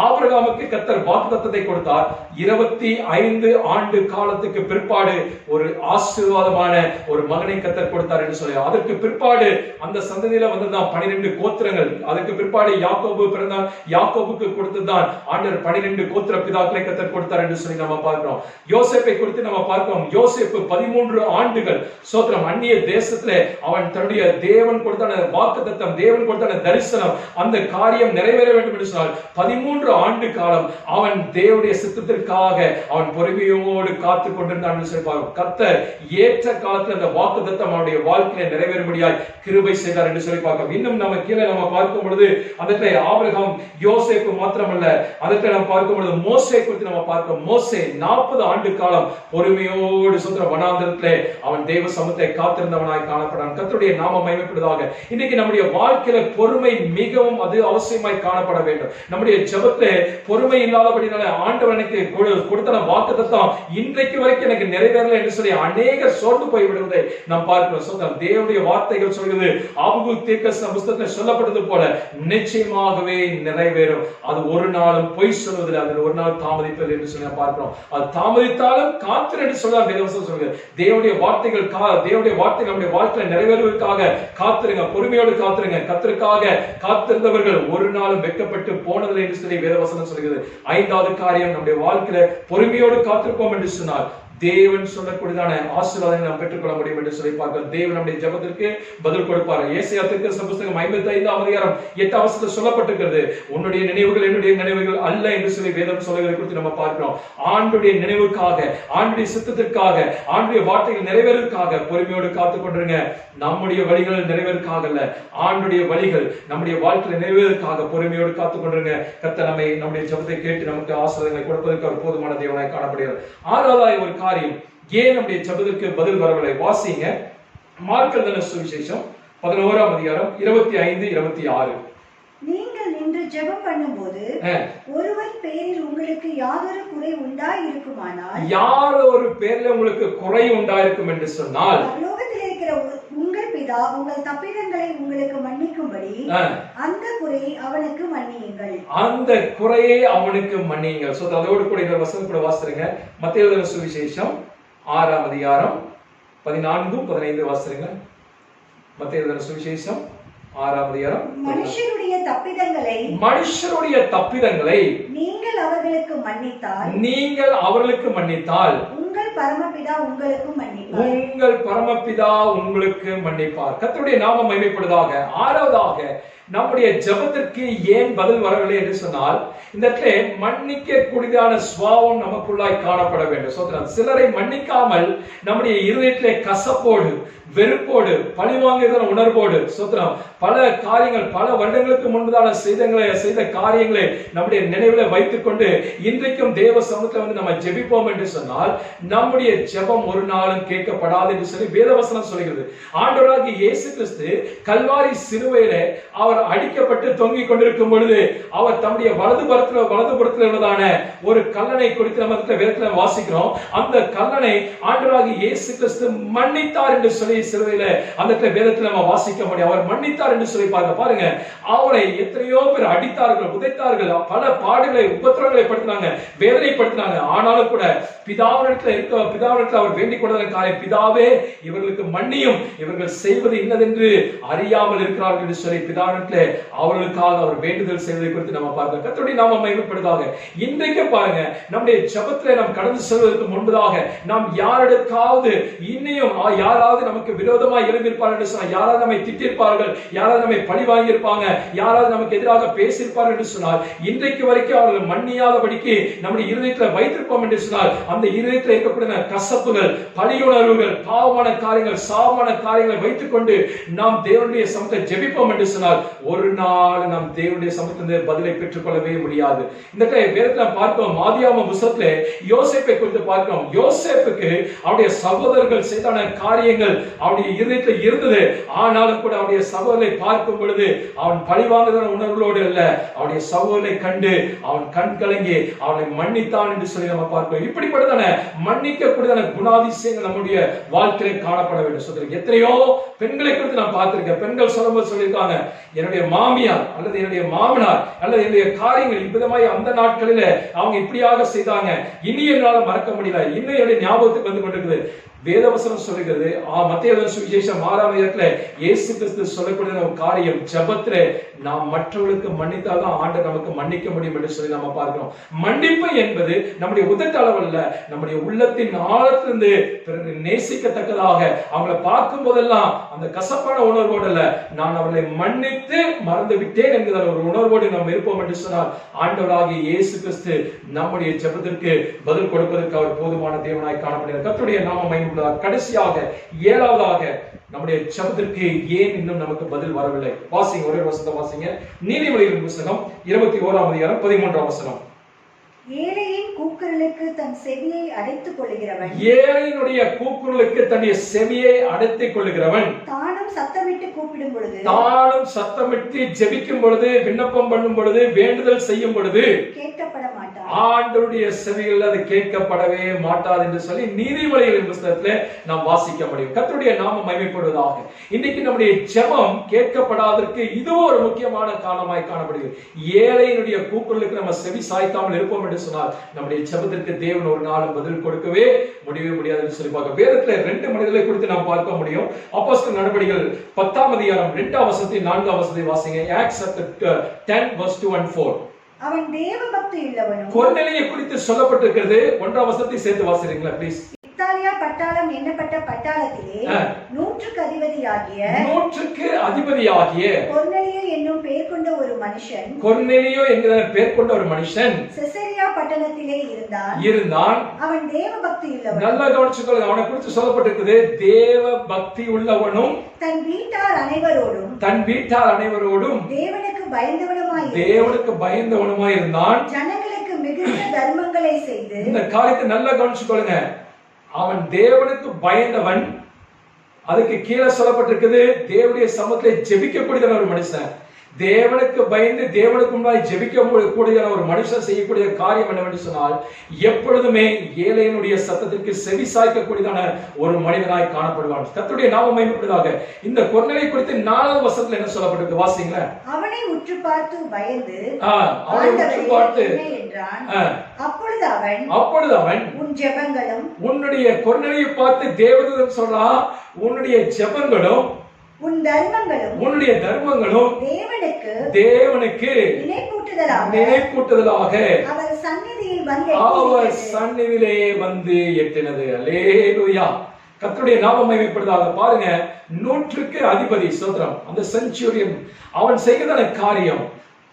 ஆபிரகாமுக்கு கர்த்தர் வாக்குத்தத்தத்தை கொடுத்தார். 25 ஆண்டு காலத்துக்கு பிற்பாடு ஒரு ஆசீர்வாதமான ஒரு மகனை கர்த்தர் கொடுத்தார் என்று சொல்லி, அதற்கு பிற்பாடு அந்த சந்ததியில வந்ததுதான் 12 கோத்திரங்கள். அதற்கு பிற்பாடு யாக்கோபு பிறந்தான். யாக்கோபுக்கு கொடுத்ததுதான் ஆண்டவர் 12 கோத்திர பிதாக்களை கர்த்தர் கொடுத்தார் என்று சொல்லி நம்ம பார்க்கிறோம். யோசேப்பை குறித்து நம்ம பார்க்கிறோம். யோசேப்பு 13 ஆண்டுகள் சோத்திரம் அந்நிய தேசத்திலே அவன் தன்னுடைய தேவன் கொடுத்த வாக்குத்தத்தம், தேவன் கொடுத்த தரிசனம், அந்த காரியம் நிறைவேற வேண்டும் என்று சொன்னால் 13 ஆண்டு காலம் அவன் தேவனுடைய சித்தத்திற்காக அவன் பொறுமையோடு காத்து கொண்டிருந்தான் என்று சொல்லி பார்க்கிறோம். கர்த்தர் ஏற்ற காலத்தில் அந்த வாக்குத்தத்தம் அவனுடைய வாழ்க்கையில நிறைவேறும்படியாய் கிருபை செய்தார் என்று சொல்லி பார்க்கிறோம். இன்னும் நம்ம கீழே நம்ம பார்க்கும் பொழுது அந்த ஆபிரகாம், யோசேப்பு மாத்திரமல்ல, அதற்கு நாம் பார்க்கும் பொழுது மோசே குறித்து நம்ம பார்க்கிறோம். மோசே 40 ஆண்டு காலம் பொறுமையோடு சுத்திர வனாந்தரத்திலே அவன் தேவ சமூகத்தை காத்திருந்தவனாய் காணப்படான். கர்த்தருடைய நாமம் மகிமைப்படுவதாக. இன்னைக்கு நம்முடைய வாழ்க்கையில பொறுமை மிகவும் அது அவசியமாய் காணப்பட வேண்டும். நம்முடைய ஜெபத்திலே பொறுமை இல்லாதபடினால ஆண்டவர் எனக்கு கொடுத்த வாக்குத்தத்தம் இன்றைக்கு வரைக்கும் எனக்கு நிறைவேறல என்று சொல்லி அநேகர் சோர்ந்து போய் விடுவதை நாம் பார்க்கிறோம். சொந்தம் தேவனுடைய வார்த்தைகள் சொல்கிறது, ஆபகுக் தீர்க்கதரிசன புத்தகத்தில் சொல்லப்பட்டது போல நிச்சயமாகவே நிறைவேறும். அது ஒரு நாளும் பொய் சொல்வதில்லை, அதில் ஒரு நாள் தாமதிப்பதில்லை என்று சொல்லி பார்க்கிறோம். அது தாமதித்தாலும் காத்திரு என்று சொல்ல வேதவசனம் சொல்கிறது. தேவனுடைய வார்த்தைகள் நம்முடைய வாழ்க்கையில நிறைவேறுவதற்காக காத்திருங்க, பொறுமையோடு காத்திருங்க. கர்த்தருக்காக காத்திருந்தவர்கள் ஒரு நாளும் வெட்கப்பட்டு போனதில்லை என்று சொல்லி வேதவசனம் சொல்கிறது. 5வது காரியம், நம்முடைய வாழ்க்கையில பொறுமையோடு காத்திருப்போம் என்று சொன்னால் தேவன் சொல்லக்கூடியதான ஆசீர்வாதங்களை நாம் பெற்றுக்கொள்ள முடியும் என்று சொல்லி பார்க்கிறோம். தேவன் நம்முடைய ஜெபத்திற்கு பதில் கொடுப்பார். ஏசாயா தீர்க்கதரிசன புத்தகம் 55ஆம் அதிகாரம் 8ஆம் வசனத்தில் சொல்லப்பட்டிருக்கிறது, உன்னுடைய நினைவுகள் என்னுடைய நினைவுகள் அல்ல என்று சொல்லி வேதம் சொல்லுவதை குறித்து நம்ம பார்க்கிறோம். ஆண்டுடைய நினைவுக்காக, ஆண்டுடைய சித்தத்திற்காக, ஆண்டுடைய வார்த்தைகள் நிறைவேறுவதற்காக பொறுமையோடு காத்துக் கொண்டிருங்க. நம்முடைய வழிகள் நிறைவேறுவதற்காக அல்ல, ஆண்டுடைய வழிகள் நம்முடைய வாழ்க்கையில் நிறைவேறுவதற்காக பொறுமையோடு காத்துக் கொண்டிருங்க. கர்த்தர் நம்முடைய ஜெபத்தை கேட்டு நமக்கு ஆசீர்வாதங்களை கொடுப்பதற்கு அவர் போதுமான தேவனாய் காணப்படுகிறார். 6வது ஒரு காரியம், ஏன் நம்முடைய ஜெபத்திற்கு பதில் வரவில்லை? வாசிங்க மார்க் எழுதின சுவிசேஷம் 11ஆம் அதிகாரம் 25, 26. நீங்கள் நின்று ஜெபம் பண்ணும்போது ஒருவர் பேரில் உங்களுக்கு யாதொரு குறை உண்டாயிருக்குமானால், யாரொரு பேர்ல உங்களுக்கு குறை உண்டாயிருக்கும் என்று சொன்னால், பரலோகத்தில் இருக்கிற உங்கள் பிதா உங்கள் தப்பிதங்களை உங்களுக்கு மன்னிக்கும்படி அந்த குறையை அவனுக்கு மன்னியுங்கள். அந்த குறையை அவனுக்கு மன்னியுங்கள். சோ அதோடு கூட இந்த வசனம் கூட வாசிருங்க. மத்தேயு எழுதின சுவிசேஷம் 6ஆம் அதிகாரம் 14, 15 வாசிருங்க. மத்தேயு எழுதின சுவிசேஷம் 6ஆம் அதிகாரம். மனுஷருடைய தப்பிதங்களை நீங்கள் அவர்களுக்கு மன்னித்தால் உங்கள் பரமபிதா உங்களுக்கு மன்னிப்பார். கர்த்தருடைய நாமம் மகிமைப்படுவதாக. 6வதாக, நம்முடைய ஜெபத்திற்கு ஏன் பதில் வரவில்லை என்று சொன்னால், இந்த இடத்துல மன்னிக்க கூடியதான சுபாவம் நமக்குள்ளாய் காணப்பட வேண்டும். சிலரை மன்னிக்காமல் நம்முடைய இருதயத்திலே கசப்போடு, வெறுப்போடு, பழிவாங்குகிற உணர்வோடு பல காரியங்கள், பல வருடங்களுக்கு முன்பதான செய்த காரியங்களை நம்முடைய நினைவுல வைத்துக் கொண்டு இன்றைக்கும் தேவ சமூகத்துல வந்து நம்ம ஜெபிப்போம் என்று சொன்னால் நம்முடைய ஜெபம் ஒரு நாளும் கேட்கப்படாது என்று சொல்லி வேதவசனம் சொல்கிறது. ஆண்டவராகிய இயேசு கிறிஸ்து கல்வாரி சிலுவையிலே அவர் அடிக்கப்பட்டு தொங்கிக் கொண்டிருக்கும் பொழுது அவர் தம்முடைய வலதுபுறத்தில் உள்ளதான ஒரு கல்லனை குறித்து நம்ம வேதத்துல வாசிக்கிறோம். அந்த கல்லனை ஆண்டவராகிய இயேசு கிறிஸ்து மன்னித்தார் என்று சொல்லி சிலுவையில அந்த வேதத்துல நம்ம வாசிக்க முடியும். அவர் மன்னித்தார் என்று சொல்லி பாருங்க. அவரை எத்தனையோ பேர் அடித்தார்கள், உதைத்தார்கள், பல பாடுகளை, உபத்திரங்களை படுத்தினாங்க, வேதனைப்படுத்தினாங்க. ஆனாலும் கூட பிதாவிடத்தில் அவர் வேண்டிக் கொண்டதன் காரியம், பிதாவே இவர்களுக்கு மன்னியும், இவர்கள் செய்வது இன்னதென்று அறியாமல் இருக்கிறார்கள் என்று சொல்லி பிதாவிடத்தில் அவர்களுக்காக அவர் வேண்டுதல் செய்வதை குறித்து நம்ம பார்க்கிறோம். கர்த்தருடைய நாமம் மகிமைப்படுவதாக. இன்றைக்கு பாருங்க, நம்முடைய ஜெபத்திலே நாம் கடந்து செல்வதற்கு முன்பதாக நாம் யாரிடக்காவது இன்னையும் யாராவது நமக்கு விரோதமாக எழுந்திருப்பார்கள் என்று சொன்னால், யாராவது நம்மை திட்டிருப்பார்கள், யாராவது நம்மை பழி வாங்கியிருப்பாங்க, யாராவது நமக்கு எதிராக பேசியிருப்பார்கள் என்று சொன்னால், இன்றைக்கு வரைக்கும் அவர்கள் மன்னியாதபடிக்கு நம்முடைய இருதயத்தில் வைத்திருப்போம் என்று சொன்னால், அந்த இருதயத்தில் இருக்கக்கூடிய கசப்புகள், பழியுணர்வுகள், பாவமான காரியங்கள், சாவமான காரியங்களை வைத்துக் கொண்டு நாம் தேவனுடைய சமூகத்தை ஜெபிப்போம் என்று சொன்னால் ஒரு நாள் நாம் தேவனுடைய சமூகத்திலிருந்து பதிலை பெற்றுக் கொள்ளவே முடியாது. இந்த வேதத்துல பார்க்கிறோம், ஆதியாகம புத்தகத்திலே யோசேப்பை குறித்து பார்க்கிறோம். யோசேப்புக்கு அவருடைய சகோதரர்கள் செய்தான காரியங்கள் அவருடைய இருதயத்தில் இருந்தது. ஆனாலும் கூட அவருடைய சகோதரரை பார்க்கும் பொழுது அவன் பழிவாங்குகிற உணர்வுகளோடு அல்ல, அவருடைய சகோதரரை கண்டு அவன் கண் கலங்கி அவனை மன்னித்தான் என்று சொல்லி நம்ம பார்க்கிறோம். இப்படிப்பட்டதான மன்னிக்கக்கூடியதான குணாதிசயங்கள் நம்முடைய வாழ்க்கையிலே காணப்பட வேண்டும். சொல்றேன், எத்தனையோ பெண்களை குறித்து நான் பார்த்திருக்கேன். பெண்கள் சொல்லும்போது சொல்லியிருக்காங்க, என்னுடைய மாமியார் அல்லது என்னுடைய மாமனார் அல்லது என்னுடைய காரியங்கள் இவ்விதமாய் அந்த நாட்களில அவங்க இப்படியாக செய்தாங்க, இனி என்னால மறக்க முடியல, இன்னும் என்னுடைய ஞாபகத்துக்கு வந்து கொண்டிருக்குது. வேதவசனம் சொல்லுகிறது. மத்தேயு சுவிசேஷம் 6ஆம் அதிகாரத்துல இயேசு கிறிஸ்து சொல்லக்கூடிய ஒரு காரியம், ஜெபத்திலே நாம் மற்றவர்களுக்கு மன்னித்தால்தான் ஆண்டவர் நமக்கு மன்னிக்க முடியும் என்று சொல்லி நம்ம பார்க்கிறோம். மன்னிப்பு என்பது நம்முடைய உதட்டு அளவல்ல, நம்முடைய உள்ளத்தின் ஆழத்திலிருந்து நேசிக்கத்தக்கதாக அவங்களை பார்க்கும் போதெல்லாம் அந்த கசப்பான உணர்வோடு அல்ல, நான் அவர்களை மன்னித்து மறந்து விட்டேன் என்கிற ஒரு உணர்வோடு நாம் இருப்போம் என்று சொன்னால் ஆண்டவராகிய இயேசு கிறிஸ்து நம்முடைய ஜெபத்திற்கு பதில் கொடுப்பதற்கு அவர் போதுமான தேவனாய் காணப்படுகிறார். கர்த்தருடைய நாமம். கடைசியாக 7வதாக, நம்முடைய ஜெபத்திற்கு ஏன் இன்னும் நமக்கு பதில் வரவில்லை? வாசிங்க, ஒரே வசனத்தை வாசிங்க. நீதிமொழிகளின் புத்தகம் 21ஆம் அதிகாரம் 13ஆம் வசனம். ஏழையின் கூக்குரலுக்கு தன் செவியை அடைத்துக் கொள்கிறவன், ஏழையினுடைய கூக்குரலுக்கு தன்னுடைய செவியை அடைத்துக் கொள்கிறவன், தானும் சத்தமிட்டு கூப்பிடும் பொழுது, தானும் சத்தமிட்டு ஜெபிக்கும் பொழுது, விண்ணப்பம் பண்ணும் பொழுது, வேண்டுதல் செய்யும் பொழுது கேட்கப்பட மாட்டான். ஆண்டவருடைய செவிகளில் அது கேட்கப்படவே மாட்டாது என்று சொல்லி நீதிமொழிகளின் புத்தகத்திலே நாம் வாசிக்க முடியும். கர்த்தருடைய நாமம் மகிமைப்படுவதாக. இன்னைக்கு நம்முடைய ஜெபம் கேட்கப்படாதற்கு இதுவும் ஒரு முக்கியமான காரணமாய் காணப்படுகிறது. ஏழையினுடைய கூக்குரலுக்கு நம்ம செவி சாய்க்காமல் இருப்போம் என்று சொன்னால் நம்முடைய ஜெபத்திற்கு தேவன் ஒரு நாளும் பதில் கொடுக்கவே முடியாது என்று சொல்லி பார்க்க. வேதத்துல 2 மனிதர்களை குறித்து நாம் பார்க்க முடியும். அப்போஸ்தலர் நடபடிகள் 10ஆம் அதிகாரம் 2ஆம் வசனத்தை 4ஆம் வசனத்தை வாசிங்க. Acts 10 verse 2 and 4. அவன் தேவ பக்தி உள்ளவனும். கொர்நேலியை குறித்து சொல்லப்பட்டிருக்கிறது. 1ஆம் வசனத்தை சேர்த்து வாசிக்கிறீங்களா ப்ளீஸ்? இத்தாலியா பட்டாளம் எண்ணப்பட்ட பட்டாளத்திலே 100க்கு அதிபதியாகிய கொர்நேலியோ என்னும் பெயர் கொண்ட ஒரு மனுஷன், கொர்நேலியோ என்கிற பெயர் கொண்ட ஒரு மனுஷன் செசரியா பட்டணத்திலே இருந்தான். அவன் தேவ பக்தி உள்ளவன். நல்லா கவனிச்சுக்கொள்ளுங்க. அவனை குறித்து சொல்லப்பட்டிருக்கிறது, தேவ பக்தி உள்ளவனும் தன் வீட்டார் அனைவரோடும் தேவனுக்கு பயந்தவனுமாய் இருந்தான். ஜனங்களுக்கு மிகுந்த தர்மங்களை செய்து. இந்த காரியத்தை நல்லா கவனிச்சுக்கொள்ளுங்க. அவன் தேவனுக்கு பயந்தவன். அதுக்கு கீழே சொல்லப்பட்டிருக்குது, தேவனுடைய சமூகத்திலே ஜெபிக்கக்கூடிய ஒரு மனுஷன். தேவனுக்கு பயந்து தேவனுக்கு முன்னாடி ஜெபிக்கக்கூடிய ஒரு மனுஷன் செய்யக்கூடிய காரியம் என்னவென்று சொன்னால், எப்பொழுதுமே ஏழையினுடைய சத்தத்திற்கு செவி சாய்க்கக்கூடியதான ஒரு மனிதனாய் காணப்படுவான். கர்த்தருடைய நாமம் மகிமைப்படுவதாக. இந்த கொர்நேலியை குறித்து 4ஆம் வசனத்துல என்ன சொல்லப்பட்டிருக்கு வாசிங்களேன். அவனை உற்று பார்த்து பயந்து என்றான். அப்பொழுது அவன் உன் ஜெபங்களும், உன்னுடைய கொர்நேலியை பார்த்து தேவதூதன் சொல்றான், உன்னுடைய ஜெபங்களும் உன்னுடைய தர்மங்களும் தேவனுக்கு நினைப்பூட்டுதலாக அவர் சந்நிதியிலே வந்து எட்டினது. அல்லேலூயா. கர்த்தருடைய நாமம் மகிமைப்படுவதாக. பாருங்க, 100க்கு அதிபதி ஸ்தோத்திரம், அந்த செஞ்சுரியன், அவன் செய்கிறதான காரியம்,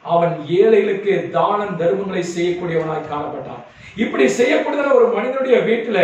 அவன் ஏழைகளுக்கு தானம் தர்மங்களை செய்யக்கூடியவனாய் காணப்பட்டான். இப்படி செய்யக்கூடியதான ஒரு மனிதனுடைய வீட்டுல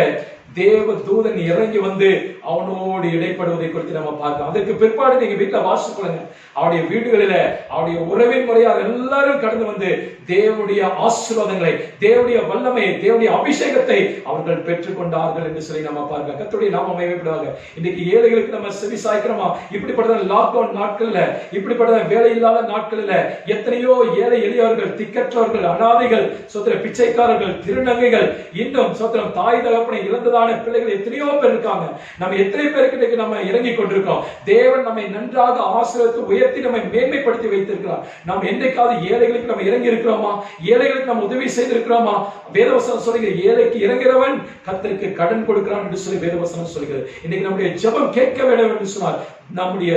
தேவ தூதன் இறங்கி வந்து அவனோடு இடைப்படுவதை குறித்து நம்ம பார்க்கலாம். அதற்கு பிற்பாடு நீங்க வீட்டுல வாசிக்கொள்ளுங்க. அவருடைய வீடுகளில அவருடைய உறவின் முறையார் எல்லாரும் கடந்து வந்து தேவனுடைய ஆசீர்வாதங்களை, தேவனுடைய வல்லமையை, தேவனுடைய அபிஷேகத்தை அவர்கள் பெற்றுக்கொண்டார்கள் என்று சொல்லி நம்ம பார்க்கலாம். கர்த்தருடைய நாமம் மகிமைப்படுவாங்க. இன்னைக்கு ஏழைகளுக்கு நம்ம செவி சாய்க்கிறோமா? இப்படிப்பட்ட லாக்டவுன் நாட்கள்ல, இப்படிப்பட்ட வேலை இல்லாத நாட்கள்ல எத்தனையோ ஏழை எளியவர்கள், திக்கற்றவர்கள், அனாதைகள், சோத்திர பிச்சைக்காரர்கள், திருநங்கைகள், இன்னும் சோத்திரம் தாய் தகப்பனை இழந்ததான பிள்ளைகள் எத்தனையோ பேர் இருக்காங்க. நம்ம எத்தனை பேருக்கு நம்ம இறங்கி கொண்டிருக்கோம். தேவன் நம்மை நன்றாக ஆசீர்வதித்து உயர்த்தி நம்மை மேன்மைப்படுத்தி வைத்திருக்கிறார். நாம் என்றைக்காவது ஏழைகளுக்கு நம்ம இறங்கி இருக்கிறோமா? ஏழைகளுக்கு நம்ம உதவி செய்திருக்கிறோமா? வேதவசனம் சொல்லுகிற, ஏழைக்கு இறங்குகிறவன் கர்த்தருக்கு கடன் கொடுக்கிறான் என்று சொல்லி வேதவசனம் சொல்லுகிறது. இன்னைக்கு நம்முடைய ஜெபம் கேட்க வேண்டும் என்று சொன்னால் நம்முடைய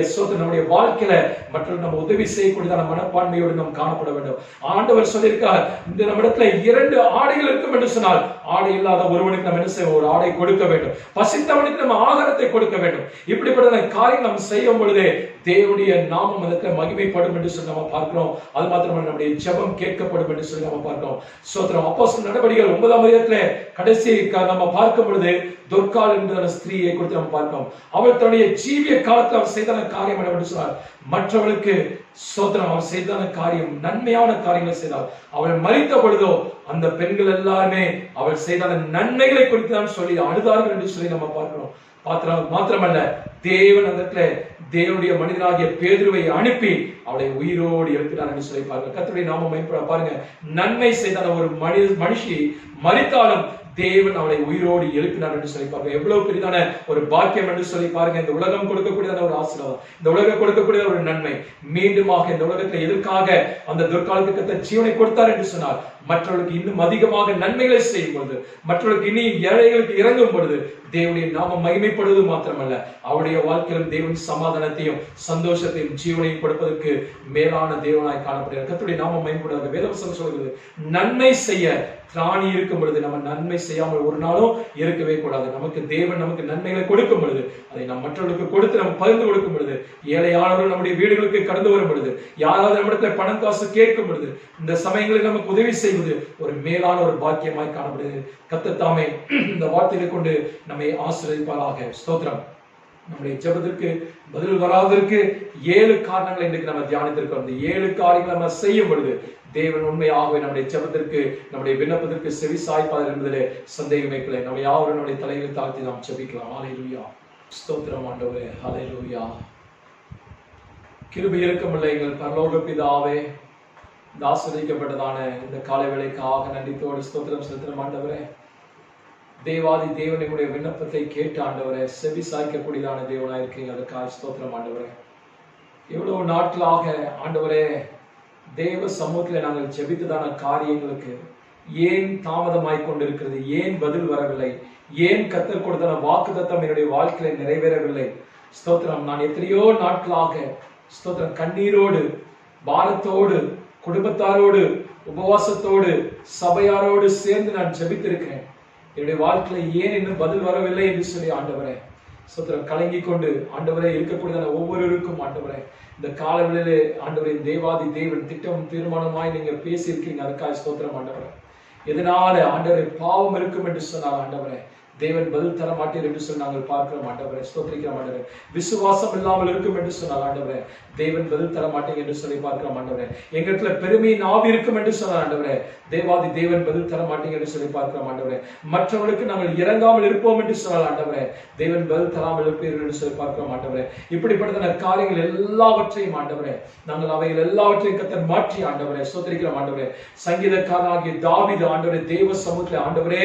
வாழ்க்கையில மற்றவர்கள் நம்ம உதவி செய்யக்கூடியதான மனப்பான்மையோடு நாம் காணப்பட வேண்டும். ஆண்டவர் சொல்லியிருக்கார், இந்த நம்மிடத்துல 2 ஆடைகள் இருக்கும் என்று சொன்னால், ஆடை இல்லாத ஒருவனுக்கு நம்ம என்ன செய்வோம்? ஒரு ஆடை கொடுக்க வேண்டும். பசித்தவனுக்கு நம்ம ஆகாரத்தை கொடுக்க வேண்டும். இப்படிப்பட்ட காரியம் நம்ம செய்யும் பொழுதே தேவனுடைய நாமம் அதற்கு மகிமைப்படும் என்று சொல்லி நம்ம பார்க்கிறோம். அது மாத்திரமல்ல, நம்முடைய ஜெபம் கேட்கப்படும் என்று சொல்லி நம்ம பார்க்கிறோம். ஸ்தோத்திரம். அப்போஸ்தலர் நடபடிகள் 9ஆம் அதிகாரத்திலே கடைசி நம்ம பார்க்கும் பொழுது தொர்காள் என்ற ஸ்திரீயை குறித்து நம்ம பார்க்கிறோம். அவள் தன்னுடைய ஜீவிய காலத்தில் அவர் செய்தான காரியம் என்னவென்று சொன்னார், மற்றவர்களுக்கு ஸ்தோத்திரம், அவர் செய்தான காரியம் நன்மையான காரியங்களை செய்தார். அவள் மரித்த பொழுதோ அந்த பெண்கள் எல்லாருமே அவள் செய்தான நன்மைகளை குறித்து தான் சொல்லி அழுதார்கள் என்று சொல்லி நம்ம பார்க்கிறோம். மாத்திரமல்ல, தேவன் அதற்கு தேவனுடைய மனிதனாகிய பேதுருவை அனுப்பி அவளை உயிரோடு எழுப்பினார் என்று சொல்லி பாருங்க. கர்த்தருடைய நாமம் மகிமைப்பட பாருங்க. நன்மை செய்தான ஒரு மனுஷி மரித்தாலும் தேவன் அவளை உயிரோடு எழுப்பினார் என்று சொல்லி பாருங்க. எவ்வளவு பெரிதான ஒரு பாக்கியம் என்று சொல்லி பாருங்க. இந்த உலகம் கொடுக்கக்கூடியதான ஒரு ஆசீர்வாதம், இந்த உலகம் கொடுக்கக்கூடிய ஒரு நன்மை, மீண்டுமாக இந்த உலகத்தில் எதற்காக அந்த துர்காலத்துக்கு ஜீவனை கொடுத்தார் என்று சொன்னார், மற்றவர்களுக்கு இன்னும் அதிகமாக நன்மைகளை செய்யும் பொழுது, மற்றவர்களுக்கு இனி ஏழைகளுக்கு இறங்கும் பொழுது தேவனுடைய நாமம் மகிமைப்படுவது மாத்திரமல்ல, அவருடைய வாழ்க்கையிலும் தேவன் சமாதானத்தையும் சந்தோஷத்தையும் ஜீவனையும் கொடுப்பதற்கு மேலான தேவனாய் காணப்படுகிறார். கர்த்தருடைய நாமம் மகிமைப்படுவது. வேதவசனம் சொல்கிறது, நன்மை செய்ய திராணி இருக்கும் பொழுது நம்ம நன்மை செய்யாமல் ஒரு நாளும் இருக்கவே கூடாது. நமக்கு தேவன் நமக்கு நன்மைகளை கொடுக்கும் பொழுது அதை நாம் மற்றவர்களுக்கு கொடுத்து நம்ம பகிர்ந்து கொடுக்கும் பொழுது, ஏழையானவர்கள் நம்முடைய வீடுகளுக்கு கடந்து வரும் பொழுது, யாராவது நம்மிடத்துல பணம் காசு கேட்கும் பொழுது, இந்த சமயங்களில் நமக்கு உதவி செய்வது ஒரு மேலான ஒரு பாக்கியமாய் காணப்படுகிறது. கர்த்தர் தாமே இந்த வார்த்தைகளை கொண்டு நம்மை ஆசீர்வதிப்பாராக. ஸ்தோத்திரம். நம்முடைய ஜெபத்திற்கு பதில் வராததற்கு 7 காரணங்களை இன்றைக்கு நம்ம தியானித்திருக்கிறோம். இந்த 7 காரியங்களை நம்ம செய்யும் பொழுது தேவன் உண்மையாகவே நம்முடைய ஜெபத்திற்கு நம்முடைய விண்ணப்பத்திற்கு செவி சாய்ப்பார் என்பதிலே சந்தேகமே இல்லை. நம்ம யாவரும் நம்முடைய தலையில் தாழ்த்தி நாம் ஜெபிக்கலாம். ஹல்லேலூயா. ஸ்தோத்திரம் ஆண்டவரே. ஹல்லேலூயா. கிருபை இரக்கமுள்ள எங்கள் பரலோக பிதாவே, இந்த ஆசீர்வதிக்கப்பட்டதான இந்த காலை வேளைக்காக நன்றியோடு ஸ்தோத்திரம் செலுத்துகிறோம் ஆண்டவரே. தேவாதி தேவன் எங்களுடைய விண்ணப்பத்தை கேட்டு ஆண்டவரே செவி சாய்க்கக்கூடியதான தேவனாக இருக்கீங்க. அதுக்காக ஸ்தோத்திரம் ஆண்டவரே. எவ்வளவு நாட்களாக ஆண்டவரே தேவ சமூகத்தில் நாங்கள் ஜெபித்ததான காரியங்களுக்கு ஏன் தாமதமாய் கொண்டிருக்கிறது? ஏன் பதில் வரவில்லை? ஏன் கர்த்தர் கொடுத்த வாக்குத்தத்தம் என்னுடைய வாழ்க்கையில நிறைவேறவில்லை? ஸ்தோத்திரம். நான் எத்தனையோ நாட்களாக ஸ்தோத்திரம் கண்ணீரோடு பாரத்தோடு குடும்பத்தாரோடு உபவாசத்தோடு சபையாரோடு சேர்ந்து நான் ஜெபித்திருக்கிறேன். என்னுடைய வாழ்க்கையில ஏன் இன்னும் பதில் வரவில்லை என்று சொல்லி ஆண்டவரே ஸ்தோத்திரம் கலங்கி கொண்டு ஆண்டவரே இருக்கக்கூடியதான ஒவ்வொருவருக்கும் ஆண்டவரே இந்த காலவெளியிலே ஆண்டவரே தேவாதி தேவன் திட்டம் தீர்மானமாய் நீங்க பேசியிருக்கீங்க. அதுக்காக ஸ்தோத்திரம் ஆண்டவரே. எதனால ஆண்டவரே பாவம் இருக்கும் என்று சொன்னால் ஆண்டவரே தேவன் பதில் தர மாட்டீர் என்று சொல்லி நாங்கள் பார்க்கிறோம் ஆண்டவரே. ஸ்தோத்திரிக்கிறோம் ஆண்டவரே. விசுவாசம் இல்லாமல் இருக்கும் என்று சொன்னால் ஆண்டவரே தேவன் பதில் தர மாட்டீங்க என்று சொல்லி பார்க்கிறோம் ஆண்டவரே. எங்களுக்கு பெருமையின் ஆவி இருக்கும் என்று சொன்னால் ஆண்டவரே தேவாதி தேவன் பதில் தர மாட்டீங்க என்று சொல்லி பார்க்கிறோம் ஆண்டவரே. மற்றவர்களுக்கு நாங்கள் இறங்காமல் இருப்போம் என்று சொன்னால் ஆண்டவரே தேவன் பதில் தராமல் இருப்பீர்கள் என்று சொல்லி பார்க்கிறோம் ஆண்டவரே. இப்படிப்பட்ட காரியங்கள் எல்லாவற்றையும் ஆண்டவரே நாங்கள் அவைகள் எல்லாவற்றையும் கர்த்தர் மாற்றி ஆண்டவரே ஸ்தோத்திரிக்கிறோம் ஆண்டவரே. சங்கீதக்காரனாகிய தாவீது ஆண்டவரே தேவ சமூகத்திலே ஆண்டவரே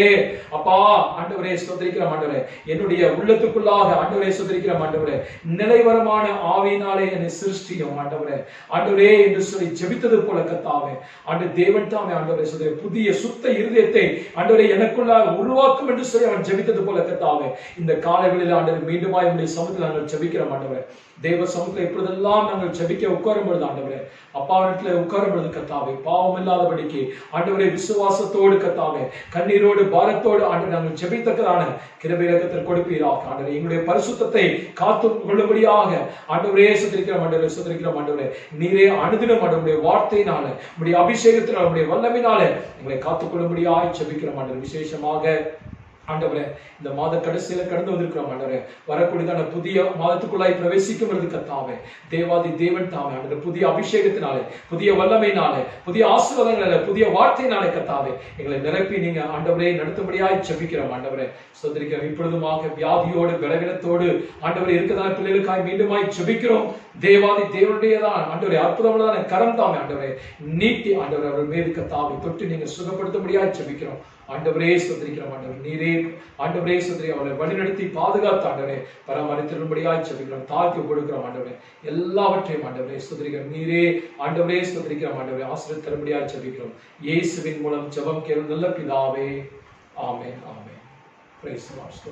அப்பா ஆண்டவரே ஸ்தோத்திரிக்கிறோம் ஆண்டவரே என்னுடைய உள்ளத்துக்குள்ளாக ஆண்டவரே ஸ்தோத்திரிக்கிறோம் ஆண்டவரே நிலைவரமான ஆவியினாலே என்னை சிருஷ்டியும் ஆண்டவரே ஆண்டவரே என்று சொல்லி ஜெபித்தது போல கர்த்தாவே ஆண்டு தேவன் தாமே ஆண்டவரே சொல்ற புதிய சுத்த இருதயத்தை ஆண்டவரே எனக்குள்ளாக உருவாக்கும் என்று சொல்லி அவன் ஜெபித்தது போல கர்த்தாவே இந்த காலைகளில் ஆண்டவரே மீண்டுமாய் உம்முடைய சமூகத்தில் நாங்கள் ஜெபிக்கிறோம் ஆண்டவரே. தேவ சமூகத்தில் எப்பொழுதெல்லாம் நாங்கள் ஜெபிக்க உட்காரும் பொழுது ஆண்டவரே அப்பா வீட்டில் உட்காரும் பொழுது கர்த்தாவே பாவம் இல்லாதபடிக்கு ஆண்டவரே விசுவாசத்தோடு கர்த்தாவே கண்ணீரோடு பாரத்தோடு ஆண்டவரே நாங்கள் ஜெபித்தக்கதான கிருபை இரக்கத்தை கொடுப்பீராக ஆண்டவரே. எங்களுடைய பரிசுத்தத்தை காத்து கொள்ளும்படியாக ஆண்டவரே சுத்திரிக்கிறோம் ஆண்டவரே சுத்திரிக்கிறோம் ஆண்டவரே. நீரே அனுதினம் ஆண்டவருடைய வார்த்தையினால உம்முடைய அபிஷேகத்தினால் உம்முடைய வல்லமையினாலே எங்களை காத்துக்கொள்ளும்படியாக ஜெபிக்கிறோம் ஆண்டவரே. விசேஷமாக ஆண்டவரே இந்த மாத கடைசியில கடந்து வந்திருக்கிறோம் ஆண்டவரே. வரக்கூடியதான புதிய மாதத்துக்குள்ளாய் பிரவேசிக்கும் பொழுது கர்த்தாவே தேவாதி தேவன் தாமே ஆண்டவரே புதிய அபிஷேகத்தினாலே புதிய வல்லமையினாலே புதிய ஆசீர்வாதங்களாலே புதிய வார்த்தையினாலே கர்த்தாவே எங்களை நிரப்பி நீங்க ஆண்டவரே நடத்தும்படியாய் ஜெபிக்கிறோம் ஆண்டவரே ஸ்தோத்திரிக்கிறோம். இப்பொழுதுமாக வியாதியோடு பலவீனத்தோடு ஆண்டவரே இருக்கதான பிள்ளைகளுக்காய் மீண்டுமாய் ஜெபிக்கிறோம். தேவாதி தேவனுடையதான் ஆண்டவரே அற்புதமான கரம் தாமே ஆண்டவரே நீட்டி ஆண்டவரே அவர்கள் மீது கர்த்தாவை தொட்டு நீங்க சுகப்படுத்தும்படியாய் ஜெபிக்கிறோம் ஆண்டவரே ஸ்தோத்திரிக்கிறோம் ஆண்டவரே. நீரே ஆண்டவரே ஸ்தோத்திரி அவர்களை வழிநடத்தி பாதுகாத்து ஆண்டவரே பராமரித்திரும்படியாய் ஜெபிக்கிறோம். தாழ்த்தி கொடுக்கிறோம் ஆண்டவரே எல்லாவற்றையும் ஆண்டவரே ஸ்தோத்திரிக்கிறோம். நீரே ஆண்டவரே ஸ்தோத்திரிக்கிறோம் ஆண்டவரே ஆசீர்வாதம் தரும்படியாய் ஜெபிக்கிறோம். இயேசுவின் மூலம் ஜெபம் கேளும் நல்ல பிதாவே. ஆமென் ஆமென். Praise the Lord.